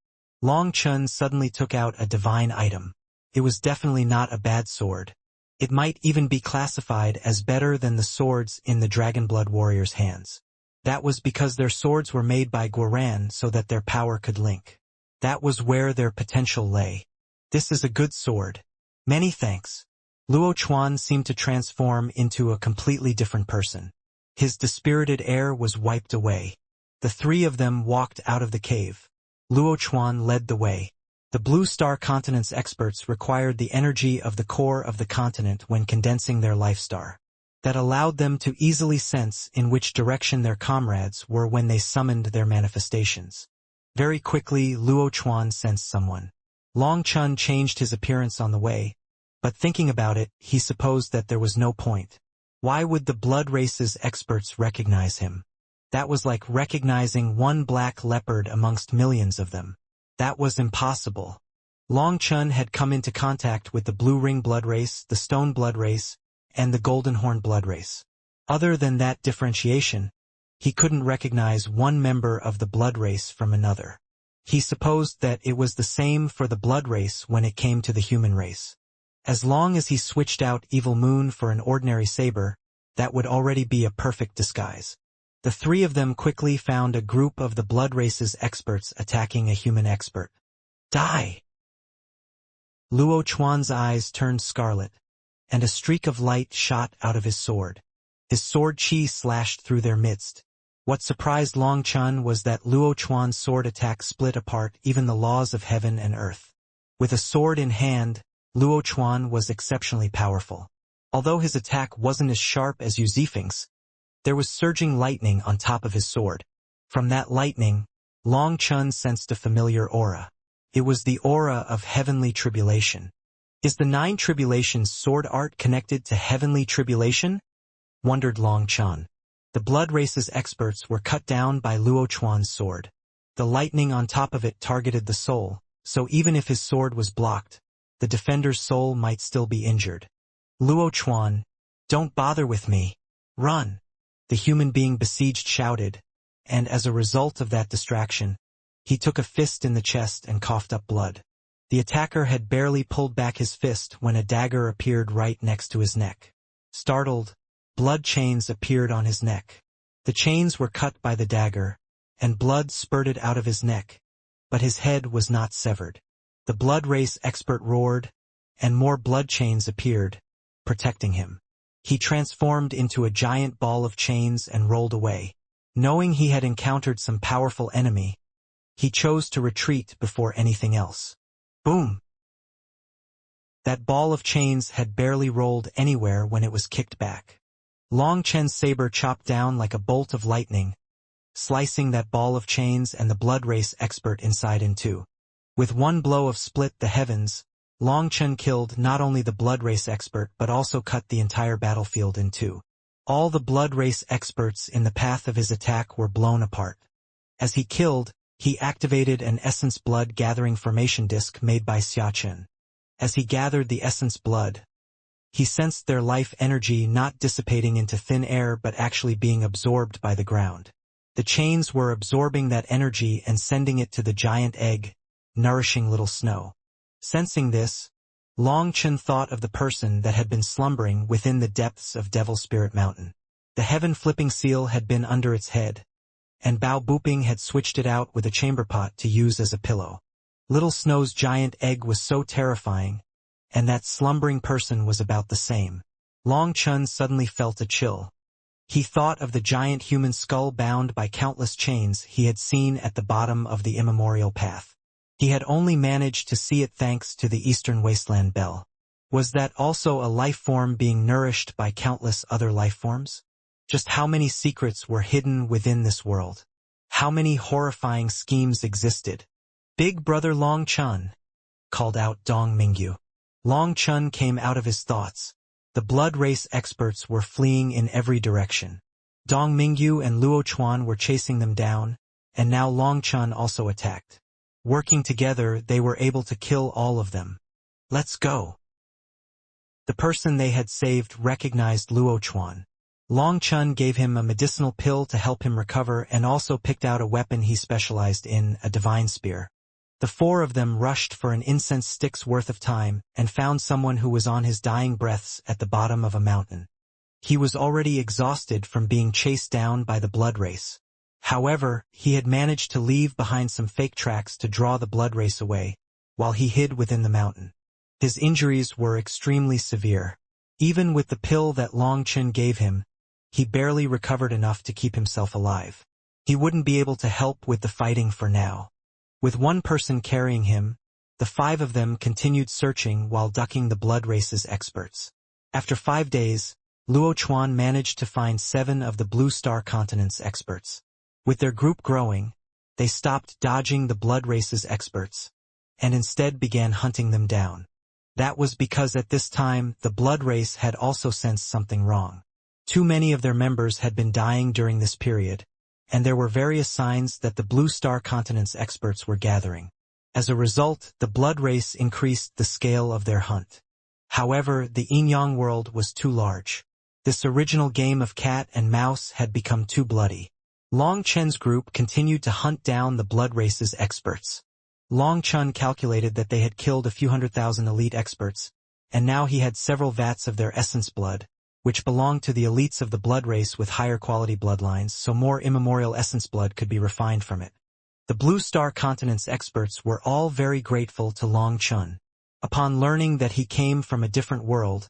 Long Chun suddenly took out a divine item. It was definitely not a bad sword. It might even be classified as better than the swords in the Dragonblood warriors' hands. That was because their swords were made by Guoran so that their power could link. That was where their potential lay. This is a good sword. Many thanks. Luo Chuan seemed to transform into a completely different person. His dispirited air was wiped away. The 3 of them walked out of the cave. Luo Chuan led the way. The Blue Star Continent's experts required the energy of the core of the continent when condensing their life star. that allowed them to easily sense in which direction their comrades were when they summoned their manifestations. Very quickly, Luo Chuan sensed someone. Long Chun changed his appearance on the way, but thinking about it, he supposed that there was no point. Why would the blood race's experts recognize him? That was like recognizing one black leopard amongst millions of them. That was impossible. Long Chun had come into contact with the blue ring blood race, the stone blood race, and the golden horn blood race. Other than that differentiation, he couldn't recognize one member of the blood race from another. He supposed that it was the same for the blood race when it came to the human race. As long as he switched out Evil Moon for an ordinary saber, that would already be a perfect disguise. The three of them quickly found a group of the blood race's experts attacking a human expert. Die! Luo Chuan's eyes turned scarlet, and a streak of light shot out of his sword. His sword chi slashed through their midst. What surprised Long Chun was that Luo Chuan's sword attack split apart even the laws of heaven and earth. With a sword in hand, Luo Chuan was exceptionally powerful. Although his attack wasn't as sharp as Yu Zifeng's, there was surging lightning on top of his sword. From that lightning, Long Chun sensed a familiar aura. It was the aura of heavenly tribulation. Is the 9 tribulations sword art connected to heavenly tribulation? Wondered Long Chun. The blood race's experts were cut down by Luo Chuan's sword. The lightning on top of it targeted the soul, so even if his sword was blocked, the defender's soul might still be injured. Luo Chuan, don't bother with me. Run! The human being besieged shouted, and as a result of that distraction, he took a fist in the chest and coughed up blood. The attacker had barely pulled back his fist when a dagger appeared right next to his neck. Startled, blood chains appeared on his neck. The chains were cut by the dagger, and blood spurted out of his neck, but his head was not severed. The blood race expert roared, and more blood chains appeared, protecting him. He transformed into a giant ball of chains and rolled away. Knowing he had encountered some powerful enemy, he chose to retreat before anything else. Boom! That ball of chains had barely rolled anywhere when it was kicked back. Long Chen's saber chopped down like a bolt of lightning, slicing that ball of chains and the blood race expert inside in two. With one blow of split the heavens, Long Chen killed not only the blood race expert but also cut the entire battlefield in two. All the blood race experts in the path of his attack were blown apart. As he killed, he activated an essence blood gathering formation disc made by Xia Chen. As he gathered the essence blood, he sensed their life energy not dissipating into thin air but actually being absorbed by the ground. The chains were absorbing that energy and sending it to the giant egg, nourishing little snow. Sensing this, Long Chen thought of the person that had been slumbering within the depths of Devil Spirit Mountain. The heaven-flipping seal had been under its head, and Bao Booping had switched it out with a chamber pot to use as a pillow. Little Snow's giant egg was so terrifying, and that slumbering person was about the same. Long Chun suddenly felt a chill. He thought of the giant human skull bound by countless chains he had seen at the bottom of the immemorial path. He had only managed to see it thanks to the Eastern Wasteland Bell. Was that also a life form being nourished by countless other life forms? Just how many secrets were hidden within this world? How many horrifying schemes existed? Big Brother Long Chun, called out Dong Mingyu. Long Chun came out of his thoughts. The blood race experts were fleeing in every direction. Dong Mingyu and Luo Chuan were chasing them down, and now Long Chun also attacked. Working together, they were able to kill all of them. Let's go. The person they had saved recognized Luo Chuan. Long Chun gave him a medicinal pill to help him recover and also picked out a weapon he specialized in, a divine spear. The four of them rushed for an incense stick's worth of time and found someone who was on his dying breaths at the bottom of a mountain. He was already exhausted from being chased down by the blood race. However, he had managed to leave behind some fake tracks to draw the blood race away, while he hid within the mountain. His injuries were extremely severe. Even with the pill that Long Chun gave him, he barely recovered enough to keep himself alive. He wouldn't be able to help with the fighting for now. With one person carrying him, the 5 of them continued searching while ducking the blood race's experts. After 5 days, Luo Chuan managed to find 7 of the Blue Star Continent's experts. With their group growing, they stopped dodging the blood race's experts, and instead began hunting them down. That was because at this time, the blood race had also sensed something wrong. Too many of their members had been dying during this period, and there were various signs that the Blue Star Continent's experts were gathering. As a result, the blood race increased the scale of their hunt. However, the Yin-Yang world was too large. This original game of cat and mouse had become too bloody. Long Chen's group continued to hunt down the blood race's experts. Long Chen calculated that they had killed a few 100,000 elite experts, and now he had several vats of their essence blood, which belonged to the elites of the blood race with higher quality bloodlines, so more immemorial essence blood could be refined from it. The Blue Star Continent's experts were all very grateful to Long Chen. Upon learning that he came from a different world,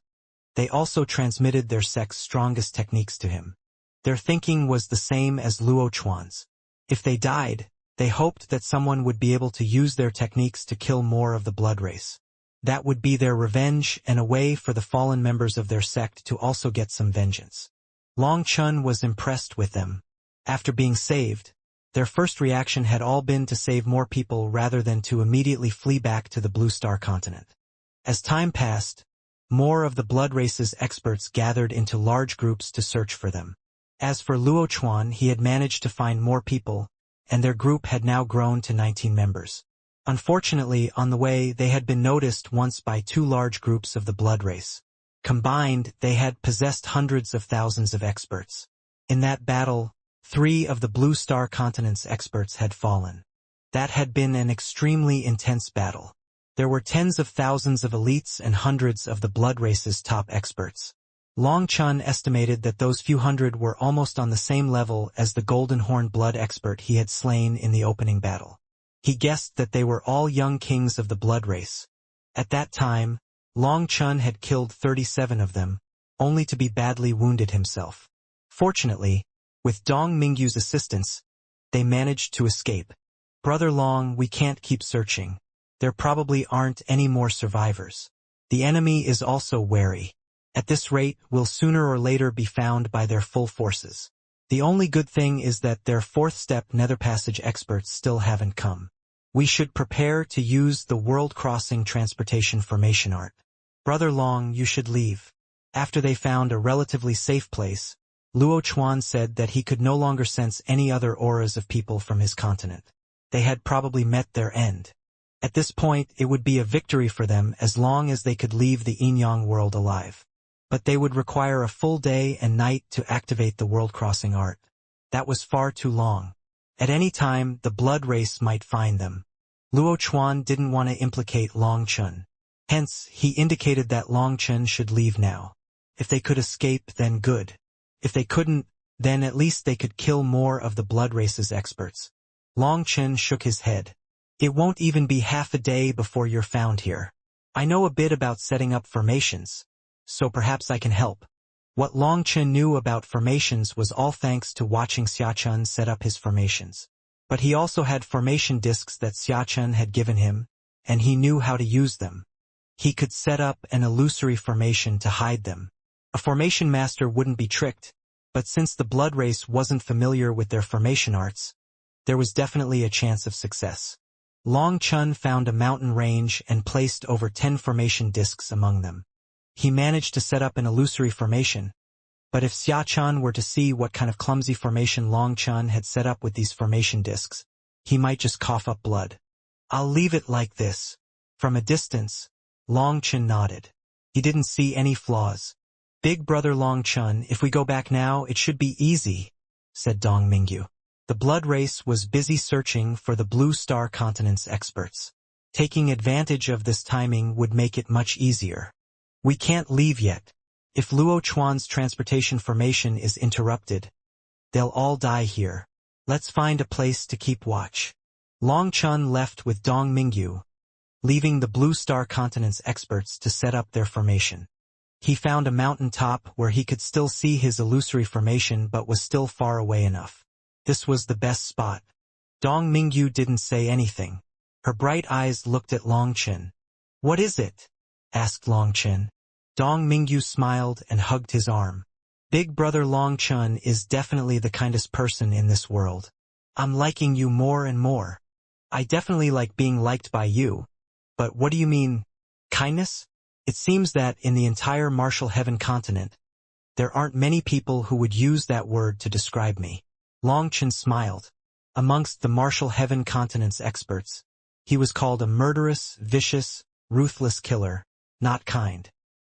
they also transmitted their sect's strongest techniques to him. Their thinking was the same as Luo Chuan's. If they died, they hoped that someone would be able to use their techniques to kill more of the blood race. That would be their revenge and a way for the fallen members of their sect to also get some vengeance. Long Chen was impressed with them. After being saved, their first reaction had all been to save more people rather than to immediately flee back to the Blue Star Continent. As time passed, more of the blood race's experts gathered into large groups to search for them. As for Luo Chuan, he had managed to find more people, and their group had now grown to 19 members. Unfortunately, on the way, they had been noticed once by 2 large groups of the blood race. Combined, they had possessed hundreds of thousands of experts. In that battle, 3 of the Blue Star Continent's experts had fallen. That had been an extremely intense battle. There were tens of thousands of elites and hundreds of the blood race's top experts. Long Chen estimated that those few hundred were almost on the same level as the Golden Horn blood expert he had slain in the opening battle. He guessed that they were all young kings of the blood race. At that time, Long Chen had killed 37 of them, only to be badly wounded himself. Fortunately, with Dong Mingyu's assistance, they managed to escape. "Brother Long, we can't keep searching. There probably aren't any more survivors. The enemy is also wary. At this rate, we'll sooner or later be found by their full forces. The only good thing is that their 4th step nether passage experts still haven't come. We should prepare to use the world-crossing transportation formation art. Brother Long, you should leave." After they found a relatively safe place, Luo Chuan said that he could no longer sense any other auras of people from his continent. They had probably met their end. At this point, it would be a victory for them as long as they could leave the Yin-Yang world alive. But they would require a full day and night to activate the world-crossing art. That was far too long. At any time, the blood race might find them. Luo Chuan didn't want to implicate Long Chen. Hence, he indicated that Long Chen should leave now. If they could escape, then good. If they couldn't, then at least they could kill more of the blood race's experts. Long Chen shook his head. "It won't even be half a day before you're found here. I know a bit about setting up formations, so perhaps I can help." What Long Chen knew about formations was all thanks to watching Xia Chun set up his formations. But he also had formation discs that Xia Chun had given him, and he knew how to use them. He could set up an illusory formation to hide them. A formation master wouldn't be tricked, but since the blood race wasn't familiar with their formation arts, there was definitely a chance of success. Long Chen found a mountain range and placed over 10 formation discs among them. He managed to set up an illusory formation, but if Xia Chun were to see what kind of clumsy formation Long Chen had set up with these formation discs, he might just cough up blood. "I'll leave it like this." From a distance, Long Chen nodded. He didn't see any flaws. "Big brother Long Chen, if we go back now, it should be easy," said Dong Mingyu. The blood race was busy searching for the Blue Star Continent's experts. Taking advantage of this timing would make it much easier. "We can't leave yet. If Luo Chuan's transportation formation is interrupted, they'll all die here. Let's find a place to keep watch." Long Chen left with Dong Mingyu, leaving the Blue Star Continent's experts to set up their formation. He found a mountain top where he could still see his illusory formation but was still far away enough. This was the best spot. Dong Mingyu didn't say anything. Her bright eyes looked at Long Chen. "What is it?" asked Long Chen. Dong Mingyu smiled and hugged his arm. Big brother Long Chun is definitely the kindest person in this world. I'm liking you more and more. I definitely like being liked by you. But what do you mean, kindness? It seems that in the entire Martial Heaven continent, there aren't many people who would use that word to describe me. Long Chun smiled. Amongst the Martial Heaven continent's experts, he was called a murderous, vicious, ruthless killer, not kind.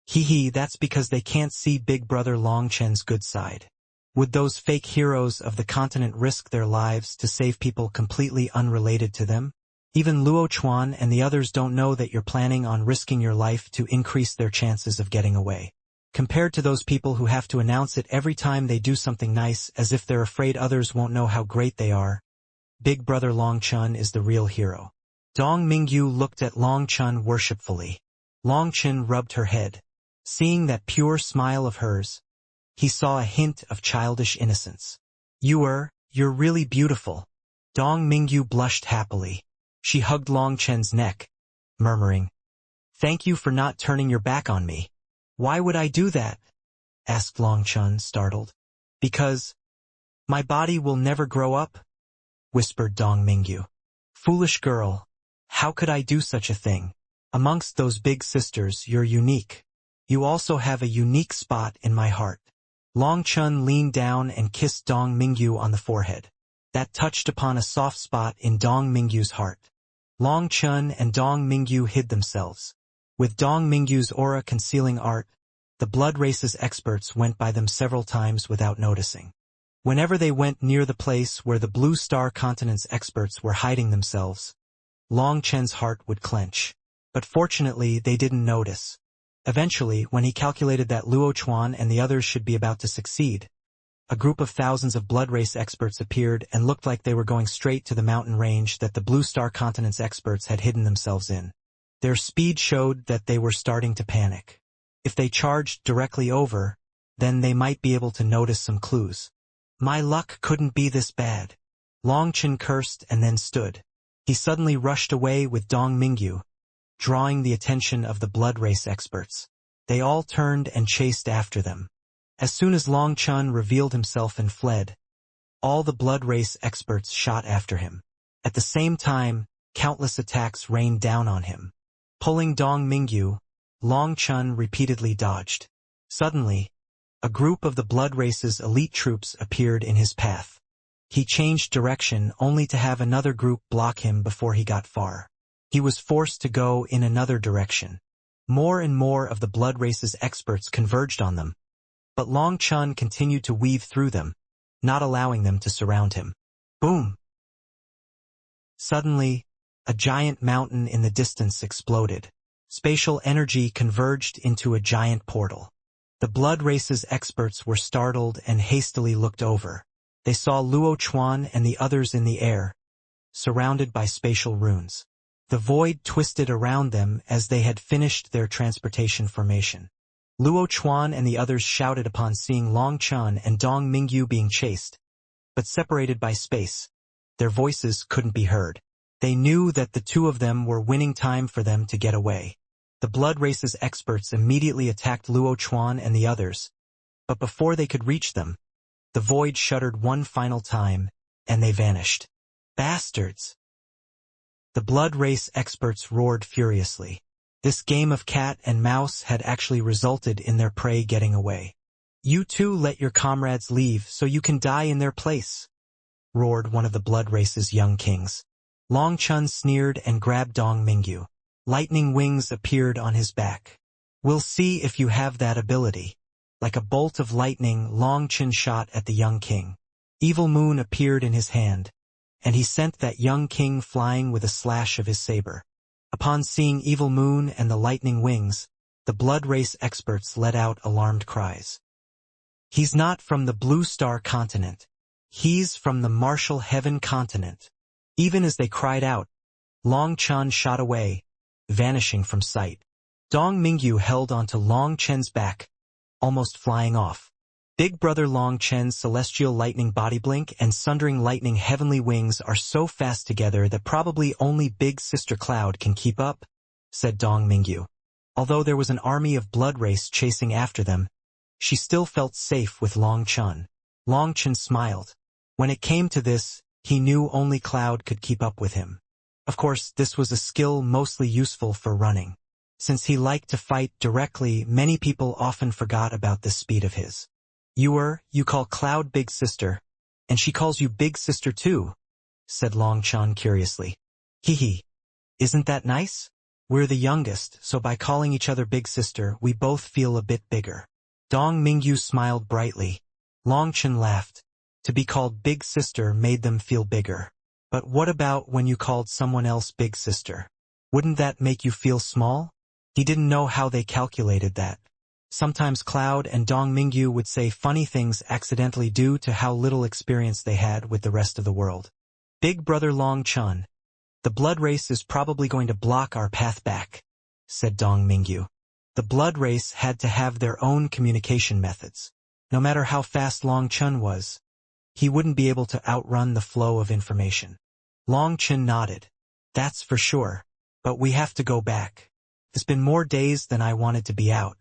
Hee, that's because they can't see Big Brother Long Chen's good side. Would those fake heroes of the continent risk their lives to save people completely unrelated to them? Even Luo Chuan and the others don't know that you're planning on risking your life to increase their chances of getting away. Compared to those people who have to announce it every time they do something nice as if they're afraid others won't know how great they are, Big Brother Long Chun is the real hero. Dong Mingyu looked at Long Chun worshipfully. Long Chun rubbed her head. Seeing that pure smile of hers, he saw a hint of childish innocence. You're really beautiful. Dong Mingyu blushed happily. She hugged Long Chen's neck, murmuring, "Thank you for not turning your back on me." "Why would I do that?" asked Long Chun, startled. "Because my body will never grow up," whispered Dong Mingyu. "Foolish girl, how could I do such a thing? Amongst those big sisters, you're unique. You also have a unique spot in my heart." Long Chun leaned down and kissed Dong Mingyu on the forehead. That touched upon a soft spot in Dong Mingyu's heart. Long Chun and Dong Mingyu hid themselves. With Dong Mingyu's aura concealing art, the blood race's experts went by them several times without noticing. Whenever they went near the place where the Blue Star Continent's experts were hiding themselves, Long Chen's heart would clench. But fortunately, they didn't notice. Eventually, when he calculated that Luo Chuan and the others should be about to succeed, a group of thousands of blood race experts appeared and looked like they were going straight to the mountain range that the Blue Star Continent's experts had hidden themselves in. Their speed showed that they were starting to panic. If they charged directly over, then they might be able to notice some clues. My luck couldn't be this bad. Long Chun cursed and then stood. He suddenly rushed away with Dong Mingyu, drawing the attention of the blood race experts. They all turned and chased after them. As soon as Long Chun revealed himself and fled, all the blood race experts shot after him. At the same time, countless attacks rained down on him. Pulling Dong Mingyu, Long Chun repeatedly dodged. Suddenly, a group of the blood race's elite troops appeared in his path. He changed direction only to have another group block him before he got far. He was forced to go in another direction. More and more of the blood race's experts converged on them, but Long Chun continued to weave through them, not allowing them to surround him. Boom! Suddenly, a giant mountain in the distance exploded. Spatial energy converged into a giant portal. The blood race's experts were startled and hastily looked over. They saw Luo Chuan and the others in the air, surrounded by spatial runes. The void twisted around them as they had finished their transportation formation. Luo Chuan and the others shouted upon seeing Long Chun and Dong Mingyu being chased, but separated by space. Their voices couldn't be heard. They knew that the two of them were winning time for them to get away. The blood race's experts immediately attacked Luo Chuan and the others, but before they could reach them, the void shuddered one final time, and they vanished. Bastards! The blood race experts roared furiously. This game of cat and mouse had actually resulted in their prey getting away. You too let your comrades leave so you can die in their place, roared one of the blood race's young kings. Long Chun sneered and grabbed Dong Mingyu. Lightning wings appeared on his back. We'll see if you have that ability. Like a bolt of lightning, Long Chun shot at the young king. Evil Moon appeared in his hand, and he sent that young king flying with a slash of his saber. Upon seeing Evil Moon and the lightning wings, the blood race experts let out alarmed cries. He's not from the Blue Star Continent. He's from the Martial Heaven Continent. Even as they cried out, Long Chun shot away, vanishing from sight. Dong Mingyu held onto Long Chen's back, almost flying off. Big Brother Long Chen's celestial lightning body blink and sundering lightning heavenly wings are so fast together that probably only Big Sister Cloud can keep up, said Dong Mingyu. Although there was an army of blood race chasing after them, she still felt safe with Long Chun. Long Chun smiled. When it came to this, he knew only Cloud could keep up with him. Of course, this was a skill mostly useful for running. Since he liked to fight directly, many people often forgot about this speed of his. You call Cloud Big Sister, and she calls you Big Sister too, said Long Chun curiously. Hee. Isn't that nice? We're the youngest, so by calling each other Big Sister, we both feel a bit bigger. Dong Mingyu smiled brightly. Long Chun laughed. To be called Big Sister made them feel bigger. But what about when you called someone else Big Sister? Wouldn't that make you feel small? He didn't know how they calculated that. Sometimes Cloud and Dong Mingyu would say funny things accidentally due to how little experience they had with the rest of the world. Big Brother Long Chun. The blood race is probably going to block our path back, said Dong Mingyu. The blood race had to have their own communication methods. No matter how fast Long Chun was, he wouldn't be able to outrun the flow of information. Long Chun nodded. That's for sure. But we have to go back. It's been more days than I wanted to be out.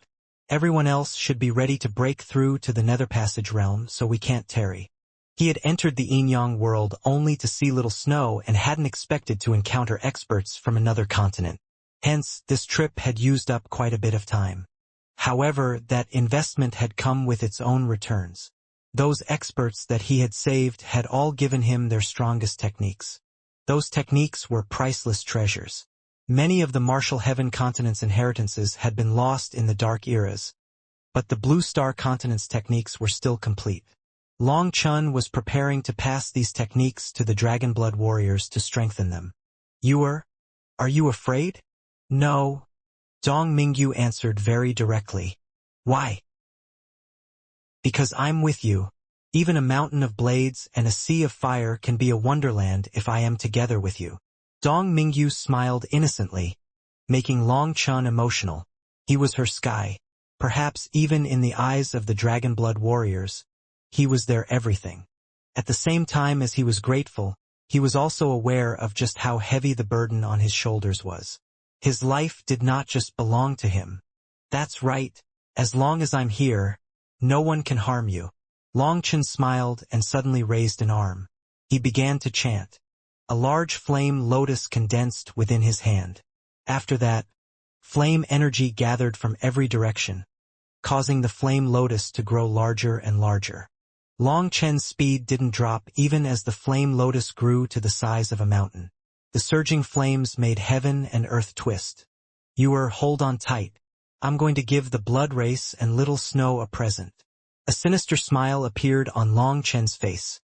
Everyone else should be ready to break through to the Nether Passage realm, so we can't tarry. He had entered the Inyang world only to see little snow and hadn't expected to encounter experts from another continent. Hence, this trip had used up quite a bit of time. However, that investment had come with its own returns. Those experts that he had saved had all given him their strongest techniques. Those techniques were priceless treasures. Many of the Martial Heaven continent's inheritances had been lost in the Dark Eras, but the Blue Star continent's techniques were still complete. Long Chun was preparing to pass these techniques to the Dragonblood warriors to strengthen them. Are you afraid? No. Dong Mingyu answered very directly. Why? Because I'm with you. Even a mountain of blades and a sea of fire can be a wonderland if I am together with you. Dong Mingyu smiled innocently, making Long Chun emotional. He was her sky. Perhaps even in the eyes of the Dragonblood warriors, he was their everything. At the same time as he was grateful, he was also aware of just how heavy the burden on his shoulders was. His life did not just belong to him. That's right. As long as I'm here, no one can harm you. Long Chun smiled and suddenly raised an arm. He began to chant. A large flame lotus condensed within his hand. After that, flame energy gathered from every direction, causing the flame lotus to grow larger and larger. Long Chen's speed didn't drop even as the flame lotus grew to the size of a mountain. The surging flames made heaven and earth twist. Hold on tight. I'm going to give the blood race and little snow a present. A sinister smile appeared on Long Chen's face.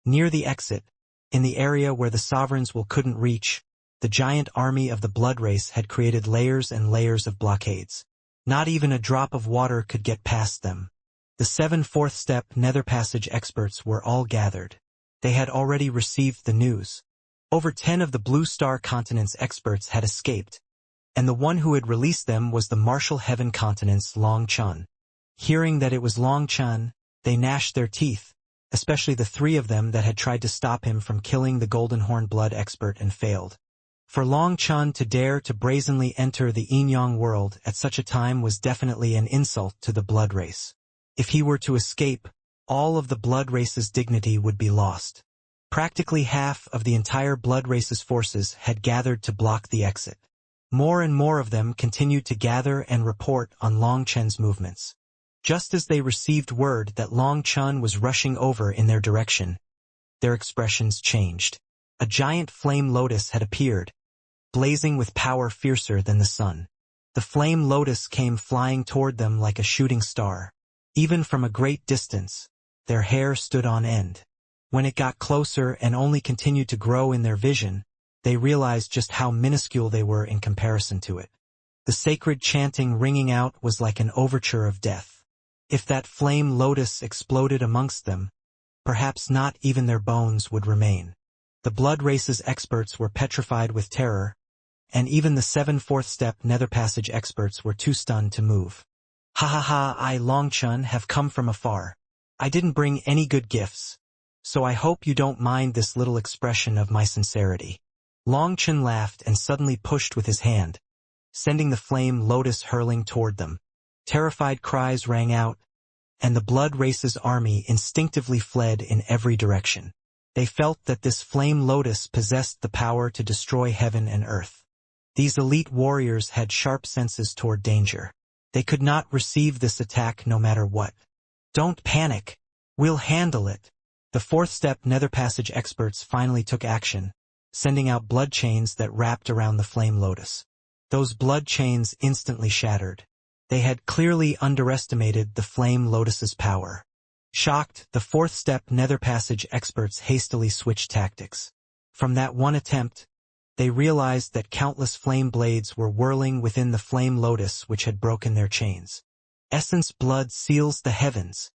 Near the exit, in the area where the sovereigns couldn't reach, the giant army of the blood race had created layers and layers of blockades. Not even a drop of water could get past them. The 7 fourth step Nether Passage experts were all gathered. They had already received the news. Over 10 of the Blue Star continent's experts had escaped, and the one who had released them was the Martial Heaven continent's Long Chun. Hearing that it was Long Chun, they gnashed their teeth, especially the 3 of them that had tried to stop him from killing the Golden Horn blood expert and failed. For Long Chun to dare to brazenly enter the Inyang world at such a time was definitely an insult to the blood race. If he were to escape, all of the blood race's dignity would be lost. Practically half of the entire blood race's forces had gathered to block the exit. More and more of them continued to gather and report on Long Chun's movements. Just as they received word that Long Chun was rushing over in their direction, their expressions changed. A giant flame lotus had appeared, blazing with power fiercer than the sun. The flame lotus came flying toward them like a shooting star. Even from a great distance, their hair stood on end. When it got closer and only continued to grow in their vision, they realized just how minuscule they were in comparison to it. The sacred chanting ringing out was like an overture of death. If that flame lotus exploded amongst them, perhaps not even their bones would remain. The blood race's experts were petrified with terror, and even the 7 fourth step Nether Passage experts were too stunned to move. I Long Chun have come from afar. I didn't bring any good gifts, so I hope you don't mind this little expression of my sincerity. Long Chen laughed and suddenly pushed with his hand, sending the flame lotus hurling toward them. Terrified cries rang out, and the blood race's army instinctively fled in every direction. They felt that this flame lotus possessed the power to destroy heaven and earth. These elite warriors had sharp senses toward danger. They could not receive this attack no matter what. "Don't panic. We'll handle it." The fourth step nether passage experts finally took action, sending out blood chains that wrapped around the flame lotus. Those blood chains instantly shattered. They had clearly underestimated the flame lotus's power. Shocked, the fourth step nether passage experts hastily switched tactics. From that one attempt, they realized that countless flame blades were whirling within the flame lotus which had broken their chains. Essence blood seals the heavens.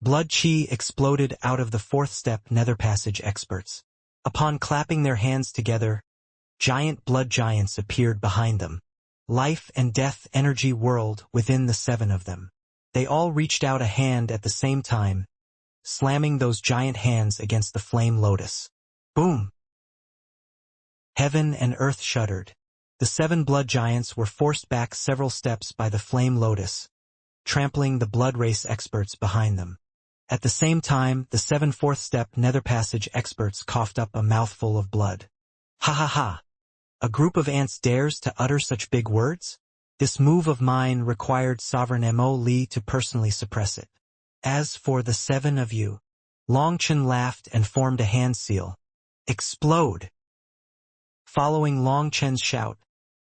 Blood chi exploded out of the fourth step nether passage experts. Upon clapping their hands together, giant blood giants appeared behind them. Life and death energy whirled within the seven of them. They all reached out a hand at the same time, slamming those giant hands against the flame lotus. Boom! Heaven and earth shuddered. The seven blood giants were forced back several steps by the flame lotus, trampling the blood race experts behind them. At the same time, the seven fourth step nether passage experts coughed up a mouthful of blood. Ha ha ha! A group of ants dares to utter such big words? This move of mine required Sovereign Mo Li to personally suppress it. As for the seven of you, Long Chen laughed and formed a hand seal. Explode! Following Long Chen's shout,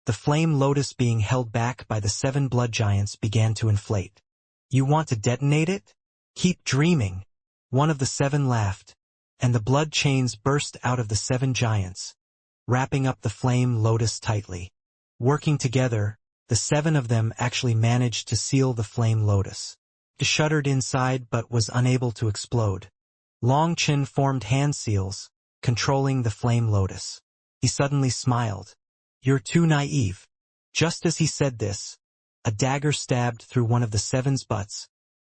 the flame lotus being held back by the seven blood giants began to inflate. You want to detonate it? Keep dreaming. One of the seven laughed, and the blood chains burst out of the seven giants, wrapping up the flame lotus tightly. Working together, the seven of them actually managed to seal the flame lotus. It shuddered inside but was unable to explode. Long Chen formed hand seals, controlling the flame lotus. He suddenly smiled. You're too naive. Just as he said this, a dagger stabbed through one of the seven's butts,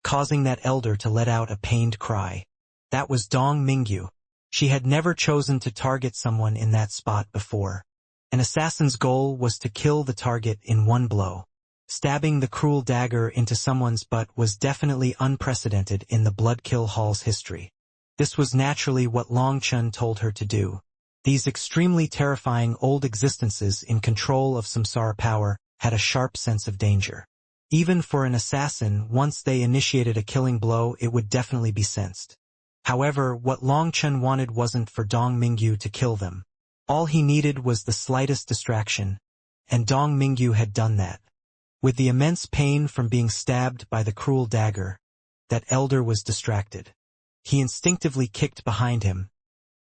causing that elder to let out a pained cry. That was Dong Mingyu. She had never chosen to target someone in that spot before. An assassin's goal was to kill the target in one blow. Stabbing the cruel dagger into someone's butt was definitely unprecedented in the Blood Kill Hall's history. This was naturally what Long Chen told her to do. These extremely terrifying old existences in control of samsara power had a sharp sense of danger. Even for an assassin, once they initiated a killing blow, it would definitely be sensed. However, what Long Chen wanted wasn't for Dong Mingyu to kill them. All he needed was the slightest distraction, and Dong Mingyu had done that. With the immense pain from being stabbed by the cruel dagger, that elder was distracted. He instinctively kicked behind him,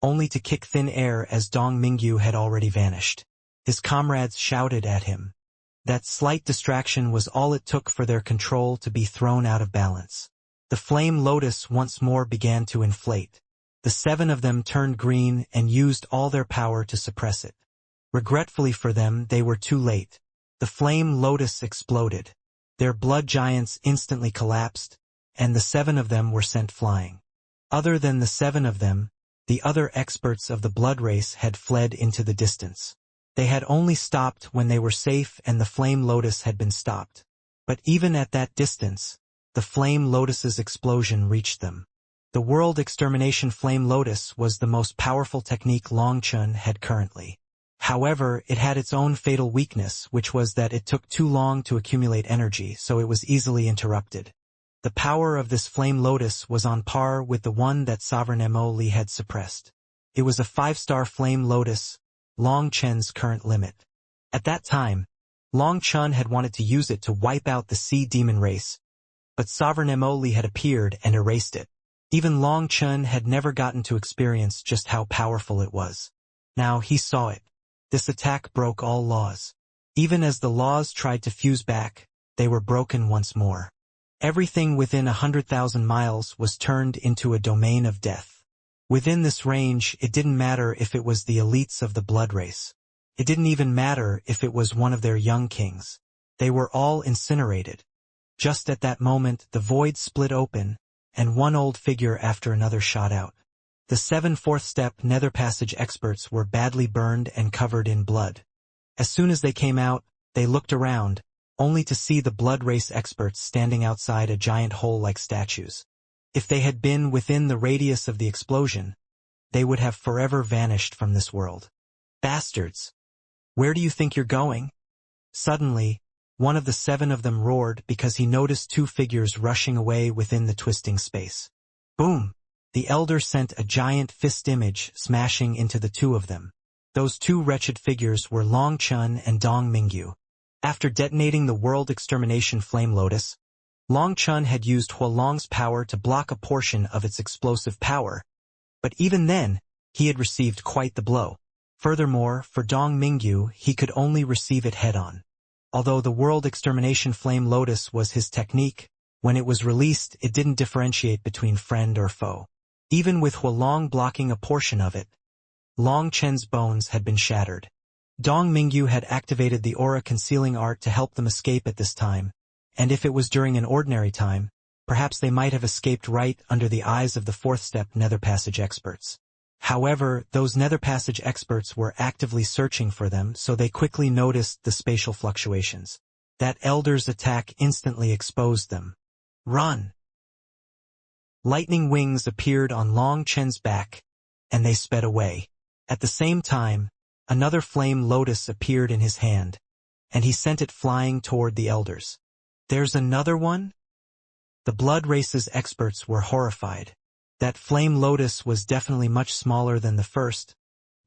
only to kick thin air as Dong Mingyu had already vanished. His comrades shouted at him. That slight distraction was all it took for their control to be thrown out of balance. The flame lotus once more began to inflate. The seven of them turned green and used all their power to suppress it. Regretfully for them, they were too late. The flame lotus exploded. Their blood giants instantly collapsed, and the seven of them were sent flying. Other than the seven of them, the other experts of the blood race had fled into the distance. They had only stopped when they were safe and the flame lotus had been stopped. But even at that distance, the flame lotus's explosion reached them. The world extermination flame lotus was the most powerful technique Long Chen had currently. However, it had its own fatal weakness, which was that it took too long to accumulate energy, so it was easily interrupted. The power of this flame lotus was on par with the one that Sovereign Mo Li had suppressed. It was a 5-star flame lotus, Long Chen's current limit. At that time, Long Chen had wanted to use it to wipe out the sea demon race, but Sovereign Mo Li had appeared and erased it. Even Long Chen had never gotten to experience just how powerful it was. Now he saw it. This attack broke all laws. Even as the laws tried to fuse back, they were broken once more. Everything within 100,000 miles was turned into a domain of death. Within this range, it didn't matter if it was the elites of the blood race. It didn't even matter if it was one of their young kings. They were all incinerated. Just at that moment, the void split open, and one old figure after another shot out. The 7 fourth-step nether passage experts were badly burned and covered in blood. As soon as they came out, they looked around, only to see the blood race experts standing outside a giant hole like statues. If they had been within the radius of the explosion, they would have forever vanished from this world. Bastards! Where do you think you're going? Suddenly, one of the 7 of them roared because he noticed 2 figures rushing away within the twisting space. Boom! The elder sent a giant fist image smashing into the 2 of them. Those 2 wretched figures were Long Chun and Dong Mingyu. After detonating the World Extermination Flame Lotus, Long Chun had used Huolong's power to block a portion of its explosive power, but even then, he had received quite the blow. Furthermore, for Dong Mingyu, he could only receive it head-on. Although the World Extermination Flame Lotus was his technique, when it was released, it didn't differentiate between friend or foe. Even with Huolong blocking a portion of it, Long Chen's bones had been shattered. Dong Mingyu had activated the aura concealing art to help them escape at this time, and if it was during an ordinary time, perhaps they might have escaped right under the eyes of the 4th-step nether passage experts. However, those nether passage experts were actively searching for them, so they quickly noticed the spatial fluctuations. That elder's attack instantly exposed them. Run! Lightning wings appeared on Long Chen's back, and they sped away. At the same time, another flame lotus appeared in his hand, and he sent it flying toward the elders. There's another one? The blood race's experts were horrified. That flame lotus was definitely much smaller than the first,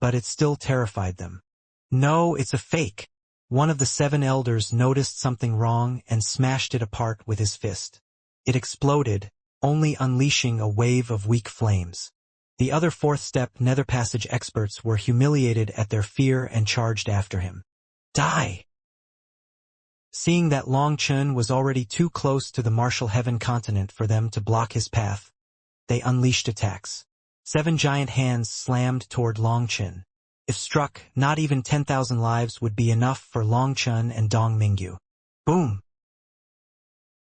but it still terrified them. No, it's a fake. One of the 7 elders noticed something wrong and smashed it apart with his fist. It exploded, only unleashing a wave of weak flames. The other 4th-step nether passage experts were humiliated at their fear and charged after him. Die! Seeing that Long Chun was already too close to the martial heaven continent for them to block his path, they unleashed attacks. 7 giant hands slammed toward Long Chun. If struck, not even 10,000 lives would be enough for Long Chun and Dong Mingyu. Boom!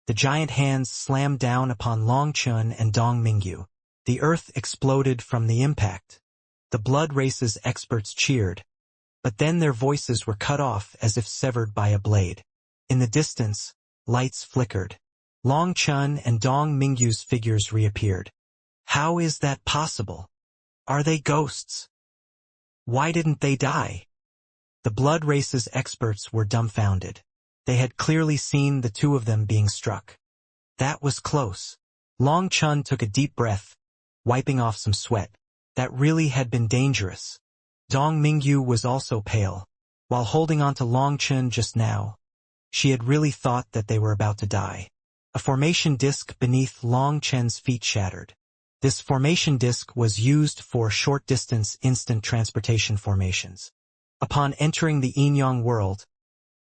The giant hands slammed down upon Long Chun and Dong Mingyu. The earth exploded from the impact. The blood race's experts cheered, but then their voices were cut off as if severed by a blade. In the distance, lights flickered. Long Chun and Dong Mingyu's figures reappeared. How is that possible? Are they ghosts? Why didn't they die? The blood race's experts were dumbfounded. They had clearly seen the 2 of them being struck. That was close. Long Chun took a deep breath, wiping off some sweat. That really had been dangerous. Dong Mingyu was also pale. While holding on to Long Chun just now, she had really thought that they were about to die. A formation disk beneath Long Chen's feet shattered. This formation disk was used for short-distance instant transportation formations. Upon entering the Inyang world,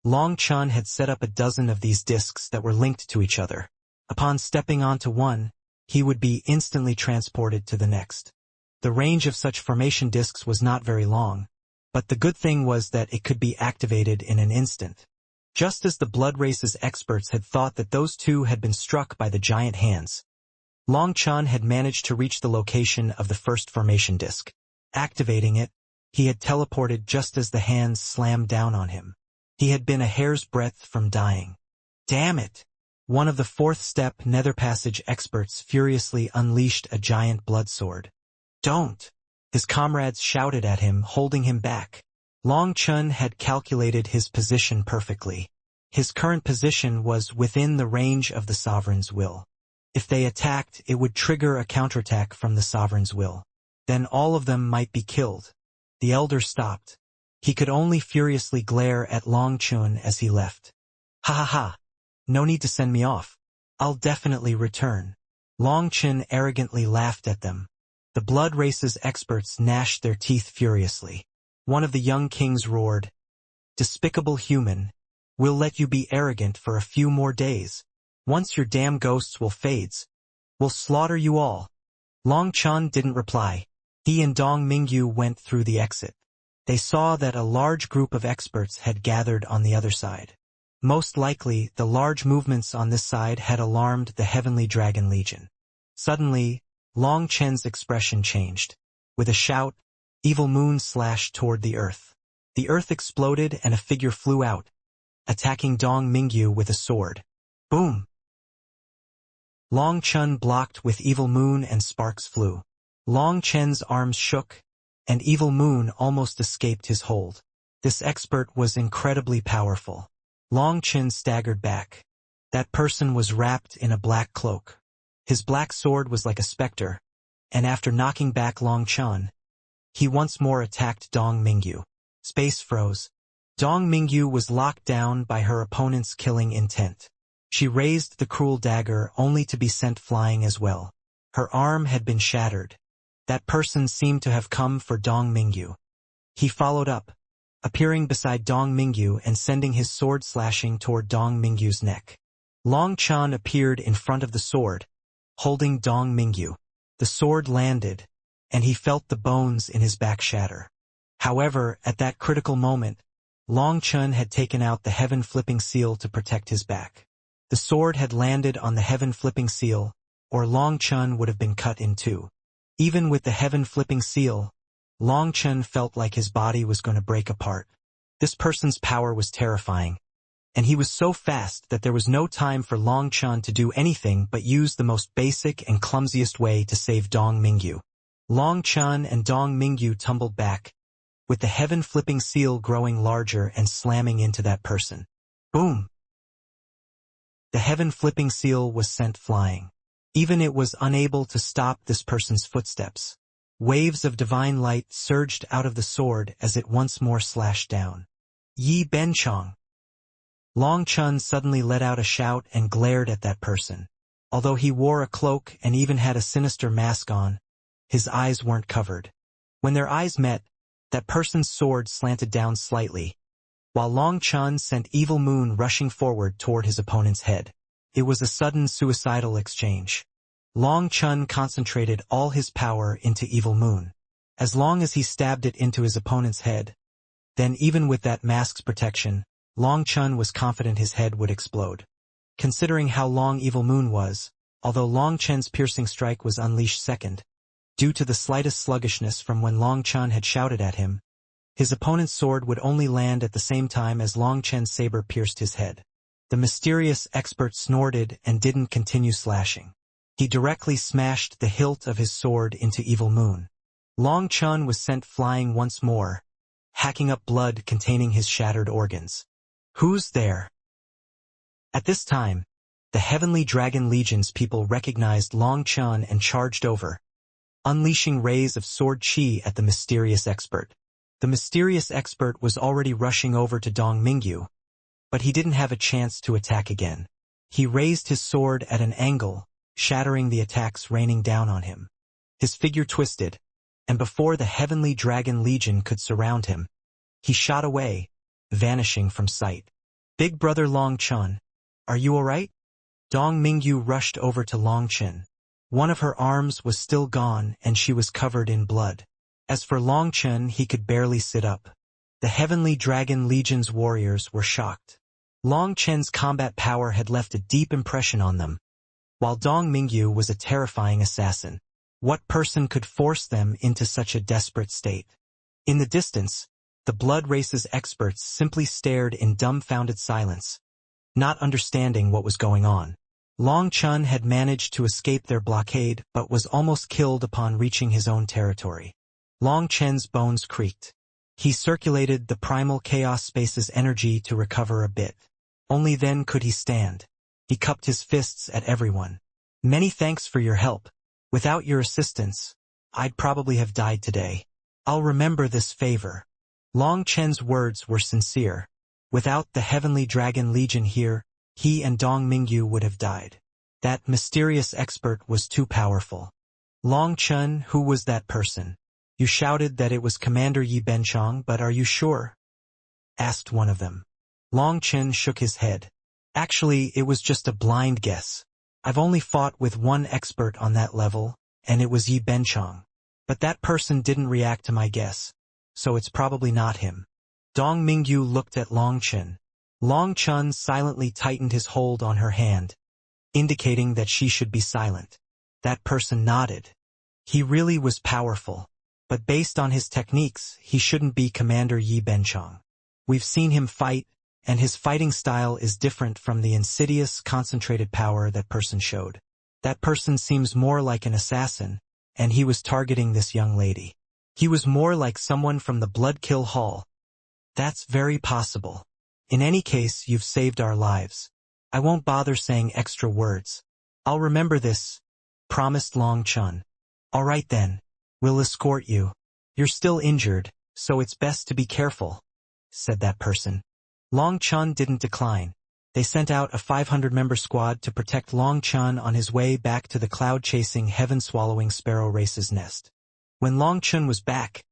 Long Chun had set up a dozen of these disks that were linked to each other. Upon stepping onto one, he would be instantly transported to the next. The range of such formation disks was not very long, but the good thing was that it could be activated in an instant. Just as the blood race's experts had thought that those 2 had been struck by the giant hands, Long Chun had managed to reach the location of the first formation disk. Activating it, he had teleported just as the hands slammed down on him. He had been a hair's breadth from dying. Damn it! One of the 4th-step nether passage experts furiously unleashed a giant blood sword. Don't! His comrades shouted at him, holding him back. Long Chun had calculated his position perfectly. His current position was within the range of the sovereign's will. If they attacked, it would trigger a counterattack from the sovereign's will. Then all of them might be killed. The elder stopped. He could only furiously glare at Long Chun as he left. Ha ha ha! No need to send me off. I'll definitely return. Long Chun arrogantly laughed at them. The blood race's experts gnashed their teeth furiously. One of the young kings roared, "Despicable human, we'll let you be arrogant for a few more days. Once your damn ghosts will fades, we'll slaughter you all." Long Chun didn't reply. He and Dong Mingyu went through the exit. They saw that a large group of experts had gathered on the other side. Most likely, the large movements on this side had alarmed the Heavenly Dragon Legion. Suddenly, Long Chen's expression changed. With a shout, Evil Moon slashed toward the earth. The earth exploded and a figure flew out, attacking Dong Mingyu with a sword. Boom! Long Chen blocked with Evil Moon and sparks flew. Long Chen's arms shook, and Evil Moon almost escaped his hold. This expert was incredibly powerful. Long Chen staggered back. That person was wrapped in a black cloak. His black sword was like a specter, and after knocking back Long Chen, he once more attacked Dong Mingyu. Space froze. Dong Mingyu was locked down by her opponent's killing intent. She raised the cruel dagger only to be sent flying as well. Her arm had been shattered. That person seemed to have come for Dong Mingyu. He followed up, appearing beside Dong Mingyu and sending his sword slashing toward Dong Mingyu's neck. Long Chen appeared in front of the sword, holding Dong Mingyu. The sword landed, and he felt the bones in his back shatter. However, at that critical moment, Long Chen had taken out the heaven-flipping seal to protect his back. The sword had landed on the heaven-flipping seal, or Long Chen would have been cut in two. Even with the heaven-flipping seal, Long Chen felt like his body was going to break apart. This person's power was terrifying, and he was so fast that there was no time for Long Chen to do anything but use the most basic and clumsiest way to save Dong Mingyu. Long Chen and Dong Mingyu tumbled back, with the heaven-flipping seal growing larger and slamming into that person. Boom! The heaven-flipping seal was sent flying. Even it was unable to stop this person's footsteps. Waves of divine light surged out of the sword as it once more slashed down. Yi Benchong! Long Chen suddenly let out a shout and glared at that person. Although he wore a cloak and even had a sinister mask on, his eyes weren't covered. When their eyes met, that person's sword slanted down slightly, while Long Chen sent Evil Moon rushing forward toward his opponent's head. It was a sudden suicidal exchange. Long Chen concentrated all his power into Evil Moon. As long as he stabbed it into his opponent's head, then even with that mask's protection, Long Chen was confident his head would explode. Considering how long Evil Moon was, although Long Chen's piercing strike was unleashed second, due to the slightest sluggishness from when Long Chen had shouted at him, his opponent's sword would only land at the same time as Long Chen's saber pierced his head. The mysterious expert snorted and didn't continue slashing. He directly smashed the hilt of his sword into Evil Moon. Long Chen was sent flying once more, hacking up blood containing his shattered organs. Who's there? At this time, the Heavenly Dragon Legion's people recognized Long Chen and charged over, unleashing rays of sword chi at the mysterious expert. The mysterious expert was already rushing over to Dong Mingyu, but he didn't have a chance to attack again. He raised his sword at an angle, shattering the attacks raining down on him. His figure twisted, and before the Heavenly Dragon Legion could surround him, he shot away, vanishing from sight. Big brother Long Chen, are you alright? Dong Mingyu rushed over to Long Chen. One of her arms was still gone and she was covered in blood. As for Long Chen, he could barely sit up. The Heavenly Dragon Legion's warriors were shocked. Long Chen's combat power had left a deep impression on them, while Dong Mingyu was a terrifying assassin. What person could force them into such a desperate state? In the distance, the Blood Race's experts simply stared in dumbfounded silence, not understanding what was going on. Long Chen had managed to escape their blockade but was almost killed upon reaching his own territory. Long Chen's bones creaked. He circulated the primal chaos space's energy to recover a bit. Only then could he stand. He cupped his fists at everyone. Many thanks for your help. Without your assistance, I'd probably have died today. I'll remember this favor. Long Chen's words were sincere. Without the Heavenly Dragon Legion here, he and Dong Mingyu would have died. That mysterious expert was too powerful. Long Chen, who was that person? You shouted that it was Commander Yi Benchong, but are you sure? Asked one of them. Long Chen shook his head. Actually, it was just a blind guess. I've only fought with one expert on that level, and it was Yi Benchong. But that person didn't react to my guess, so it's probably not him. Dong Mingyu looked at Long Chen. Long Chen silently tightened his hold on her hand, indicating that she should be silent. That person nodded. He really was powerful. But based on his techniques, he shouldn't be Commander Yi Benchong. We've seen him fight, and his fighting style is different from the insidious, concentrated power that person showed. That person seems more like an assassin, and he was targeting this young lady. He was more like someone from the Bloodkill Hall. That's very possible. In any case, you've saved our lives. I won't bother saying extra words. I'll remember this, promised Long Chun. All right then. We'll escort you. You're still injured, so it's best to be careful, said that person. Long Chun didn't decline. They sent out a 500-member squad to protect Long Chun on his way back to the cloud-chasing, heaven-swallowing sparrow race's nest. When Long Chun was back,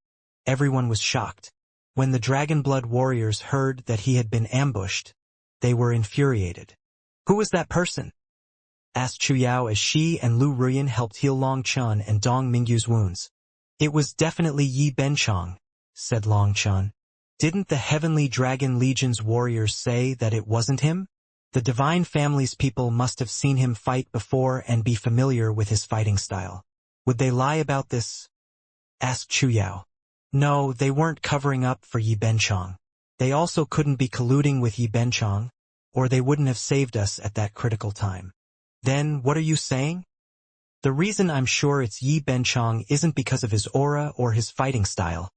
everyone was shocked. When the Dragon Blood warriors heard that he had been ambushed, they were infuriated. Who was that person? Asked Chu Yao as she and Lu Ruyan helped heal Long Chun and Dong Mingyu's wounds. It was definitely Yi Benchong, said Long Chun. Didn't the Heavenly Dragon Legion's warriors say that it wasn't him? The Divine Family's people must have seen him fight before and be familiar with his fighting style. Would they lie about this? Asked Chu Yao. No, they weren't covering up for Yi Benchong. They also couldn't be colluding with Yi Benchong, or they wouldn't have saved us at that critical time. Then, what are you saying? The reason I'm sure it's Yi Benchong isn't because of his aura or his fighting style.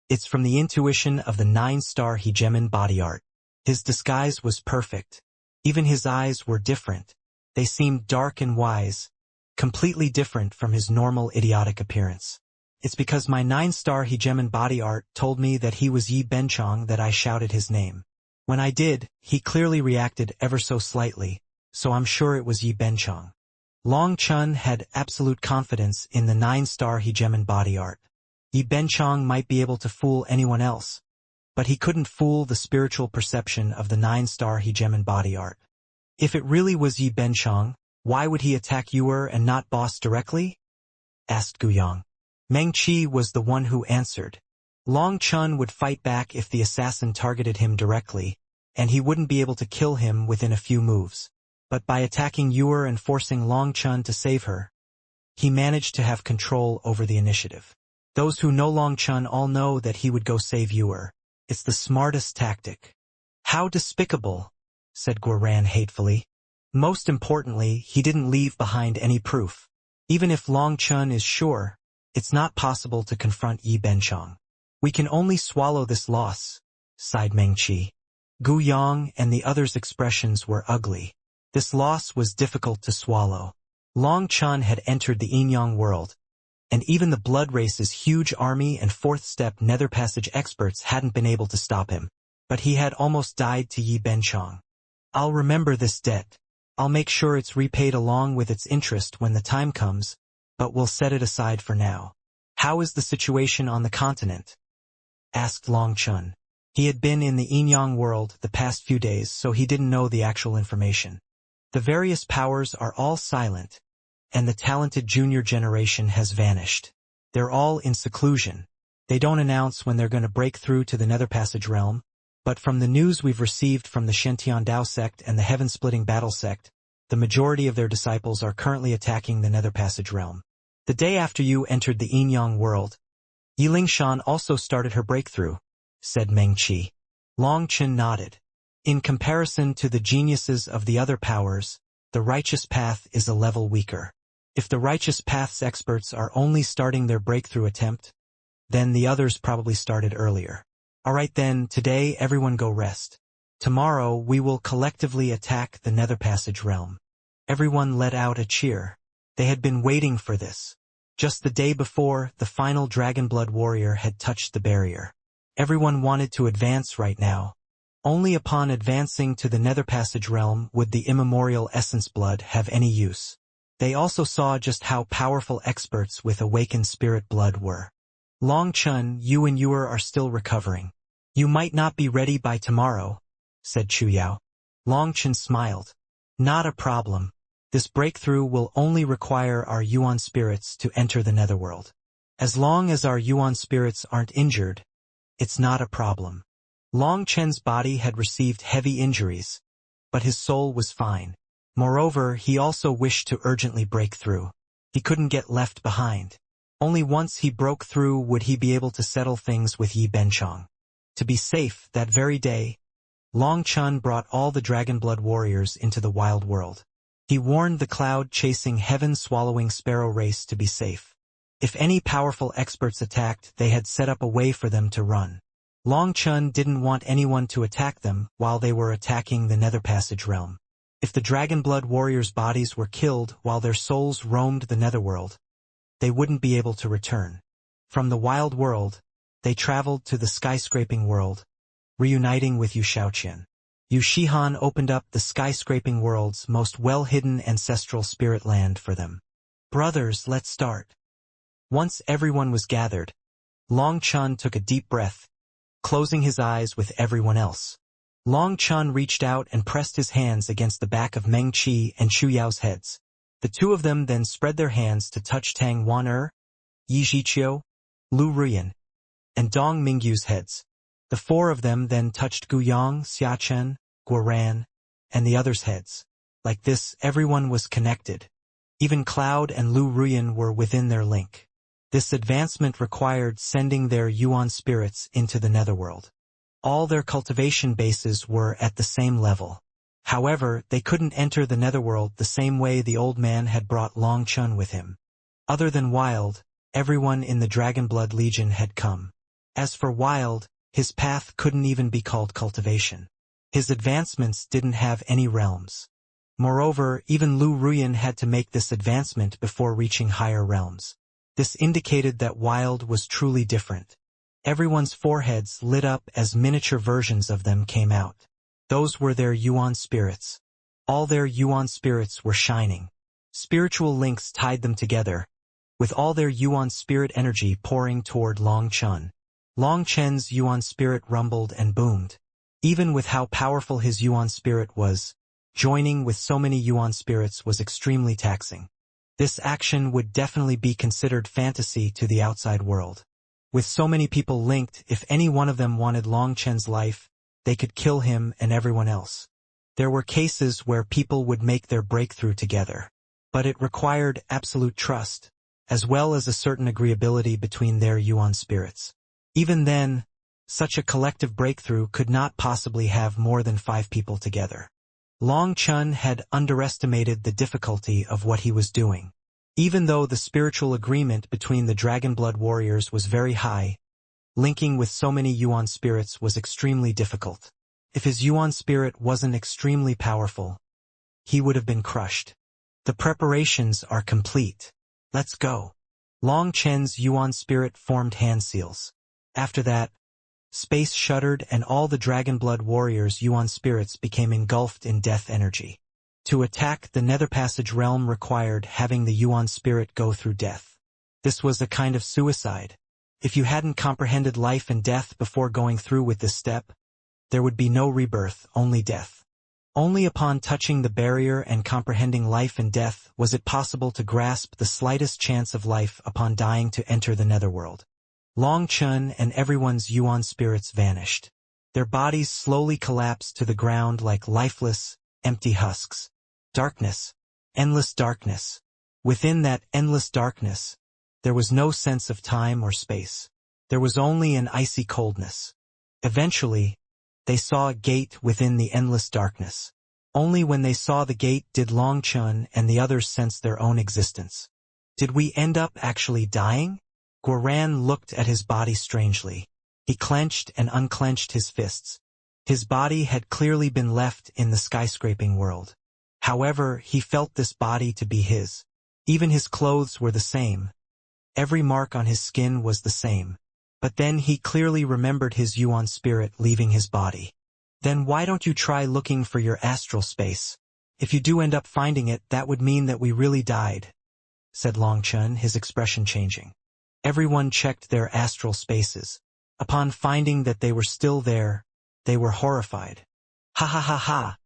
It's from the intuition of the 9-star hegemon body art. His disguise was perfect. Even his eyes were different. They seemed dark and wise, completely different from his normal idiotic appearance. It's because my 9-star hegemon body art told me that he was Yi Benchong that I shouted his name. When I did, he clearly reacted ever so slightly, so I'm sure it was Yi Benchong. Long Chun had absolute confidence in the 9-star hegemon body art. Yi Benchong might be able to fool anyone else, but he couldn't fool the spiritual perception of the 9-star hegemon body art. If it really was Yi Benchong, why would he attack Yuer and not Boss directly? Asked Guyang. Meng Qi was the one who answered. Long Chun would fight back if the assassin targeted him directly, and he wouldn't be able to kill him within a few moves. But by attacking Yuer and forcing Long Chun to save her, he managed to have control over the initiative. Those who know Long Chun all know that he would go save Yuer. It's the smartest tactic. How despicable, said Guoran hatefully. Most importantly, he didn't leave behind any proof. Even if Long Chun is sure, it's not possible to confront Yi Benchong. We can only swallow this loss, sighed Meng Qi. Gu Yang and the others' expressions were ugly. This loss was difficult to swallow. Long Chun had entered the Yin-Yang world, and even the Blood Race's huge army and fourth-step Nether Passage experts hadn't been able to stop him. But he had almost died to Yi Benchong. I'll remember this debt. I'll make sure it's repaid along with its interest when the time comes, but we'll set it aside for now. How is the situation on the continent? Asked Long Chun. He had been in the Yin-Yang world the past few days, so he didn't know the actual information. The various powers are all silent, and the talented junior generation has vanished. They're all in seclusion. They don't announce when they're going to break through to the Nether Passage realm, but from the news we've received from the Shentian Dao sect and the Heaven-Splitting Battle sect, the majority of their disciples are currently attacking the Nether Passage realm. The day after you entered the Yin-Yang world, Yiling Shan also started her breakthrough, said Meng Qi. Long Chun nodded. In comparison to the geniuses of the other powers, the righteous path is a level weaker. If the righteous path's experts are only starting their breakthrough attempt, then the others probably started earlier. All right then, today everyone go rest. Tomorrow we will collectively attack the Nether Passage realm. Everyone let out a cheer. They had been waiting for this. Just the day before, the final Dragonblood warrior had touched the barrier. Everyone wanted to advance right now. Only upon advancing to the Nether Passage realm would the immemorial Essence Blood have any use. They also saw just how powerful experts with awakened spirit blood were. Long Chun, you and Yuer are still recovering. You might not be ready by tomorrow, said Chu Yao. Long Chun smiled. Not a problem. This breakthrough will only require our Yuan spirits to enter the Netherworld. As long as our Yuan spirits aren't injured, it's not a problem. Long Chen's body had received heavy injuries, but his soul was fine. Moreover, he also wished to urgently break through. He couldn't get left behind. Only once he broke through would he be able to settle things with Yi Benchong. To be safe, that very day, Long Chun brought all the Dragonblood warriors into the wild world. He warned the cloud-chasing, heaven-swallowing sparrow race to be safe. If any powerful experts attacked, they had set up a way for them to run. Long Chun didn't want anyone to attack them while they were attacking the Nether Passage realm. If the Dragonblood warriors' bodies were killed while their souls roamed the Netherworld, they wouldn't be able to return. From the wild world, they traveled to the skyscraping world, reuniting with Yu Shaoqian. Yu Shihan opened up the skyscraping world's most well-hidden ancestral spirit land for them. Brothers, let's start. Once everyone was gathered, Long Chun took a deep breath, closing his eyes with everyone else. Long Chun reached out and pressed his hands against the back of Meng Qi and Shu Yao's heads. The two of them then spread their hands to touch Tang Wan Yi Zhiqiu, Lu Ruyan, and Dong Mingyu's heads. The four of them then touched Guyang, Xiachen, Guoran, and the others' heads. Like this, everyone was connected. Even Cloud and Lu Ruyan were within their link. This advancement required sending their Yuan spirits into the Netherworld. All their cultivation bases were at the same level. However, they couldn't enter the Netherworld the same way the old man had brought Long Chun with him. Other than Wild, everyone in the Dragonblood Legion had come. As for Wild, his path couldn't even be called cultivation. His advancements didn't have any realms. Moreover, even Lu Ruyan had to make this advancement before reaching higher realms. This indicated that Wild was truly different. Everyone's foreheads lit up as miniature versions of them came out. Those were their Yuan spirits. All their Yuan spirits were shining. Spiritual links tied them together, with all their Yuan spirit energy pouring toward Long Chun. Long Chen's Yuan spirit rumbled and boomed. Even with how powerful his Yuan spirit was, joining with so many Yuan spirits was extremely taxing. This action would definitely be considered fantasy to the outside world. With so many people linked, if any one of them wanted Long Chen's life, they could kill him and everyone else. There were cases where people would make their breakthrough together. But it required absolute trust, as well as a certain agreeability between their Yuan spirits. Even then, such a collective breakthrough could not possibly have more than 5 people together. Long Chun had underestimated the difficulty of what he was doing. Even though the spiritual agreement between the Dragonblood warriors was very high, linking with so many Yuan spirits was extremely difficult. If his Yuan spirit wasn't extremely powerful, he would have been crushed. The preparations are complete. Let's go. Long Chen's Yuan spirit formed hand seals. After that, space shuddered and all the Dragonblood warriors' Yuan spirits became engulfed in death energy. To attack the Nether Passage realm required having the Yuan spirit go through death. This was a kind of suicide. If you hadn't comprehended life and death before going through with this step, there would be no rebirth, only death. Only upon touching the barrier and comprehending life and death was it possible to grasp the slightest chance of life upon dying to enter the Netherworld. Long Chun and everyone's Yuan spirits vanished. Their bodies slowly collapsed to the ground like lifeless, empty husks. Darkness. Endless darkness. Within that endless darkness, there was no sense of time or space. There was only an icy coldness. Eventually, they saw a gate within the endless darkness. Only when they saw the gate did Long Chun and the others sense their own existence. Did we end up actually dying? Guoran looked at his body strangely. He clenched and unclenched his fists. His body had clearly been left in the skyscraping world. However, he felt this body to be his. Even his clothes were the same. Every mark on his skin was the same. But then he clearly remembered his Yuan spirit leaving his body. Then why don't you try looking for your astral space? If you do end up finding it, that would mean that we really died, said Long Chun, his expression changing. Everyone checked their astral spaces. Upon finding that they were still there, they were horrified. Ha ha ha ha!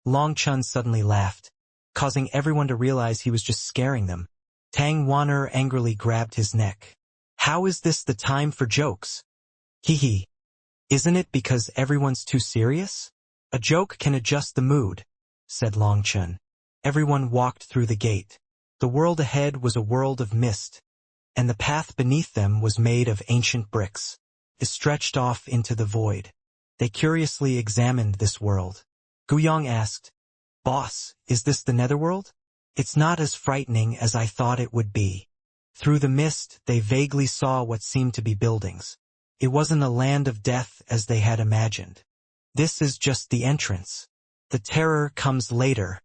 Long Chun suddenly laughed, causing everyone to realize he was just scaring them. Tang Wan'er angrily grabbed his neck. How is this the time for jokes? Hee hee. Isn't it because everyone's too serious? A joke can adjust the mood, said Long Chun. Everyone walked through the gate. The world ahead was a world of mist, and the path beneath them was made of ancient bricks. It stretched off into the void. They curiously examined this world. Guyong asked, "Boss, is this the netherworld?" "It's not as frightening as I thought it would be." Through the mist, they vaguely saw what seemed to be buildings. It wasn't a land of death as they had imagined. "This is just the entrance. The terror comes later."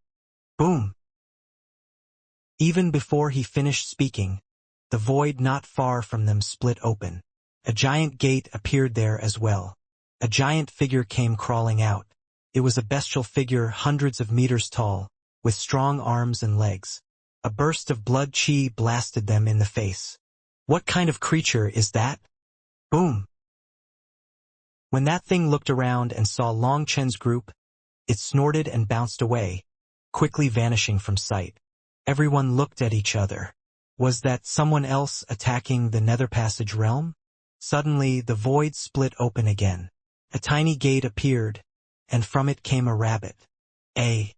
Boom! Even before he finished speaking, the void not far from them split open. A giant gate appeared there as well. A giant figure came crawling out. It was a bestial figure hundreds of meters tall, with strong arms and legs. A burst of blood chi blasted them in the face. "What kind of creature is that?" Boom! When that thing looked around and saw Long Chen's group, it snorted and bounced away, quickly vanishing from sight. Everyone looked at each other. Was that someone else attacking the Nether Passage realm? Suddenly, the void split open again. A tiny gate appeared, and from it came a rabbit. A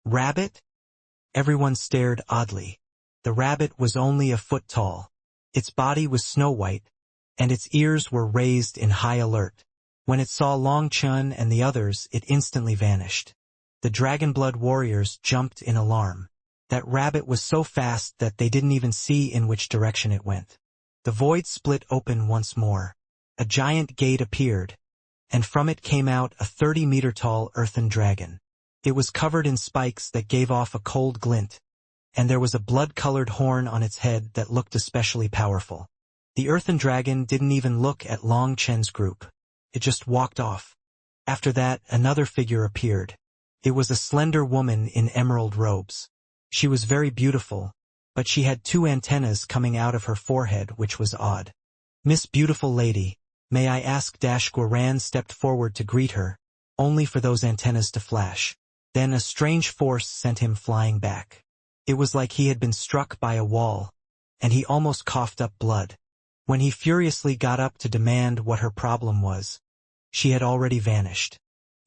rabbit? Everyone stared oddly. The rabbit was only a foot tall. Its body was snow-white, and its ears were raised in high alert. When it saw Long Chen and the others, it instantly vanished. The Dragonblood warriors jumped in alarm. That rabbit was so fast that they didn't even see in which direction it went. The void split open once more. A giant gate appeared, and from it came out a 30-meter-tall earthen dragon. It was covered in spikes that gave off a cold glint, and there was a blood-colored horn on its head that looked especially powerful. The earthen dragon didn't even look at Long Chen's group. It just walked off. After that, another figure appeared. It was a slender woman in emerald robes. She was very beautiful, but she had 2 antennas coming out of her forehead, which was odd. "Miss Beautiful Lady, may I ask?" Guoran stepped forward to greet her, only for those antennas to flash. Then a strange force sent him flying back. It was like he had been struck by a wall, and he almost coughed up blood. When he furiously got up to demand what her problem was, she had already vanished.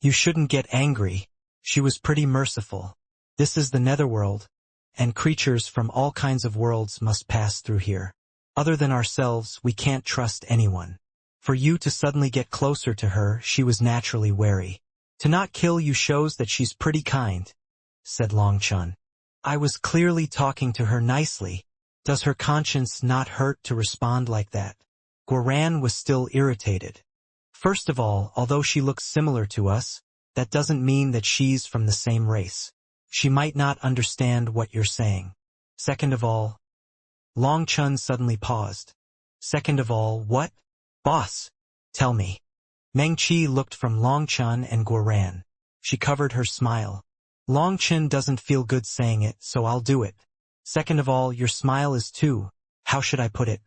"You shouldn't get angry. She was pretty merciful. This is the netherworld, and creatures from all kinds of worlds must pass through here. Other than ourselves, we can't trust anyone. For you to suddenly get closer to her, she was naturally wary. To not kill you shows that she's pretty kind," said Long Chen. "I was clearly talking to her nicely. Does her conscience not hurt to respond like that?" Guoran was still irritated. "First of all, although she looks similar to us, that doesn't mean that she's from the same race. She might not understand what you're saying. Second of all..." Long Chen suddenly paused. "Second of all, what?" "Boss, tell me." Meng Qi looked from Long Chen and Guoran. She covered her smile. "Long Chen doesn't feel good saying it, so I'll do it. Second of all, your smile is too, how should I put it?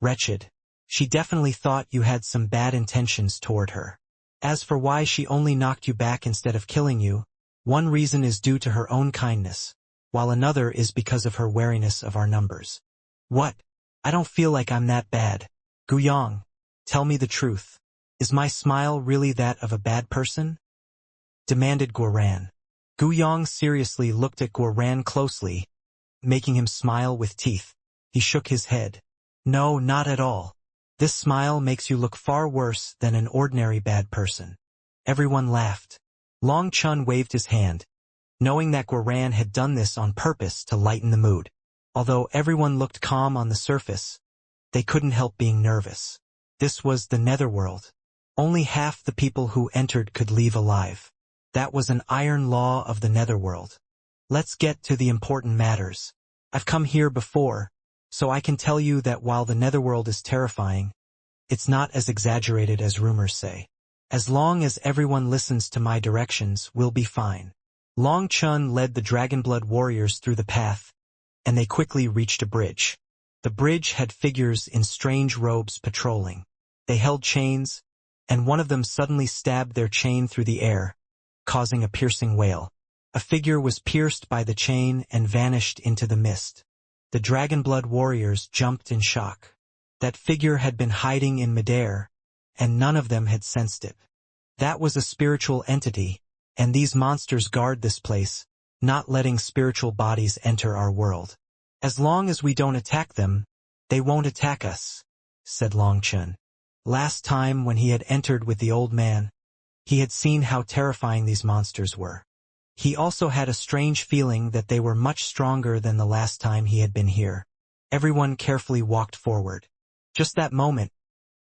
Wretched. She definitely thought you had some bad intentions toward her. As for why she only knocked you back instead of killing you, one reason is due to her own kindness, while another is because of her wariness of our numbers." "What? I don't feel like I'm that bad. Guyong, tell me the truth. Is my smile really that of a bad person?" demanded Guoran. Guyong seriously looked at Guoran closely, making him smile with teeth. He shook his head. "No, not at all. This smile makes you look far worse than an ordinary bad person." Everyone laughed. Long Chen waved his hand, knowing that Guoran had done this on purpose to lighten the mood. Although everyone looked calm on the surface, they couldn't help being nervous. This was the netherworld. Only half the people who entered could leave alive. That was an iron law of the netherworld. Let's get to the important matters. I've come here before, so I can tell you that while the netherworld is terrifying, it's not as exaggerated as rumors say. As long as everyone listens to my directions, we'll be fine. Long Chen led the Dragonblood warriors through the path, and they quickly reached a bridge. The bridge had figures in strange robes patrolling. They held chains, and one of them suddenly stabbed their chain through the air, causing a piercing wail. A figure was pierced by the chain and vanished into the mist. The Dragonblood warriors jumped in shock. That figure had been hiding in midair, and none of them had sensed it. That was a spiritual entity, and these monsters guard this place, not letting spiritual bodies enter our world. As long as we don't attack them, "They won't attack us," said Long Chun. Last time when he had entered with the old man, he had seen how terrifying these monsters were. He also had a strange feeling that they were much stronger than the last time he had been here. Everyone carefully walked forward. Just that moment,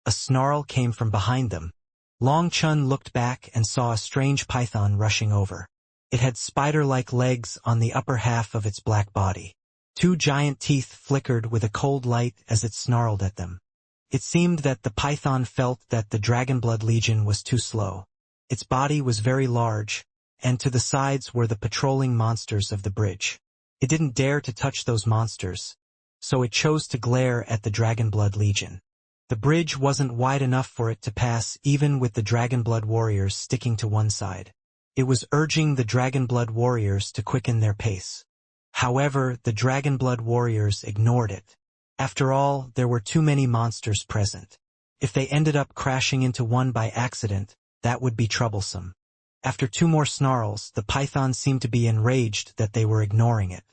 a snarl came from behind them. Long Chun looked back and saw a strange python rushing over. It had spider-like legs on the upper half of its black body. Two giant teeth flickered with a cold light as it snarled at them. It seemed that the python felt that the Dragonblood Legion was too slow. Its body was very large, and to the sides were the patrolling monsters of the bridge. It didn't dare to touch those monsters, so it chose to glare at the Dragonblood Legion. The bridge wasn't wide enough for it to pass even with the Dragonblood warriors sticking to one side. It was urging the Dragonblood warriors to quicken their pace. However, the Dragonblood warriors ignored it. After all, there were too many monsters present. If they ended up crashing into one by accident, that would be troublesome. After two more snarls, the python seemed to be enraged that they were ignoring it.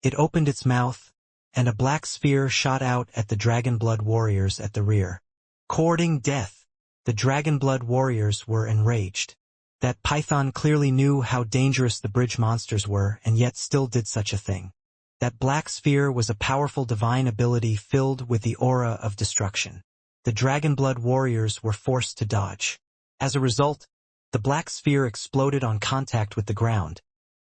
It opened its mouth, and a black sphere shot out at the Dragonblood warriors at the rear. Courting death, the Dragonblood warriors were enraged. That python clearly knew how dangerous the bridge monsters were and yet still did such a thing. That black sphere was a powerful divine ability filled with the aura of destruction. The Dragonblood warriors were forced to dodge. As a result, the black sphere exploded on contact with the ground,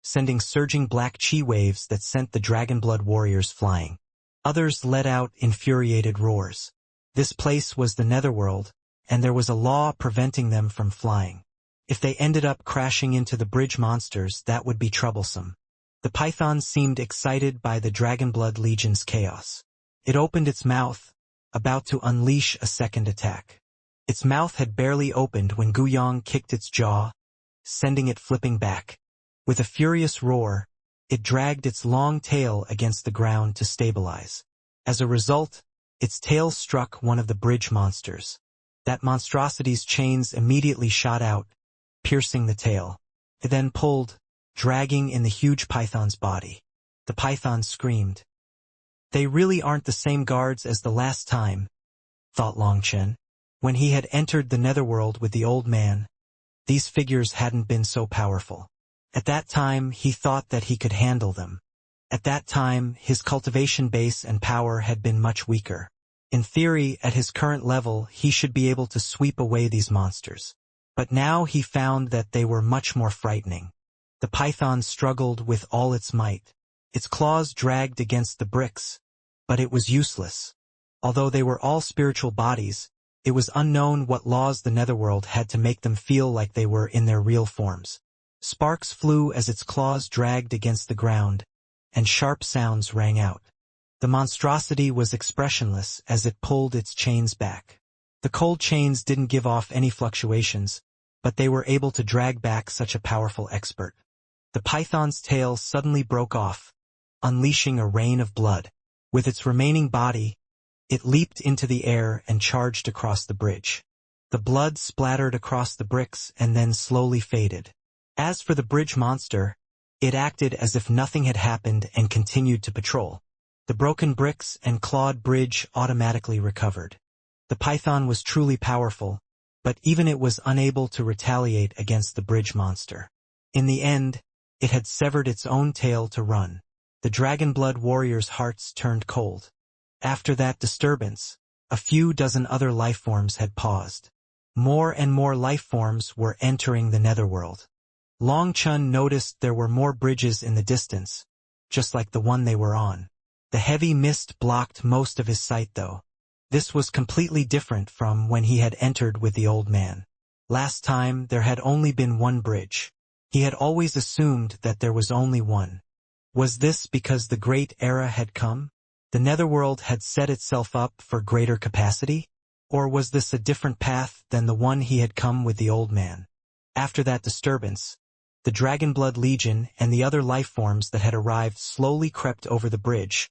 sending surging black chi waves that sent the Dragonblood warriors flying. Others let out infuriated roars. This place was the Netherworld, and there was a law preventing them from flying. If they ended up crashing into the bridge monsters, that would be troublesome. The python seemed excited by the Dragonblood Legion's chaos. It opened its mouth, about to unleash a second attack. Its mouth had barely opened when Guyong kicked its jaw, sending it flipping back. With a furious roar, it dragged its long tail against the ground to stabilize. As a result, its tail struck one of the bridge monsters. That monstrosity's chains immediately shot out, piercing the tail. It then pulled, dragging in the huge python's body. The python screamed. "They really aren't the same guards as the last time," thought Long Chen. When he had entered the Netherworld with the old man, these figures hadn't been so powerful. At that time, he thought that he could handle them. At that time, his cultivation base and power had been much weaker. In theory, at his current level, he should be able to sweep away these monsters. But now he found that they were much more frightening. The python struggled with all its might. Its claws dragged against the bricks, but it was useless. Although they were all spiritual bodies, it was unknown what laws the Netherworld had to make them feel like they were in their real forms. Sparks flew as its claws dragged against the ground, and sharp sounds rang out. The monstrosity was expressionless as it pulled its chains back. The cold chains didn't give off any fluctuations, but they were able to drag back such a powerful expert. The python's tail suddenly broke off, unleashing a rain of blood. With its remaining body, it leaped into the air and charged across the bridge. The blood splattered across the bricks and then slowly faded. As for the bridge monster, it acted as if nothing had happened and continued to patrol. The broken bricks and clawed bridge automatically recovered. The python was truly powerful, but even it was unable to retaliate against the bridge monster. In the end, it had severed its own tail to run. The Dragonblood warriors' hearts turned cold. After that disturbance, a few dozen other lifeforms had paused. More and more lifeforms were entering the Netherworld. Long Chun noticed there were more bridges in the distance, just like the one they were on. The heavy mist blocked most of his sight though. This was completely different from when he had entered with the old man. Last time there had only been one bridge. He had always assumed that there was only one. Was this because the great era had come? The Netherworld had set itself up for greater capacity? Or was this a different path than the one he had come with the old man? After that disturbance, the Dragonblood Legion and the other lifeforms that had arrived slowly crept over the bridge,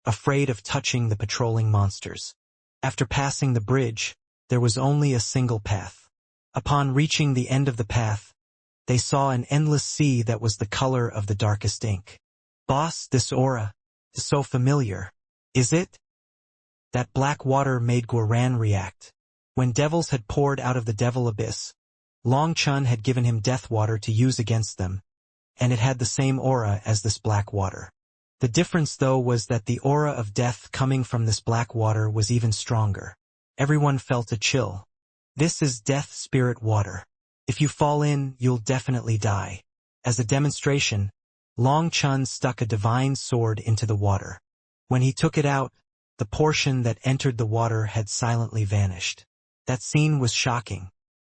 afraid of touching the patrolling monsters. After passing the bridge, there was only a single path. Upon reaching the end of the path, they saw an endless sea that was the color of the darkest ink. "Boss, this aura is so familiar. Is it?" That black water made Guoran react. When devils had poured out of the devil abyss, Long Chun had given him death water to use against them, and it had the same aura as this black water. The difference though was that the aura of death coming from this black water was even stronger. Everyone felt a chill. This is death spirit water. If you fall in, you'll definitely die. As a demonstration, Long Chun stuck a divine sword into the water. When he took it out, the portion that entered the water had silently vanished. That scene was shocking.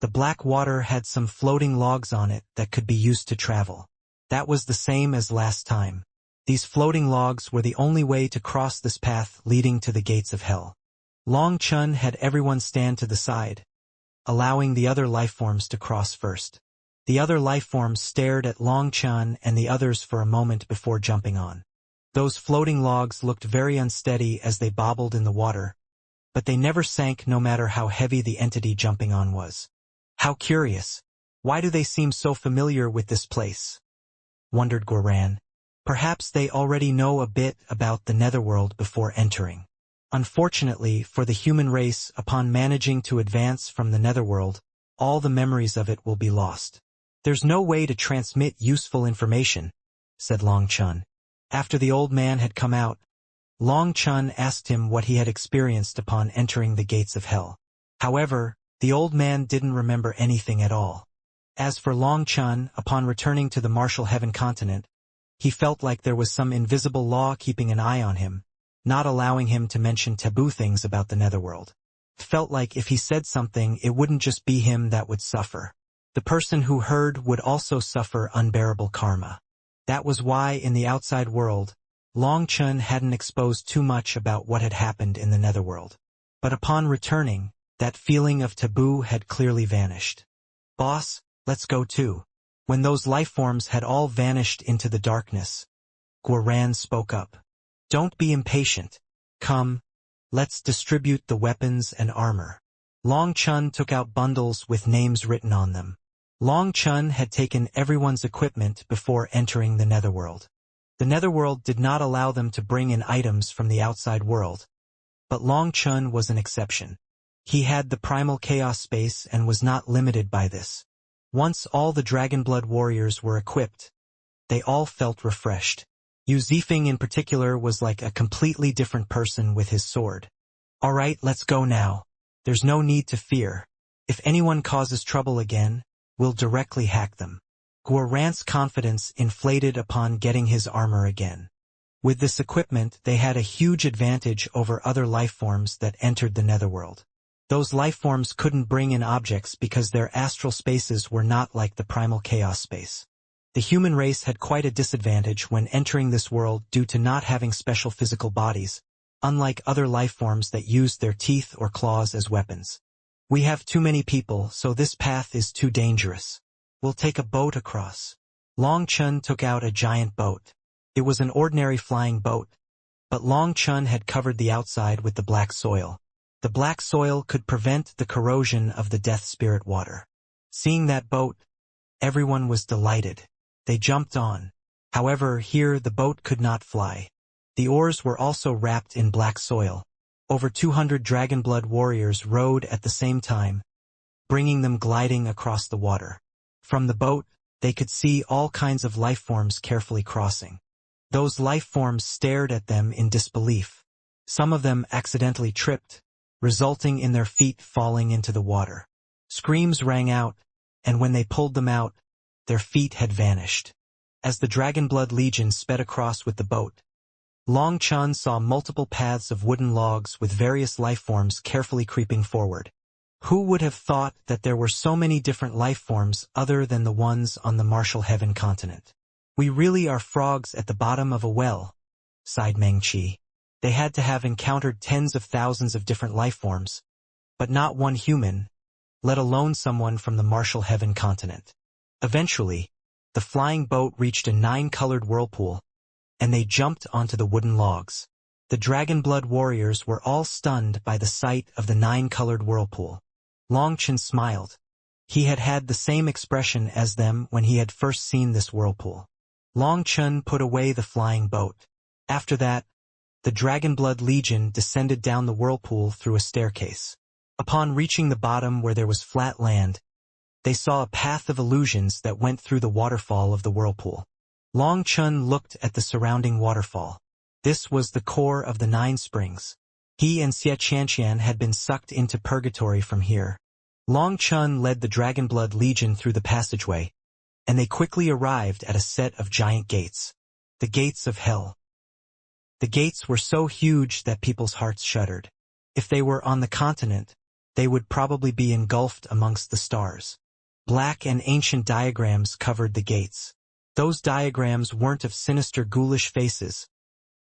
The black water had some floating logs on it that could be used to travel. That was the same as last time. These floating logs were the only way to cross this path leading to the gates of hell. Long Chun had everyone stand to the side, allowing the other lifeforms to cross first. The other lifeforms stared at Long Chun and the others for a moment before jumping on. Those floating logs looked very unsteady as they bobbled in the water, but they never sank no matter how heavy the entity jumping on was. How curious. Why do they seem so familiar with this place? Wondered Guoran. Perhaps they already know a bit about the netherworld before entering. Unfortunately for the human race, upon managing to advance from the netherworld, all the memories of it will be lost. There's no way to transmit useful information, said Long Chun. After the old man had come out, Long Chun asked him what he had experienced upon entering the gates of hell. However, the old man didn't remember anything at all. As for Long Chun, upon returning to the martial heaven continent, he felt like there was some invisible law keeping an eye on him, not allowing him to mention taboo things about the netherworld. Felt like if he said something, it wouldn't just be him that would suffer. The person who heard would also suffer unbearable karma. That was why in the outside world, Long Chun hadn't exposed too much about what had happened in the netherworld. But upon returning, that feeling of taboo had clearly vanished. Boss, let's go too. When those lifeforms had all vanished into the darkness, Guoran spoke up. Don't be impatient. Come, let's distribute the weapons and armor. Long Chun took out bundles with names written on them. Long Chun had taken everyone's equipment before entering the netherworld. The netherworld did not allow them to bring in items from the outside world, but Long Chun was an exception. He had the primal chaos space and was not limited by this. Once all the Dragonblood warriors were equipped, they all felt refreshed. Yu Zifeng in particular was like a completely different person with his sword. All right, let's go now. There's no need to fear. If anyone causes trouble again, we'll directly hack them. Guoran's confidence inflated upon getting his armor again. With this equipment, they had a huge advantage over other lifeforms that entered the netherworld. Those lifeforms couldn't bring in objects because their astral spaces were not like the primal chaos space. The human race had quite a disadvantage when entering this world due to not having special physical bodies, unlike other lifeforms that used their teeth or claws as weapons. We have too many people, so this path is too dangerous. We'll take a boat across. Long Chun took out a giant boat. It was an ordinary flying boat, but Long Chun had covered the outside with the black soil. The black soil could prevent the corrosion of the death spirit water. Seeing that boat, everyone was delighted. They jumped on. However, here the boat could not fly. The oars were also wrapped in black soil. Over 200 Dragonblood warriors rowed at the same time, bringing them gliding across the water. From the boat, they could see all kinds of lifeforms carefully crossing. Those lifeforms stared at them in disbelief. Some of them accidentally tripped, resulting in their feet falling into the water. Screams rang out, and when they pulled them out, their feet had vanished. As the Dragonblood Legion sped across with the boat, Long Chun saw multiple paths of wooden logs with various lifeforms carefully creeping forward. Who would have thought that there were so many different lifeforms other than the ones on the martial heaven continent? We really are frogs at the bottom of a well, sighed Meng Qi. They had to have encountered tens of thousands of different lifeforms, but not one human, let alone someone from the martial heaven continent. Eventually, the flying boat reached a 9-colored whirlpool, and they jumped onto the wooden logs. The Dragonblood warriors were all stunned by the sight of the 9-colored whirlpool. Long Chun smiled. He had had the same expression as them when he had first seen this whirlpool. Long Chun put away the flying boat. After that, The Dragonblood Legion descended down the whirlpool through a staircase. Upon reaching the bottom where there was flat land, they saw a path of illusions that went through the waterfall of the whirlpool. Long Chun looked at the surrounding waterfall. This was the core of the 9 springs. He and Xie Qianqian had been sucked into purgatory from here. Long Chun led the Dragonblood Legion through the passageway, and they quickly arrived at a set of giant gates. The gates of hell. The gates were so huge that people's hearts shuddered. If they were on the continent, they would probably be engulfed amongst the stars. Black and ancient diagrams covered the gates. Those diagrams weren't of sinister ghoulish faces,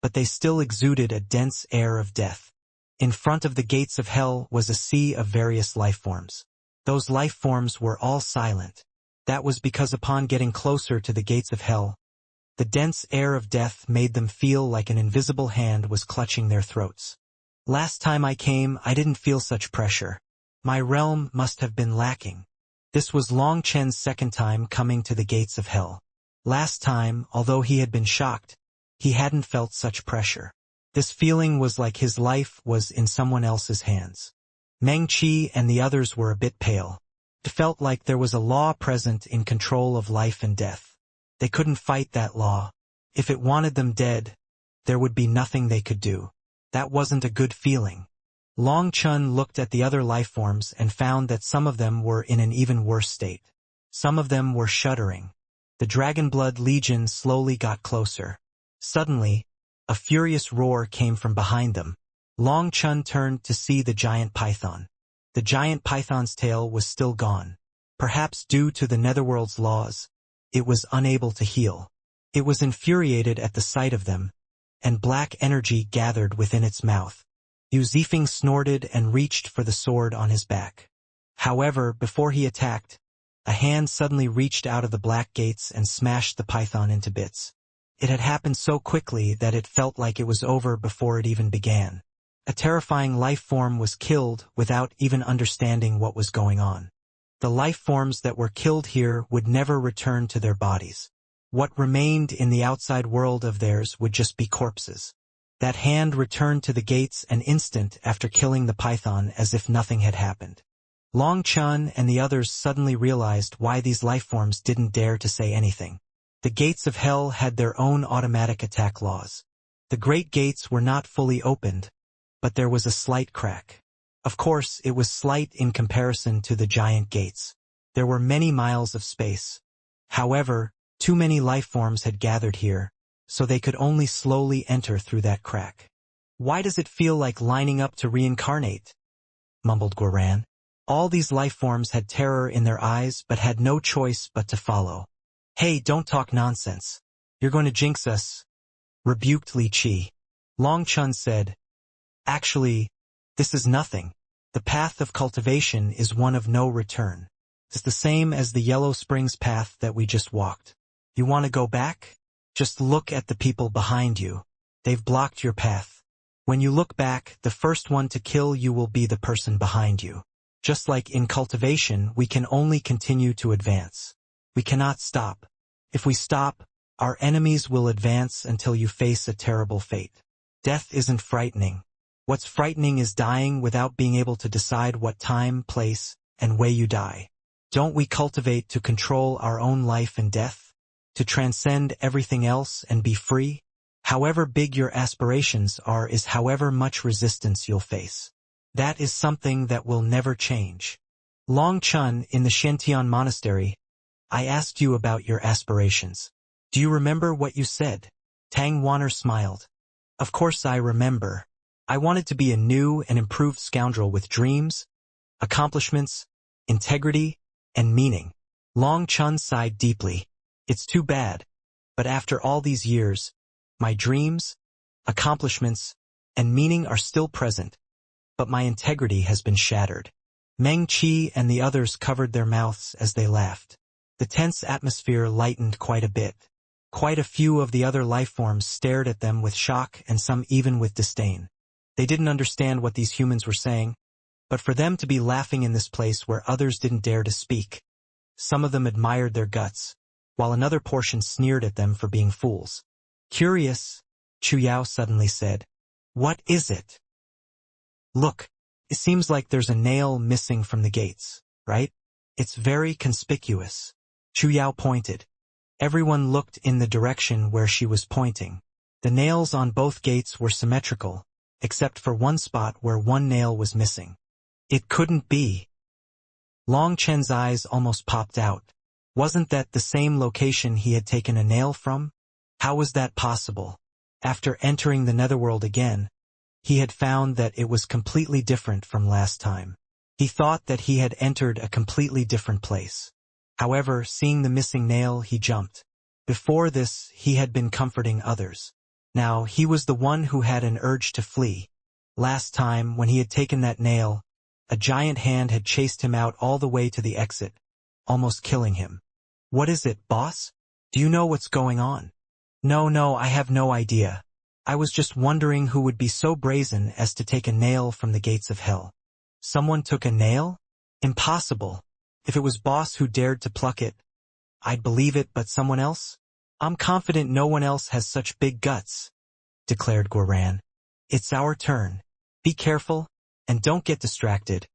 but they still exuded a dense air of death. In front of the gates of hell was a sea of various life forms. Those life forms were all silent. That was because upon getting closer to the gates of hell, the dense air of death made them feel like an invisible hand was clutching their throats. Last time I came, I didn't feel such pressure. My realm must have been lacking. This was Long Chen's second time coming to the gates of hell. Last time, although he had been shocked, he hadn't felt such pressure. This feeling was like his life was in someone else's hands. Meng Qi and the others were a bit pale. It felt like there was a law present in control of life and death. They couldn't fight that law. If it wanted them dead, there would be nothing they could do. That wasn't a good feeling. Long Chun looked at the other lifeforms and found that some of them were in an even worse state. Some of them were shuddering. The Dragonblood Legion slowly got closer. Suddenly, a furious roar came from behind them. Long Chun turned to see the giant python. The giant python's tail was still gone. Perhaps due to the netherworld's laws, it was unable to heal. It was infuriated at the sight of them, and black energy gathered within its mouth. Yu Zifeng snorted and reached for the sword on his back. However, before he attacked, a hand suddenly reached out of the black gates and smashed the python into bits. It had happened so quickly that it felt like it was over before it even began. A terrifying life form was killed without even understanding what was going on. The life forms that were killed here would never return to their bodies. What remained in the outside world of theirs would just be corpses. That hand returned to the gates an instant after killing the python as if nothing had happened. Long Chun and the others suddenly realized why these lifeforms didn't dare to say anything. The gates of hell had their own automatic attack laws. The great gates were not fully opened, but there was a slight crack. Of course, it was slight in comparison to the giant gates. There were many miles of space. However, too many lifeforms had gathered here, so they could only slowly enter through that crack. "Why does it feel like lining up to reincarnate?" mumbled Guoran. All these lifeforms had terror in their eyes but had no choice but to follow. "Hey, don't talk nonsense. You're going to jinx us," rebuked Li Qi. Long Chun said, "Actually, this is nothing. The path of cultivation is one of no return. It's the same as the Yellow Springs path that we just walked. You want to go back? Just look at the people behind you. They've blocked your path. When you look back, the first one to kill you will be the person behind you. Just like in cultivation, we can only continue to advance. We cannot stop. If we stop, our enemies will advance until you face a terrible fate. Death isn't frightening. What's frightening is dying without being able to decide what time, place, and way you die. Don't we cultivate to control our own life and death? To transcend everything else and be free? However big your aspirations are is however much resistance you'll face. That is something that will never change. Long Chun, in the Shantian Monastery, I asked you about your aspirations. Do you remember what you said? Tang Wanner smiled. Of course I remember. I wanted to be a new and improved scoundrel with dreams, accomplishments, integrity, and meaning. Long Chun sighed deeply. It's too bad, but after all these years, my dreams, accomplishments, and meaning are still present, but my integrity has been shattered. Meng Qi and the others covered their mouths as they laughed. The tense atmosphere lightened quite a bit. Quite a few of the other lifeforms stared at them with shock and some even with disdain. They didn't understand what these humans were saying, but for them to be laughing in this place where others didn't dare to speak, some of them admired their guts, while another portion sneered at them for being fools. Curious, Chu Yao suddenly said. What is it? Look, it seems like there's a nail missing from the gates, right? It's very conspicuous. Chu Yao pointed. Everyone looked in the direction where she was pointing. The nails on both gates were symmetrical, except for one spot where one nail was missing. It couldn't be. Long Chen's eyes almost popped out. Wasn't that the same location he had taken a nail from? How was that possible? After entering the netherworld again, he had found that it was completely different from last time. He thought that he had entered a completely different place. However, seeing the missing nail, he jumped. Before this, he had been comforting others. Now, he was the one who had an urge to flee. Last time, when he had taken that nail, a giant hand had chased him out all the way to the exit, almost killing him. What is it, boss? Do you know what's going on? No, I have no idea. I was just wondering who would be so brazen as to take a nail from the gates of hell. Someone took a nail? Impossible. If it was boss who dared to pluck it, I'd believe it, but someone else? I'm confident no one else has such big guts, declared Guoran. It's our turn. Be careful, and don't get distracted,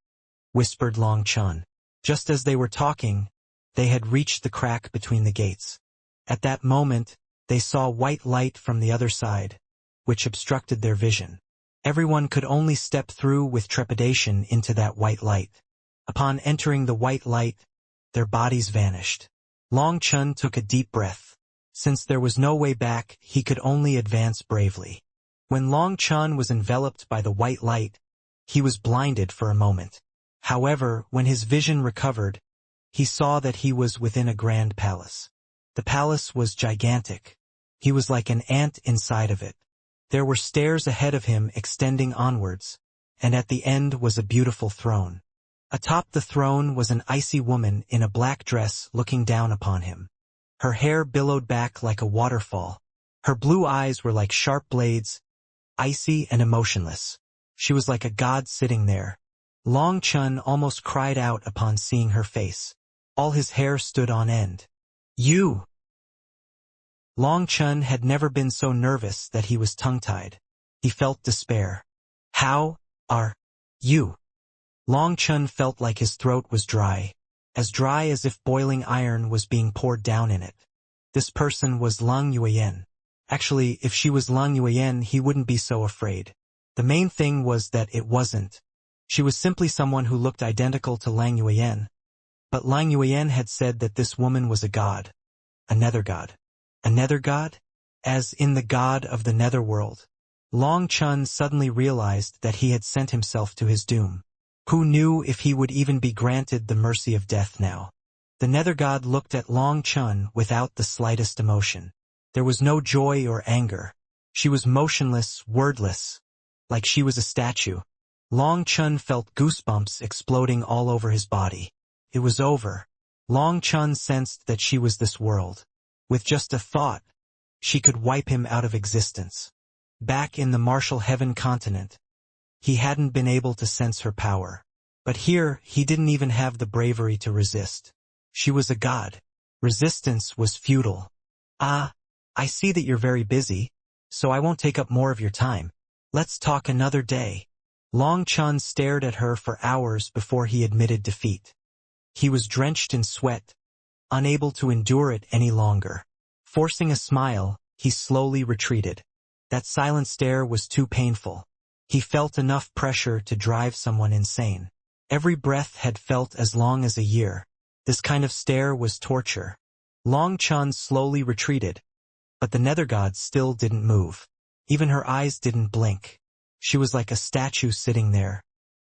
whispered Long Chun. Just as they were talking, they had reached the crack between the gates. At that moment, they saw white light from the other side, which obstructed their vision. Everyone could only step through with trepidation into that white light. Upon entering the white light, their bodies vanished. Long Chun took a deep breath. Since there was no way back, he could only advance bravely. When Long Chun was enveloped by the white light, he was blinded for a moment. However, when his vision recovered, he saw that he was within a grand palace. The palace was gigantic. He was like an ant inside of it. There were stairs ahead of him extending onwards, and at the end was a beautiful throne. Atop the throne was an icy woman in a black dress looking down upon him. Her hair billowed back like a waterfall. Her blue eyes were like sharp blades, icy and emotionless. She was like a god sitting there. Long Chun almost cried out upon seeing her face. All his hair stood on end. You! Long Chun had never been so nervous that he was tongue-tied. He felt despair. How are you? Long Chun felt like his throat was dry as if boiling iron was being poured down in it. This person was Lang Yueyan. Actually, if she was Lang Yueyan, he wouldn't be so afraid. The main thing was that it wasn't. She was simply someone who looked identical to Lang Yueyan. But Lang Yueyan had said that this woman was a god. A nether god. A nether god? As in the god of the netherworld. Long Chun suddenly realized that he had sent himself to his doom. Who knew if he would even be granted the mercy of death now? The nether god looked at Long Chun without the slightest emotion. There was no joy or anger. She was motionless, wordless, like she was a statue. Long Chun felt goosebumps exploding all over his body. It was over. Long Chun sensed that she was this world. With just a thought, she could wipe him out of existence. Back in the martial heaven continent, he hadn't been able to sense her power. But here, he didn't even have the bravery to resist. She was a god. Resistance was futile. Ah, I see that you're very busy, so I won't take up more of your time. Let's talk another day. Long Chun stared at her for hours before he admitted defeat. He was drenched in sweat, unable to endure it any longer. Forcing a smile, he slowly retreated. That silent stare was too painful. He felt enough pressure to drive someone insane. Every breath had felt as long as a year. This kind of stare was torture. Long Chun slowly retreated, but the nether god still didn't move. Even her eyes didn't blink. She was like a statue sitting there.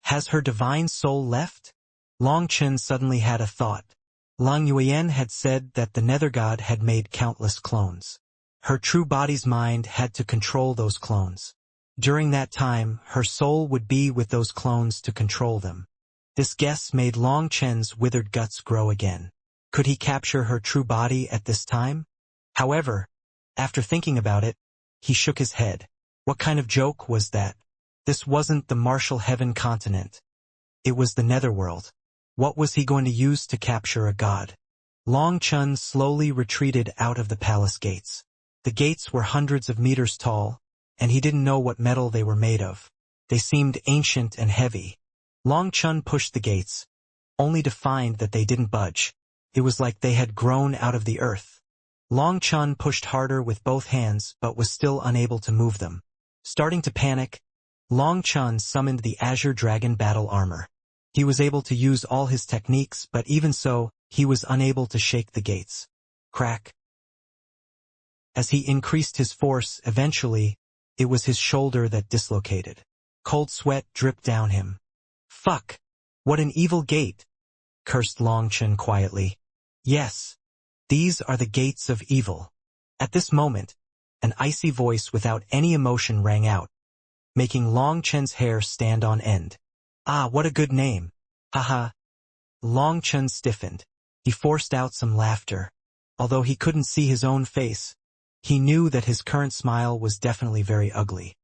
Has her divine soul left? Long Chun suddenly had a thought. Lang Yueyan had said that the nether god had made countless clones. Her true body's mind had to control those clones. During that time, her soul would be with those clones to control them. This guess made Long Chen's withered guts grow again. Could he capture her true body at this time? However, after thinking about it, he shook his head. What kind of joke was that? This wasn't the martial heaven continent. It was the netherworld. What was he going to use to capture a god? Long Chun slowly retreated out of the palace gates. The gates were hundreds of meters tall, and he didn't know what metal they were made of. They seemed ancient and heavy. Long Chun pushed the gates, only to find that they didn't budge. It was like they had grown out of the earth. Long Chun pushed harder with both hands but was still unable to move them. Starting to panic, Long Chun summoned the Azure Dragon battle armor. He was able to use all his techniques, but even so, he was unable to shake the gates. Crack. As he increased his force, eventually, it was his shoulder that dislocated. Cold sweat dripped down him. Fuck! What an evil gate! Cursed Long Chun quietly. Yes, these are the gates of evil. At this moment, an icy voice without any emotion rang out, making Long Chun's hair stand on end. Ah, what a good name. Haha. Long Chun stiffened. He forced out some laughter. Although he couldn't see his own face, he knew that his current smile was definitely very ugly.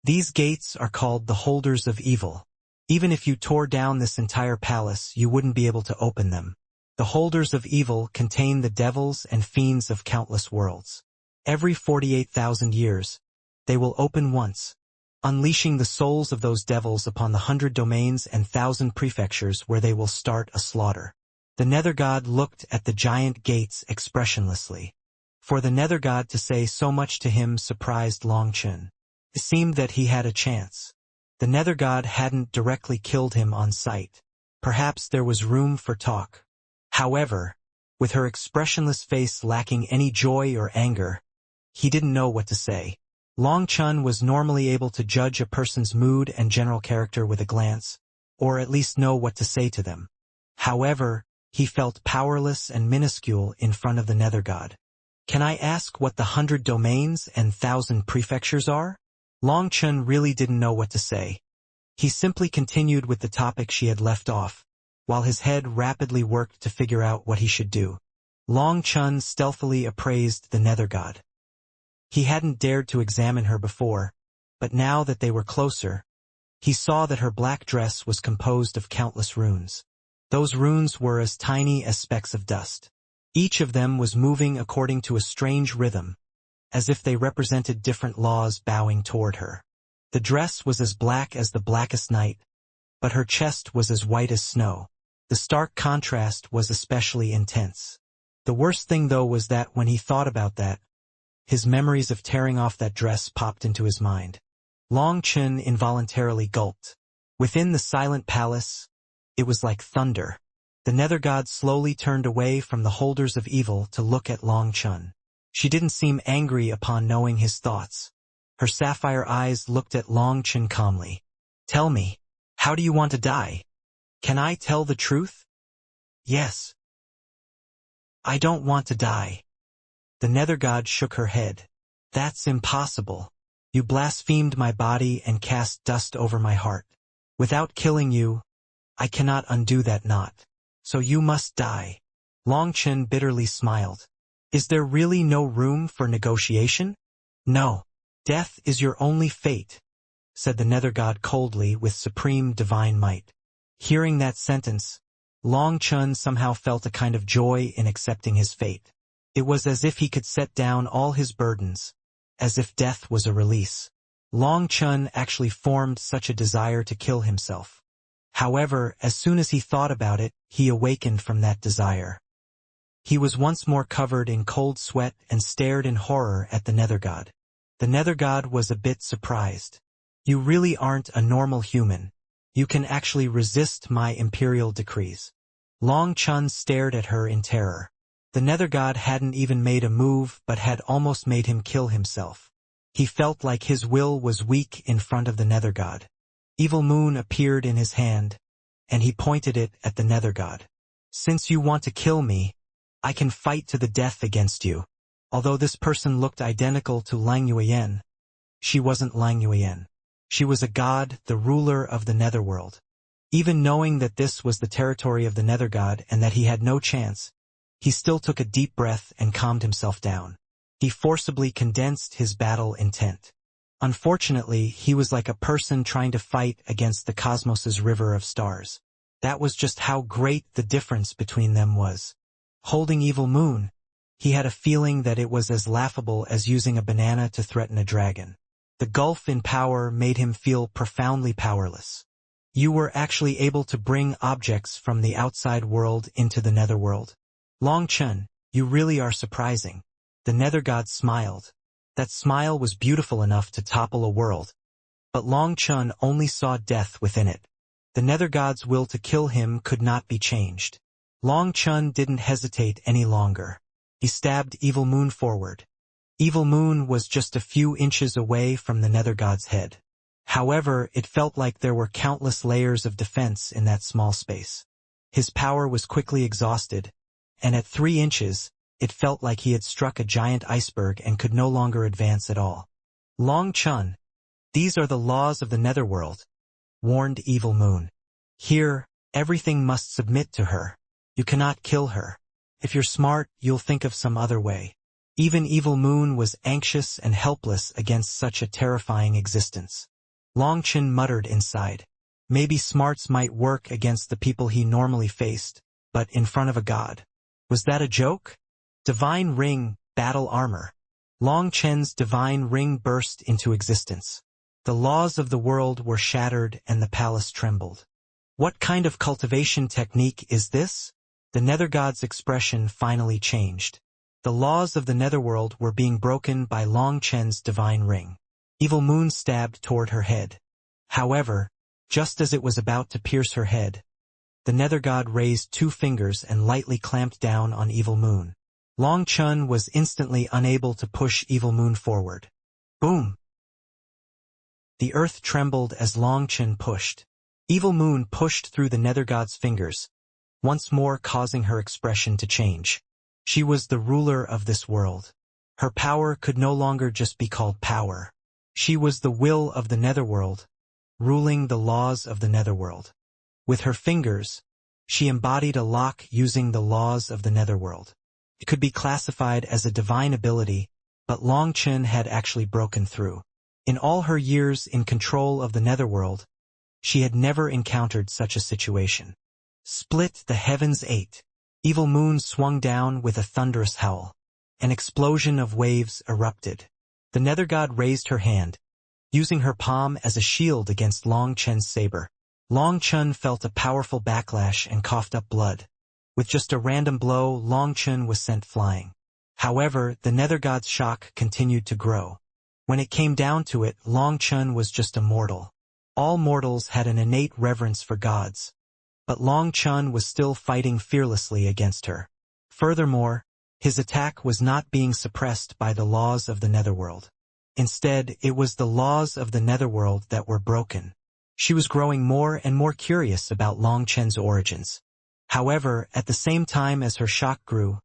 These gates are called the Holders of Evil. Even if you tore down this entire palace, you wouldn't be able to open them. The Holders of Evil contain the devils and fiends of countless worlds. Every 48,000 years, they will open once, unleashing the souls of those devils upon the 100 domains and 1,000 prefectures where they will start a slaughter. The Nether God looked at the giant gates expressionlessly. For the Nether God to say so much to him surprised Long Chun. It seemed that he had a chance. The Nether God hadn't directly killed him on sight. Perhaps there was room for talk. However, with her expressionless face lacking any joy or anger, he didn't know what to say. Long Chun was normally able to judge a person's mood and general character with a glance, or at least know what to say to them. However, he felt powerless and minuscule in front of the Nether God. Can I ask what the 100 domains and 1,000 prefectures are? Long Chun really didn't know what to say. He simply continued with the topic she had left off, while his head rapidly worked to figure out what he should do. Long Chun stealthily appraised the Nether God. He hadn't dared to examine her before, but now that they were closer, he saw that her black dress was composed of countless runes. Those runes were as tiny as specks of dust. Each of them was moving according to a strange rhythm, as if they represented different laws bowing toward her. The dress was as black as the blackest night, but her chest was as white as snow. The stark contrast was especially intense. The worst thing though was that when he thought about that, his memories of tearing off that dress popped into his mind. Long Chun involuntarily gulped. Within the silent palace, it was like thunder. The Nether God slowly turned away from the Holders of Evil to look at Long Chun. She didn't seem angry upon knowing his thoughts. Her sapphire eyes looked at Long Chun calmly. Tell me, how do you want to die? Can I tell the truth? Yes. I don't want to die. The Nether God shook her head. That's impossible. You blasphemed my body and cast dust over my heart. Without killing you, I cannot undo that knot. So you must die. Long Chun bitterly smiled. Is there really no room for negotiation? No. Death is your only fate, said the Nether God coldly with supreme divine might. Hearing that sentence, Long Chun somehow felt a kind of joy in accepting his fate. It was as if he could set down all his burdens, as if death was a release. Long Chun actually formed such a desire to kill himself. However, as soon as he thought about it, he awakened from that desire. He was once more covered in cold sweat and stared in horror at the Nether God. The Nether God was a bit surprised. You really aren't a normal human. You can actually resist my imperial decrees. Long Chun stared at her in terror. The Nether God hadn't even made a move but had almost made him kill himself. He felt like his will was weak in front of the Nether God. Evil Moon appeared in his hand, and he pointed it at the Nether God. Since you want to kill me, I can fight to the death against you. Although this person looked identical to Lang Yuyen, she wasn't Lang Yuyen. She was a god, the ruler of the Netherworld. Even knowing that this was the territory of the Nether God and that he had no chance, he still took a deep breath and calmed himself down. He forcibly condensed his battle intent. Unfortunately, he was like a person trying to fight against the cosmos's river of stars. That was just how great the difference between them was. Holding Evil Moon, he had a feeling that it was as laughable as using a banana to threaten a dragon. The gulf in power made him feel profoundly powerless. You were actually able to bring objects from the outside world into the netherworld. Long Chen, you really are surprising. The nether god smiled. That smile was beautiful enough to topple a world. But Long Chen only saw death within it. The nether god's will to kill him could not be changed. Long Chen didn't hesitate any longer. He stabbed Evil Moon forward. Evil Moon was just a few inches away from the nether god's head. However, it felt like there were countless layers of defense in that small space. His power was quickly exhausted, and at 3 inches, it felt like he had struck a giant iceberg and could no longer advance at all. Long Chen, these are the laws of the netherworld, warned Evil Moon. Here, everything must submit to her. You cannot kill her. If you're smart, you'll think of some other way. Even Evil Moon was anxious and helpless against such a terrifying existence. Long Chen muttered inside. Maybe smarts might work against the people he normally faced, but in front of a god. Was that a joke? Divine Ring, Battle Armor. Long Chen's divine ring burst into existence. The laws of the world were shattered and the palace trembled. What kind of cultivation technique is this? The nether god's expression finally changed. The laws of the netherworld were being broken by Long Chen's divine ring. Evil Moon stabbed toward her head. However, just as it was about to pierce her head, the nether god raised 2 fingers and lightly clamped down on Evil Moon. Long Chen was instantly unable to push Evil Moon forward. Boom! The earth trembled as Long Chen pushed. Evil Moon pushed through the nether god's fingers, once more causing her expression to change. She was the ruler of this world. Her power could no longer just be called power. She was the will of the netherworld, ruling the laws of the netherworld. With her fingers, she embodied a lock using the laws of the netherworld. It could be classified as a divine ability, but Long Chen had actually broken through. In all her years in control of the netherworld, she had never encountered such a situation. Split the heavens 8. Evil Moon swung down with a thunderous howl. An explosion of waves erupted. The nether god raised her hand, using her palm as a shield against Long Chen's saber. Long Chen felt a powerful backlash and coughed up blood. With just a random blow, Long Chen was sent flying. However, the nether god's shock continued to grow. When it came down to it, Long Chen was just a mortal. All mortals had an innate reverence for gods. But Long Chen was still fighting fearlessly against her. Furthermore, his attack was not being suppressed by the laws of the netherworld. Instead, it was the laws of the netherworld that were broken. She was growing more and more curious about Long Chen's origins. However, at the same time as her shock grew,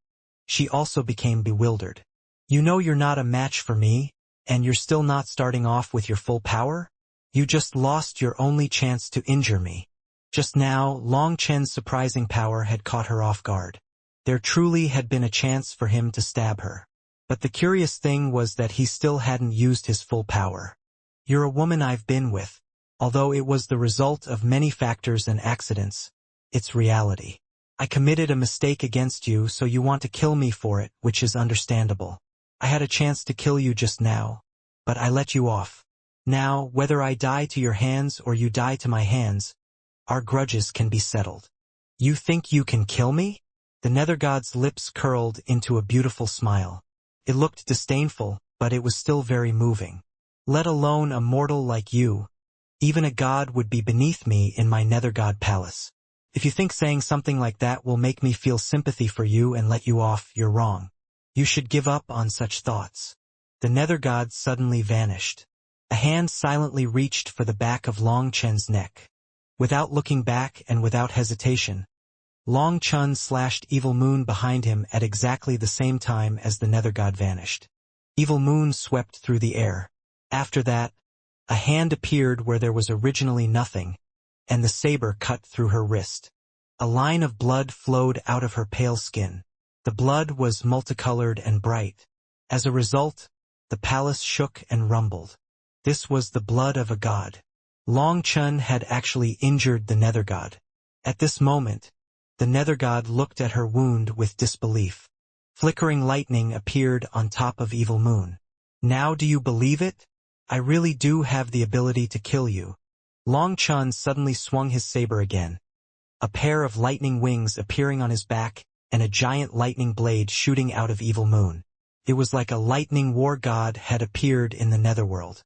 she also became bewildered. You know you're not a match for me, and you're still not starting off with your full power? You just lost your only chance to injure me. Just now, Long Chen's surprising power had caught her off guard. There truly had been a chance for him to stab her. But the curious thing was that he still hadn't used his full power. You're a woman I've been with. Although it was the result of many factors and accidents, it's reality. I committed a mistake against you, so you want to kill me for it, which is understandable. I had a chance to kill you just now, but I let you off. Now, whether I die to your hands or you die to my hands, our grudges can be settled. You think you can kill me? The nether god's lips curled into a beautiful smile. It looked disdainful, but it was still very moving. Let alone a mortal like you. Even a god would be beneath me in my nether god palace. If you think saying something like that will make me feel sympathy for you and let you off, you're wrong. You should give up on such thoughts. The nether god suddenly vanished. A hand silently reached for the back of Long Chen's neck. Without looking back and without hesitation, Long Chen slashed Evil Moon behind him at exactly the same time as the nether god vanished. Evil Moon swept through the air. After that, a hand appeared where there was originally nothing, and the saber cut through her wrist. A line of blood flowed out of her pale skin. The blood was multicolored and bright. As a result, the palace shook and rumbled. This was the blood of a god. Long Chen had actually injured the nether god. At this moment, the nether god looked at her wound with disbelief. Flickering lightning appeared on top of Evil Moon. Now do you believe it? I really do have the ability to kill you. Long Chun suddenly swung his saber again, a pair of lightning wings appearing on his back, and a giant lightning blade shooting out of Evil Moon. It was like a lightning war god had appeared in the netherworld.